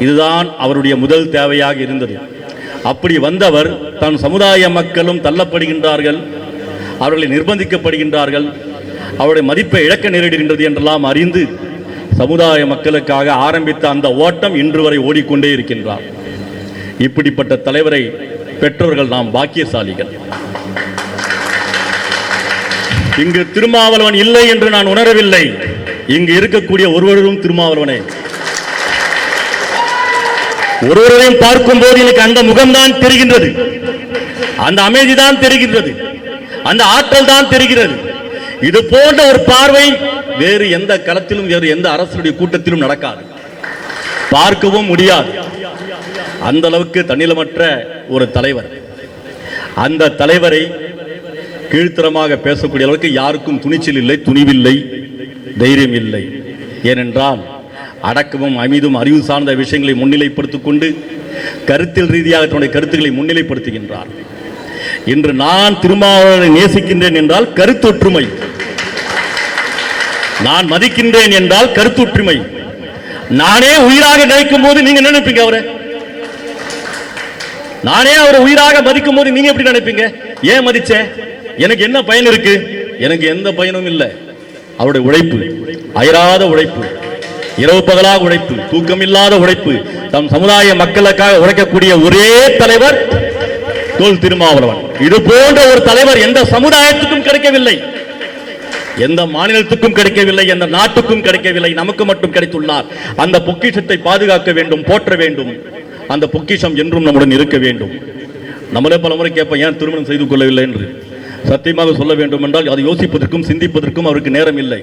இதுதான் அவருடைய முதல் தேவையாக இருந்தது. அப்படி வந்தவர் தன் சமுதாய மக்களும் தள்ளப்படுகின்றார்கள், அவர்களை நிர்பந்திக்கப்படுகின்றார்கள், அவருடைய மதிப்பை இழக்க நேரிடுகின்றது என்றெல்லாம் அறிந்து சமுதாய மக்களுக்காக ஆரம்பித்த அந்த ஓட்டம் இன்று வரை ஓடிக்கொண்டே இருக்கின்றார். இப்படிப்பட்ட தலைவரை பெற்றவர்கள் நாம் பாக்கியசாலிகள். இங்கு திருமாவளவன் இல்லை என்று நான் உணரவில்லை. இங்கு இருக்கக்கூடிய ஒருவரும் திருமாவளவனே. ஒருவரையும் பார்க்கும் போது எனக்கு அந்த முகம்தான் தெரிகின்றது, அந்த அமைதிதான் தெரிகின்றது, அந்த ஆற்றல் தான் தெரிகிறது. இது போன்ற ஒரு பார்வை வேறு எந்த களத்திலும் வேறு எந்த அரசுடைய கூட்டத்திலும் நடக்காது, பார்க்கவும் முடியாது. அந்த அளவுக்கு தன்னிலமற்ற ஒரு தலைவர். அந்த தலைவரை கீழ்த்தரமாக பேசக்கூடிய அளவுக்கு யாருக்கும் துணிச்சல் இல்லை, துணிவில்லை, தைரியம் இல்லை. ஏனென்றால் அடக்கமும் அமைதும் அறிவு சார்ந்த விஷயங்களை முன்னிலைப்படுத்திக் கொண்டு கருத்தில் ரீதியாக தன்னுடைய கருத்துக்களை முன்னிலைப்படுத்துகின்றார். இன்று நான் திருமாவளவனை நேசிக்கின்றேன் என்றால் கருத்தொற்றுமை, நான் மதிக்கின்றேன் என்றால் கருத்தொற்றுமை. நானே உயிராக நினைக்கும் போது நீங்க நினைப்பீங்க அவரை, நானே அவரை உயிராக மதிக்கும் போது நீங்க எப்படி நினைப்பீங்க? ஏன் மதிச்சேன்? எனக்கு என்ன பயன் இருக்கு? எனக்கு எந்த பயனும் இல்லை. அவருடைய உழைப்பு, அயராத உழைப்பு, இரவு பகலாக உழைப்பு, தூக்கமில்லாத உழைப்பு, தம் சமுதாய மக்களுக்காக உழைக்கக்கூடிய ஒரே தலைவர் தொல் திருமாவளவன். இது போன்ற ஒரு தலைவர் எந்த சமுதாயத்துக்கும் கிடைக்கவில்லை, எந்த மாநிலத்துக்கும் கிடைக்கவில்லை, எந்த நாட்டுக்கும் கிடைக்கவில்லை, நமக்கு மட்டும் கிடைத்துள்ளார். அந்த பொக்கிஷத்தை பாதுகாக்க வேண்டும், போற்ற வேண்டும். அந்த பொக்கிஷம் என்றும் நம்முடன் இருக்க வேண்டும். நம்மளே பல முறை கேட்போம், ஏன் திருமணம் செய்து கொள்ளவில்லை என்று. சத்தியமாக சொல்ல வேண்டும் என்றால் அதை யோசிப்பதற்கும் சிந்திப்பதற்கும் அவருக்கு நேரம் இல்லை.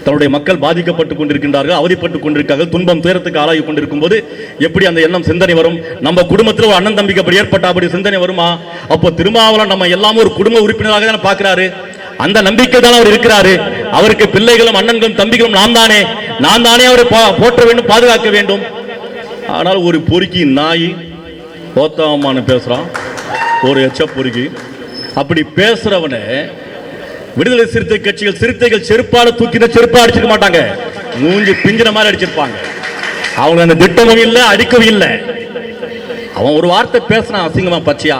தன்னுடைய மக்கள் பாதிக்கப்பட்டுக் கொண்டிருக்கின்றார்கள், அவதிப்பட்டுக் கொண்டிருக்கார்கள், துன்பம் துயரத்துக்கு ஆளாகி கொண்டிருக்கும் போது எப்படி அந்த எண்ணம் சிந்தனை வரும்? நம்ம குடும்பத்தில் ஒரு அண்ணன் தம்பிக்கு அப்படி ஏற்பட்ட அப்படி சிந்தனை வருமா? அப்போ திருமாவளவன் நம்ம எல்லாமே ஒரு குடும்ப உறுப்பினராக தானே பார்க்கிறாரு, அந்த நம்பிக்கை தான் அவர் இருக்கிறாரு. அவருக்கு பிள்ளைகளும் அண்ணன்களும் தம்பிகளும் நான் தானே அவரை போற்ற வேண்டும், பாதுகாக்க வேண்டும். ஆனால் ஒரு பொறுக்கி நாய் போத்தாமான்னு பேசுறான், ஒரு எச்ச பொறுக்கி. அப்படி பேசுறவனை விடுதலை சிறுத்தை கட்சிகள் சிறுத்தைகள் செருப்பால தூக்கின செருப்பா அடிச்சிருக்க மாட்டாங்க, மூஞ்சி பிஞ்சின மாதிரி அடிச்சிருப்பாங்க. அவங்க அந்த திட்டமும் இல்லை, அடிக்கவும் இல்லை. அவன் ஒரு வார்த்தை பேசினான் அசிங்கமா பச்சையா,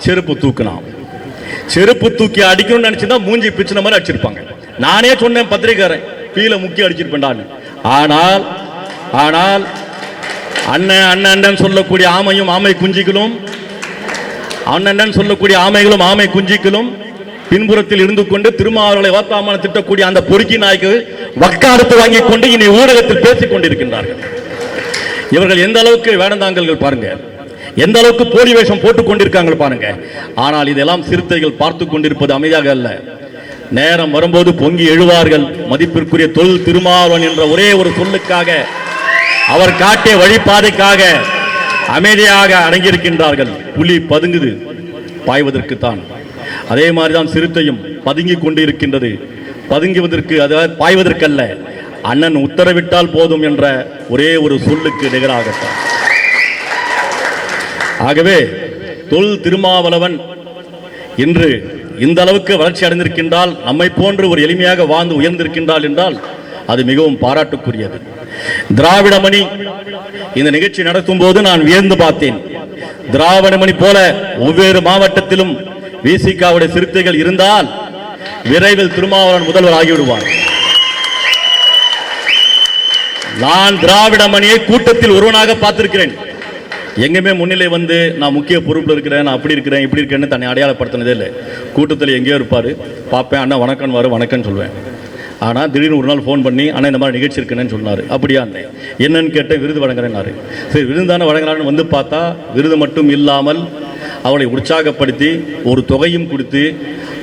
செருப்பு தூக்கினான். செருப்பு தூக்கி அடிக்கணும்னு நினைச்சிருந்தா மூஞ்சி பிச்சின மாதிரி அடிச்சிருப்பாங்க. நானே சொன்னேன் பத்திரிக்காரன், கீழே முக்கிய அடிச்சிருப்பேன். ஆனால் ஆனால் அண்ணன் அண்ணன் சொல்லக்கூடிய ஆமையும் ஆமை குஞ்சிகளும், அண்ணன் சொல்லக்கூடிய ஆமைகளும் ஆமை குஞ்சிகளும் பின்புறத்தில் இருந்து கொண்டு திருமாவளவனை வாத்தாமனை திட்டக்கூடிய அந்த பொறுக்கி நாய்க்கு வக்காலத்து வாங்கி கொண்டு இனி ஊடகத்தில் பேசிக் கொண்டிருக்கின்றார்கள். இவர்கள் எந்த அளவுக்கு வேடந்தாங்கல்கள் பாருங்க, எந்த அளவுக்கு போலி வேஷம் போட்டுக் கொண்டிருக்காங்க பாருங்க. ஆனால் இதெல்லாம் சிறுத்தைகள் பார்த்து கொண்டிருப்பது அமைதியாக அல்ல. நேரம் வரும்போது பொங்கி எழுவார்கள். மதிப்பிற்குரிய தொல் திருமாவளவன் என்ற ஒரே ஒரு சொல்லுக்காக, அவர் காட்டிய வழிபாதைக்காக அமைதியாக அடங்கியிருக்கின்றார்கள். புலி பதுங்குது பாய்வதற்குத்தான், அதே மாதிரிதான் சிறுத்தையும் பதுங்கி கொண்டு இருக்கின்றது. பதுங்குவதற்கு, அதாவது பாய்வதற்கல்ல, அண்ணன் உத்தரவிட்டால் போதும் என்ற ஒரே ஒரு சொல்லுக்கு நிகராகத்தான். ஆகவே தொல் திருமாவளவன் இன்று இந்த அளவுக்கு வளர்ச்சி அடைந்திருக்கின்றால், நம்மை போன்று ஒரு எளிமையாக வாழ்ந்து உயர்ந்திருக்கின்றால் என்றால் அது மிகவும் பாராட்டுக்குரியது. திராவிடமணி இந்த நிகழ்ச்சி நடத்தும் போது நான் வியந்து பார்த்தேன். திராவிடமணி போல ஒவ்வொரு மாவட்டத்திலும் விசிகாவுடைய சிறுத்தைகள் இருந்தால் விரைவில் திருமாவளவன் முதல்வர் ஆகிவிடுவார். நான் திராவிட மணியை கூட்டத்தில் ஒருவனாக பார்த்திருக்கிறேன். எங்கேயுமே முன்னிலை வந்து நான் முக்கிய பொறுப்பில் இருக்கிறேன், நான் அப்படி இருக்கிறேன் இப்படி இருக்கிறேன்னு தன்னை அடையாளப்படுத்தினதே இல்லை. கூட்டத்தில் எங்கேயோ இருப்பார், பார்ப்பேன், அண்ணா வணக்கம் வரும், வணக்கம்னு சொல்லுவேன். ஆனால் திடீர்னு ஒரு நாள் ஃபோன் பண்ணி அண்ணா இந்த மாதிரி நிகழ்ச்சி இருக்குன்னு சொன்னார். அப்படியா அண்ணே, என்னன்னு கேட்டேன், விருது வழங்குறேன்னாரு. சரி விருது தானே வழங்குறான்னு வந்து பார்த்தா விருது மட்டும் இல்லாமல் அவளை உற்சாகப்படுத்தி ஒரு தொகையும் கொடுத்து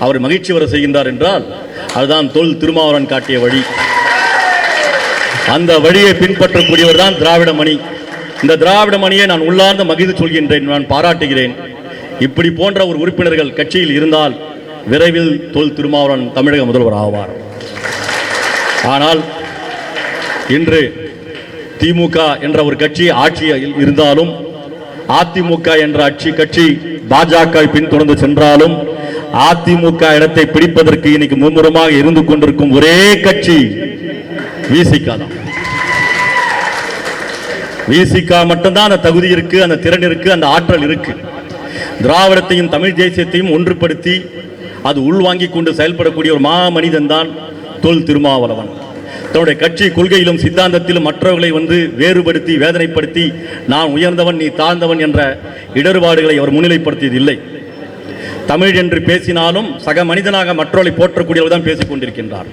அவரை மகிழ்ச்சி வர செய்கின்றார் என்றால் அதுதான் தொல் திருமாவளவன் காட்டிய வழி. அந்த வழியை பின்பற்றக்கூடியவர் தான் திராவிட மணி. இந்த திராவிட மணியை நான் உள்ளார்ந்த மகிழ்ந்து சொல்கின்றேன், நான் பாராட்டுகிறேன். இப்படி போன்ற ஒரு உறுப்பினர்கள் கட்சியில் இருந்தால் விரைவில் தொல் திருமாவளவன் தமிழக முதல்வர் ஆவார். ஆனால் இன்று திமுக என்ற ஒரு கட்சி ஆட்சியில் இருந்தாலும், அதிமுக என்ற கட்சி பாஜக பின்தொடர்ந்து சென்றாலும், அதிமுக இடத்தை பிடிப்பதற்கு இன்னைக்கு மும்முரமாக இருந்து கொண்டிருக்கும் ஒரே கட்சி விசிக தான். விசிக மட்டும்தான் அந்த தகுதி இருக்கு, அந்த திறன் இருக்கு, அந்த ஆற்றல் இருக்கு. திராவிடத்தையும் தமிழ் தேசியத்தையும் ஒன்றுபடுத்தி அது உள்வாங்கி கொண்டு செயல்படக்கூடிய ஒரு மாமனிதன் தான் தொல் திருமாவளவன். தன்னுடைய கட்சி கொள்கையிலும் சித்தாந்தத்திலும் மற்றவர்களை வேறுபடுத்தி வேதனைப்படுத்தி நான் உயர்ந்தவன் நீ தாழ்ந்தவன் என்ற இடர்பாடுகளை அவர் முன்னிலைப்படுத்தியதில்லை. தமிழ் என்று பேசினாலும் சக மனிதனாக மற்றவர்களை போற்றக்கூடியவர் தான் பேசிக் கொண்டிருக்கின்றார்.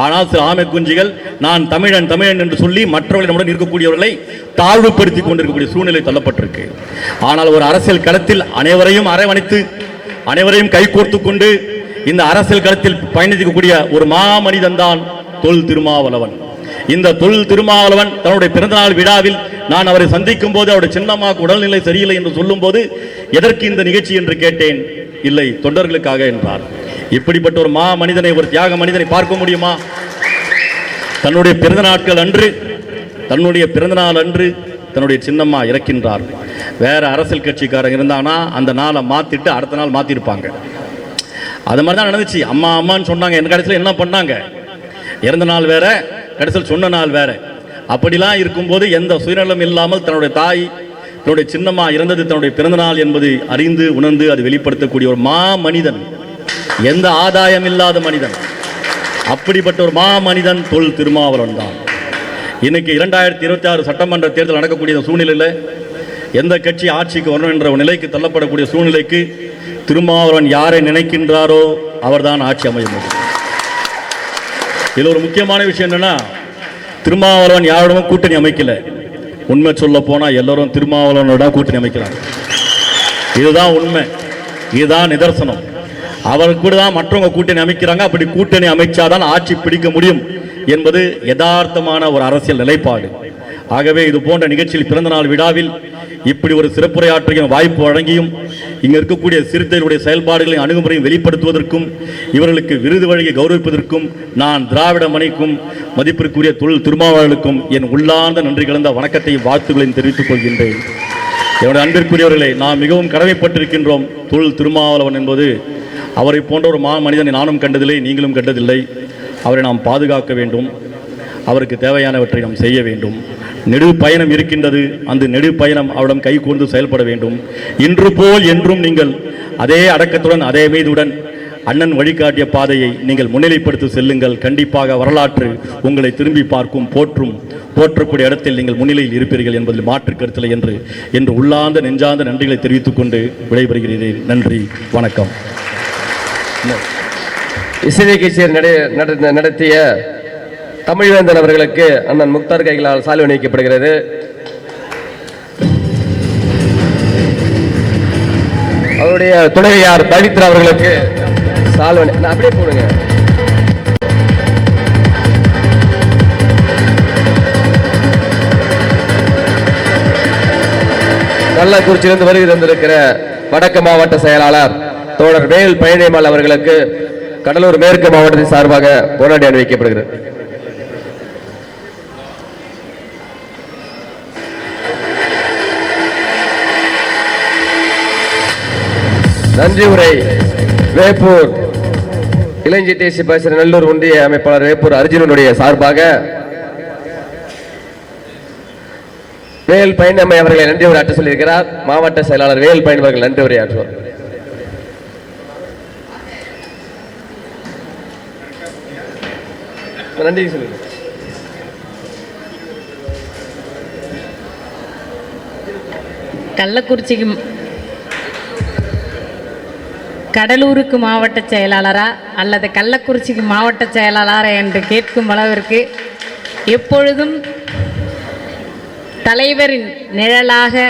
ஆனால் சில ஆமை குஞ்சிகள் நான் தமிழன் தமிழன் என்று சொல்லி மற்றவர்களை நம்முடன் இருக்கக்கூடியவர்களை தாழ்வுபடுத்தி கொண்டிருக்கக்கூடிய சூழ்நிலை தள்ளப்பட்டிருக்கு. ஆனால் ஒரு அரசியல் களத்தில் அனைவரையும் அரவணைத்து அனைவரையும் கைகோர்த்து கொண்டு இந்த அரசியல் களத்தில் பயணிக்கக்கூடிய ஒரு மாமனிதன் தான் தொல் திருமாவளவன். இந்த தொல் திருமாவளவன் தன்னுடைய பிறந்தநாள் விழாவில் நான் அவரை சந்திக்கும் போது அவருடைய சின்னம்மாவுக்கு உடல்நிலை சரியில்லை என்று சொல்லும் போது எதற்கு இந்த நிகழ்ச்சி என்று கேட்டேன். இல்லை, தொண்டர்களுக்காக என்றார். இப்படிப்பட்ட ஒரு மனிதனை, ஒரு தியாக மனிதனை பார்க்க முடியுமா? தன்னுடைய பிறந்த நாட்கள் அன்று, தன்னுடைய பிறந்தநாள் அன்று தன்னுடைய சின்னம்மா இறக்கின்றார். வேற அரசியல் கட்சிக்காரங்க இருந்தாங்கன்னா அந்த நாளை மாத்திட்டு அடுத்த நாள் மாத்திருப்பாங்க. அது மாதிரி தான் நடந்துச்சு. அம்மா அம்மான்னு சொன்னாங்க, என் கடைசியில் என்ன பண்ணாங்க, இறந்த நாள் வேற, கடைசியில் சொன்ன நாள் வேற. அப்படிலாம் இருக்கும்போது எந்த சுயநலம் இல்லாமல் தன்னுடைய தாய், தன்னுடைய சின்னம்மா இறந்தது தன்னுடைய பிறந்த நாள் என்பது அறிந்து உணர்ந்து அது வெளிப்படுத்தக்கூடிய ஒரு மனிதன், எந்த ஆதாயம் இல்லாத மனிதன். அப்படிப்பட்ட ஒரு மனிதன் தொல் திருமாவளவன் தான். இன்னைக்கு 2026 சட்டமன்ற தேர்தல் நடக்கக்கூடிய சூழ்நிலையில் எந்த கட்சி ஆட்சிக்கு வரணும் என்ற ஒரு நிலைக்கு தள்ளப்படக்கூடிய சூழ்நிலைக்கு திருமாவளவன் யாரை நினைக்கின்றாரோ அவர்தான் ஆட்சி அமைய முடியும். இதில் ஒரு முக்கியமான விஷயம் என்னன்னா, திருமாவளவன் யாரோடவும் கூட்டணி அமைக்கல. உண்மை சொல்ல போனா எல்லாரும் திருமாவளவனோட கூட்டணி அமைக்கிறாங்க. இதுதான் உண்மை, இதுதான் நிதர்சனம். அவர் கூட தான் மற்றவங்க கூட்டணி அமைக்கிறாங்க. அப்படி கூட்டணி அமைச்சாதான் ஆட்சி பிடிக்க முடியும் என்பது யதார்த்தமான ஒரு அரசியல் நிலைப்பாடு. ஆகவே இது போன்ற நிகழ்ச்சியில் பிறந்தநாள் விழாவில் இப்படி ஒரு சிறப்புரையாற்றிய வாய்ப்பு வழங்கியும் இங்க இருக்கக்கூடிய சிறுத்தைகளுடைய செயல்பாடுகளின் அணுகுமுறையும் வெளிப்படுத்துவதற்கும் இவர்களுக்கு விருது வழங்கி கௌரவிப்பதற்கும் நான் திராவிட மணிக்கும் மதிப்பிற்குரிய தொழில் திருமாவளவனுக்கும் என் உள்ளார்ந்த நன்றி கலந்த வணக்கத்தையும் வாழ்த்துக்களையும் தெரிவித்துக் கொள்கின்றேன். என்னுடைய அன்பிற்குரியவர்களை நாம் மிகவும் கடமைப்பட்டிருக்கின்றோம். தொழில் திருமாவளவன் என்பது அவரை போன்ற ஒரு மனிதனை நானும் கண்டதில்லை, நீங்களும் கண்டதில்லை. அவரை நாம் பாதுகாக்க வேண்டும், அவருக்கு தேவையானவற்றை நாம் செய்ய வேண்டும். நெடு பயணம் இருக்கின்றது, அந்த நெடு பயணம் அவரிடம் கை கூர்ந்து செயல்பட வேண்டும். இன்று போல் என்றும் நீங்கள் அதே அடக்கத்துடன் அதே மீதுடன் அண்ணன் வழிகாட்டிய பாதையை நீங்கள் முன்னிலைப்படுத்தி செல்லுங்கள். கண்டிப்பாக வரலாற்று உங்களை திரும்பி பார்க்கும், போற்றக்கூடிய இடத்தில் நீங்கள் முன்னிலையில் இருப்பீர்கள் என்பதில் மாற்று கருத்தில்லை என்று உள்ளார்ந்த நெஞ்சார்ந்த நன்றிகளை தெரிவித்துக் கொண்டு விடைபெறுகிறேன். நன்றி, வணக்கம். இசை நிகழ்ச்சியை நடத்திய தமிழ்வேந்தன் அவர்களுக்கு அண்ணன் முக்தார் கைகளால் சால்வை அணிவிக்கப்படுகிறது. அவருடைய துணைவியார் பவித்ரா அவர்களுக்கு சால்வை அப்படியே போடுங்க. கள்ளக்குறிச்சியிலிருந்து வருகை தந்திருக்கிற வடக்கு மாவட்ட செயலாளர் தோழர் வேல் பழனிமால் அவர்களுக்கு கடலூர் மேற்கு மாவட்டத்தின் சார்பாக போராடி அணிவிக்கப்படுகிறது. நன்றி உரை வேப்பூர் இளைஞ தேசிய பேசுகிற நல்லூர் ஒன்றிய அமைப்பாளர் வேப்பூர் அர்ஜுனனுடைய சார்பாக வேல் பழனியம்மை அவர்களை நன்றி உரையாற்ற சொல்லியிருக்கிறார். மாவட்ட செயலாளர் வேல் பழனி அவர்கள் நன்றி உரையாற்றுவார். நன்றி சொல்லுங்க. கள்ளக்குறிச்சிக்கு கடலூருக்கு மாவட்ட செயலாளரா அல்லது கள்ளக்குறிச்சிக்கு மாவட்ட செயலாளரா என்று கேட்கும் அளவிற்கு எப்பொழுதும் தலைவரின் நிழலாக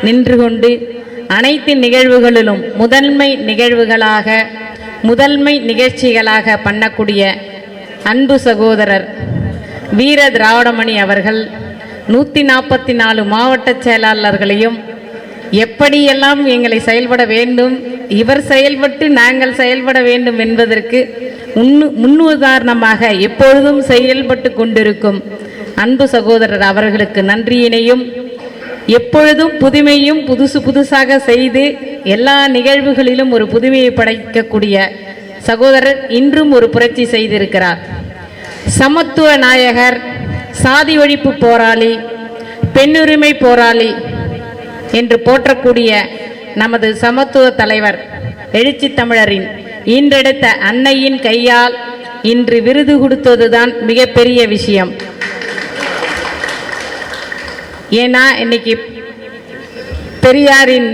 நின்று கொண்டு அனைத்து நிகழ்வுகளிலும் முதன்மை நிகழ்ச்சிகளாக பண்ணக்கூடிய அன்பு சகோதரர் வீர திராவிடமணி அவர்கள் 144 மாவட்ட செயலாளர்களையும் எப்படியெல்லாம் எங்களை செயல்பட வேண்டும், இவர் செயல்பட்டு நாங்கள் செயல்பட வேண்டும் என்பதற்கு முன்னுதாரணமாக எப்பொழுதும் செயல்பட்டு கொண்டிருக்கும் அன்பு சகோதரர் அவர்களுக்கு நன்றியினையும், எப்பொழுதும் புதுமையும் புதுசாக செய்து எல்லா நிகழ்வுகளிலும் ஒரு புதுமையை படைக்கக்கூடிய சகோதரர் இன்றும் ஒரு புரட்சி செய்திருக்கிறார். சமத்துவ நாயகர், சாதி ஒழிப்பு போராளி, பெண்ணுரிமை போராளி என்று போற்றக்கூடிய நமது சமத்துவ தலைவர் எழுச்சி தமிழரின் ஈன்றெடுத்த அன்னையின் கையால் இன்று விருது கொடுத்ததுதான் மிகப்பெரிய விஷயம். ஏன்னா இன்னைக்கு பெரியாரின்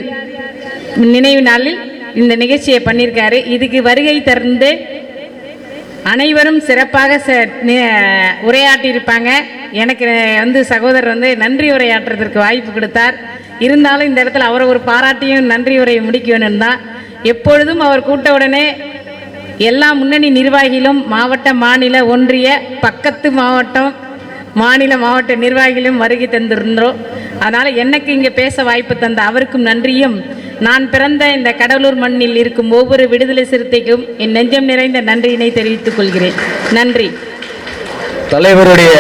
நினைவு நாளில் இந்த நிகழ்ச்சியை பண்ணியிருக்காரு. இதுக்கு வருகை தந்து அனைவரும் சிறப்பாக உரையாற்றியிருப்பாங்க. எனக்கு சகோதரர் நன்றி உரையாற்றுறதுக்கு வாய்ப்பு கொடுத்தார். இருந்தாலும் இந்த இடத்துல அவரை ஒரு பாராட்டியும் நன்றி உரையை முடிக்க வேணும் தான். எப்பொழுதும் அவர் கூட்ட உடனே எல்லா முன்னணி நிர்வாகிகளும் மாவட்ட, மாநில, ஒன்றிய, பக்கத்து மாவட்டம், மாவட்ட நிர்வாகிகளும் வருகை தந்திருந்தோம். அதனால் எனக்கு இங்கே பேச வாய்ப்பு தந்த அவருக்கும் நன்றியும், நான் பிறந்த இந்த கடலூர் மண்ணில் இருக்கும் ஒவ்வொரு விடுதலை சிறுத்தைக்கும் என் நெஞ்சம் நிறைந்த நன்றியினை தெரிவித்துக் கொள்கிறேன். நன்றி. தலைவருடைய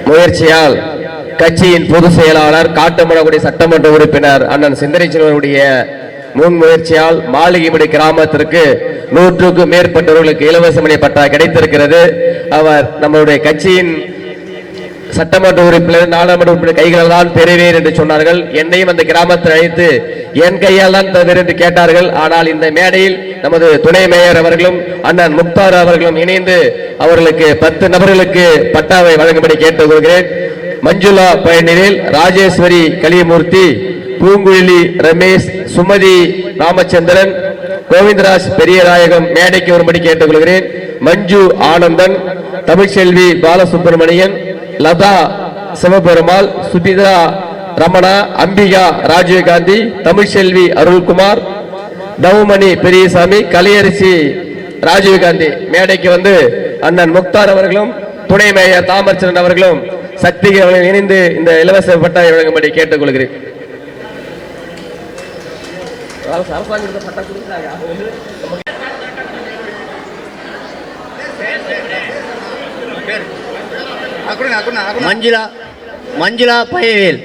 முயற்சியால் கட்சியின் பொதுச் செயலாளர், காட்டுமணக்குடி சட்டமன்ற உறுப்பினர் அண்ணன் சிந்தனைச்சனுடைய முன்முயற்சியால் மாளிகைப்படி கிராமத்திற்கு 100க்கும் மேற்பட்டவர்களுக்கு இலவச மணி பட்டா கிடைத்திருக்கிறது. அவர் நம்மளுடைய கட்சியின் சட்டமன்ற உறுப்பினர், நாடாளுமன்ற உறுப்பினர் கைகளால் தான் பெறுவேன் என்று சொன்னார்கள். என்னையும் அந்த கிராமத்தில் அழைத்து என் கையால் தான் தருவேன் என்று கேட்டார்கள். ஆனால் இந்த மேடையில் நமது துணை மேயர் அவர்களும் அண்ணன் முக்தார் அவர்களும் இணைந்து அவர்களுக்கு 10 நபர்களுக்கு பட்டாவை வழங்கும்படி கேட்டுக்கொள்கிறேன். மஞ்சுளா பயனில், ராஜேஸ்வரி கலியமூர்த்தி, பூங்குழலி ரமேஷ், சுமதி ராமச்சந்திரன், கோவிந்தராஜ் பெரியநாயகம் மேடைக்கு வரும்படி கேட்டுக்கொள்கிறேன். மஞ்சு ஆனந்தன், தமிழ்செல்வி பாலசுப்ரமணியன், லதா சிவபெருமாள், சுபிதா ரமணா, அம்பிகா ராஜீவ்காந்தி, தமிழ்செல்வி அருள்குமார், தவுமணி பெரியசாமி, கலையரசி ராஜீவ்காந்தி மேடைக்கு வந்து அண்ணன் முக்தார் அவர்களும் துணை மேயர் தாமரச்சந்திரன் அவர்களும் சக்தி அவர்கள் இணைந்து இந்த இலவச பட்டாயை வழங்கும்படி கேட்டுக்கொள்கிறேன். மஞ்சுளா மஞ்சுளா பயவேல்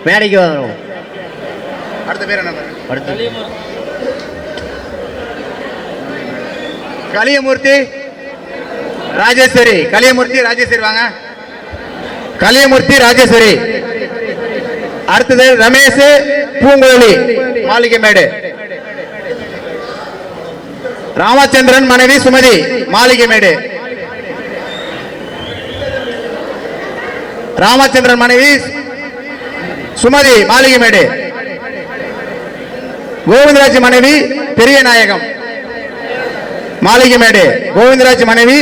மேடைக்கு வரும். அடுத்த பேர் என்ன? அடுத்து கலியமூர்த்தி ராஜேஸ்வரி. கலியமூர்த்தி ராஜேஸ்வரி வாங்க. கலியமூர்த்தி ராஜேஸ்வரி. அடுத்தது ரமேஷ் பூங்குழலி மாளிகைமேடு. ராமச்சந்திரன் மனைவி சுமதி மாளிகைமேடு. ராமச்சந்திரன் மனைவி சுமதி மாளிகைமேடு. கோவிந்தராஜ் மனைவி பெரிய நாயகம் மாளிகைமேடு. கோவிந்தராஜ் மனைவி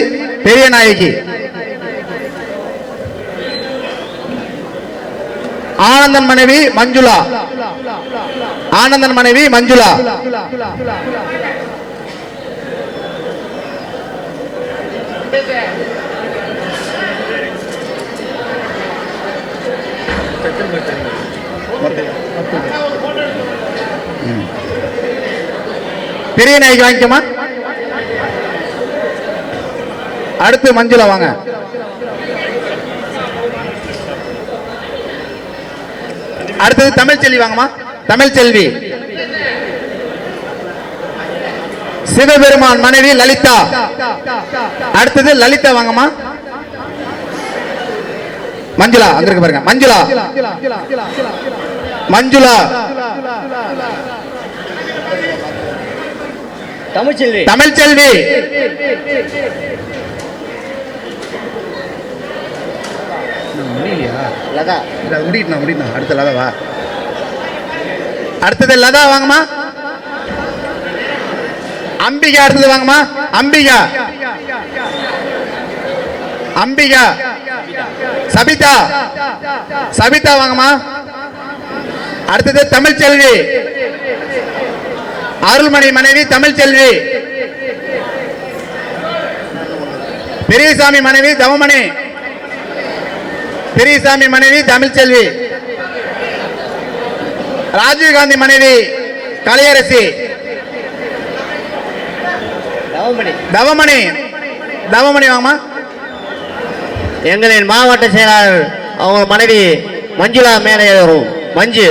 பெரிய நாயகி. ஆனந்தன் மனைவி மஞ்சுளா. ஆனந்தன் மனைவி மஞ்சுளா. பெரிய நாய்க்கு வாங்கிக்கமா. அடுத்து மஞ்சுளா வாங்க. அடுத்தது தமிழ்ச்செல்வி வாங்கம்மா. தமிழ்ச்செல்வி. சிவபெருமான் மனைவி லலிதா. அடுத்தது லலிதா வாங்கம்மா. மஞ்சுளா அங்க இருக்கு பாருங்க. மஞ்சுளா மஞ்சுளா. தமிழ்ச்செல்வி தமிழ்ச்செல்வி. லதா முடிட்டா அடுத்த லதா வா. அடுத்தது லதா வாங்கம்மா. அம்பிகா. அடுத்தது வாங்கம்மா. அம்பிகா. அம்பிகா. சபிதா. சபிதா வாங்கம்மா. அடுத்தது தமிழ்ச்செல்வி. அருள்மணி மனைவி தமிழ்ச்செல்வி. பெரியசாமி மனைவி தவமணி. பெரியசாமி மனைவி தமிழ்ச்செல்வி. ராஜீவ்காந்தி மனைவி கலையரசி. தவமணி. தவமணி வாங்கம்மா. எங்களின் மாவட்ட செயலாளர் அவங்க மனைவி மஞ்சுளா மேடை வரும். மஞ்சு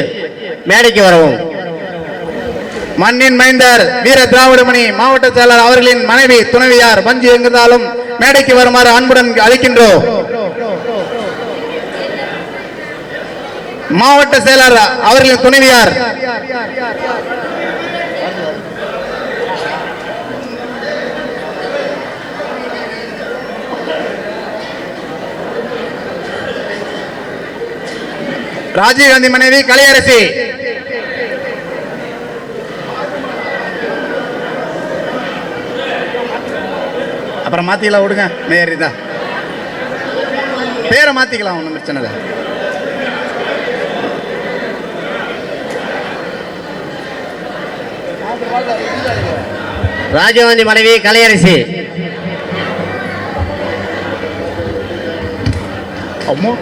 மேடைக்கு வரவும். மண்ணின் மைந்தர் வீர திராவிடமணி மாவட்ட செயலாளர் அவர்களின் மனைவி துணைவியார் மஞ்சு எங்கிருந்தாலும் மேடைக்கு வருமாறு அன்புடன் அழைக்கின்றோம். மாவட்ட செயலாளர் அவர்களின் துணைவியார் ராஜீவ்காந்தி மனைவி கலையரசி. அப்புறம் மாத்திக்கலாம் விடுங்க. நேரிதான் பேரை மாத்திக்கலாம், ஒன்றும் பிரச்சனை இல்லை. ராஜீவ்காந்தி மனைவி கலையரசி. அம்மா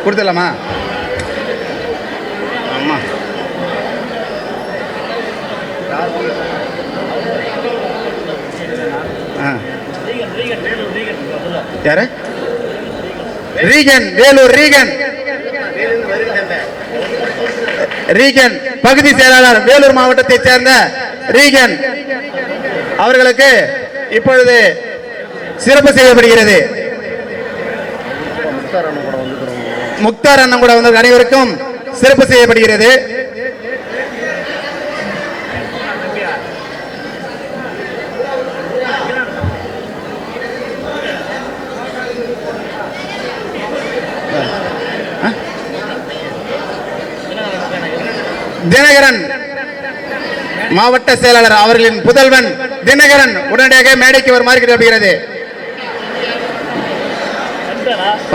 கொடுத்துடலாமா? ஆமா. யாரு? ரீகன். வேலூர் ரீகன். ரீகன் பகுதி செயலாளர் வேலூர் மாவட்டத்தைச் சேர்ந்த ரீகன் அவர்களுக்கு இப்பொழுது சிறப்பு செய்யப்படுகிறது. முக்தார் அண்ணன் கூட வந்து அனைவருக்கும் சிறப்பு செய்யப்படுகிறது. தினகரன் மாவட்ட செயலாளர் அவர்களின் புதல்வன் தினகரன் உடனடியாக மேடைக்கு வருமாறு கேட்கப்படுகிறது.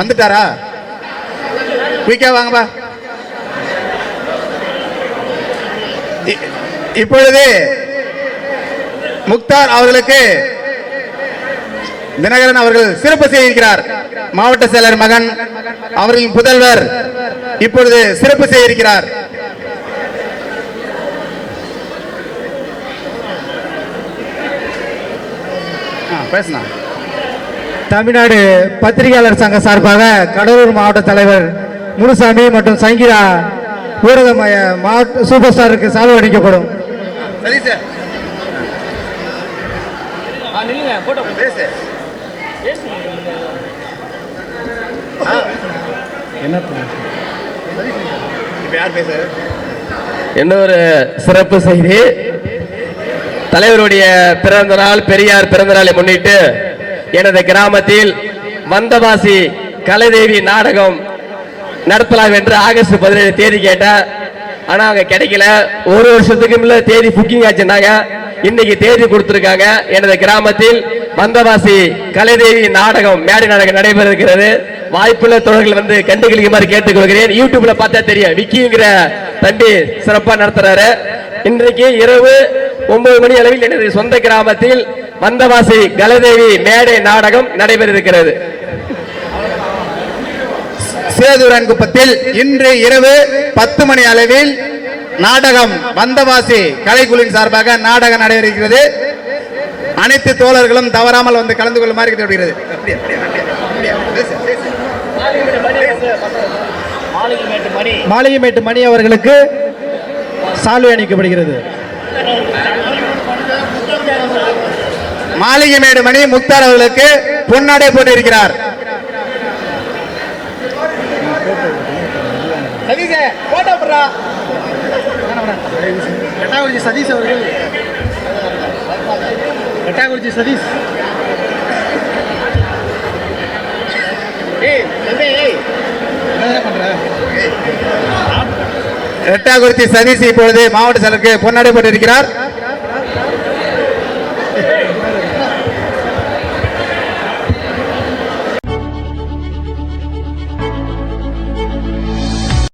வந்துட்டாரா? குயிக்கா வாங்கப்பா. இப்பொழுது முக்தார் அவர்களுக்கு தினகரன் அவர்கள் சிறப்பு செய்திருக்கிறார். மாவட்ட செயலர் மகன் அவர்களின் புதல்வர் இப்பொழுது சிறப்பு செய்திருக்கிறார். தமிழ்நாடு பத்திரிகையாளர் சங்க சார்பாக கடலூர் மாவட்ட தலைவர் முனுசாமி மற்றும் சங்கீதா ஊடக மாவட்ட சூப்பர் ஸ்டாருக்கு சால்வை அளிக்கப்படும். இன்னொரு சிறப்பு செய்தி, தலைவருடைய பிறந்த நாள், பெரியார் பிறந்த நாளை முன்னிட்டு எனது கிராமத்தில் வந்தவாசி கலைதேவி நாடகம் நடத்தலாம் என்று ஆகஸ்ட் 17 தேதி கேட்டேன். ஆனா அங்க கிடைக்கல. ஒரு வருஷத்துக்கு முன்ன தேதி புக்கிங் ஆச்சுன்னாங்க. இன்னைக்கு தேதி கொடுத்திருக்காங்க. எனது கிராமத்தில் வந்தவாசி கலைதேவி நாடகம், மேடை நாடகம் நடைபெற இருக்கிறது. வாய்ப்புள்ள தோழர்கள் வந்து கண்டுகளிக்குமாறு கேட்டுக்கொள்கிறேன். யூடியூப்ல பார்த்தா தெரியும், விக்கிங்கிற தம்பி சிறப்பா நடத்துறாரு. இன்றைக்கு இரவு 9 மணி அளவில் எனது சொந்த கிராமத்தில் வந்தவாசி கலைதேவி மேடை நாடகம் நடைபெற இருக்கிறது. சேதுரன்குப்பத்தில் இன்று இரவு 10 மணி அளவில் நாடகம் வந்தவாசி கலைக்குழுவின் சார்பாக நாடகம் நடைபெறுகிறது. அனைத்து தோழர்களும் தவறாமல் வந்து கலந்து கொள்ளுமாறு கேட்டுக்கொள்கிறது. மாளிகைமேட்டு மணி அவர்களுக்கு சால்வை அணிக்கப்படுகிறது. மாளிகைமேடு மணி முக்தார் அவர்களுக்கு பொன்னாடை போட்டிருக்கிறார். சதீஷ் அவர்கள், சதீஷ் ரெட்டாகுறிச்சி சதீஷ் இப்பொழுது மாவட்ட செயலருக்கு பொன்னாடை போட்டிருக்கிறார்.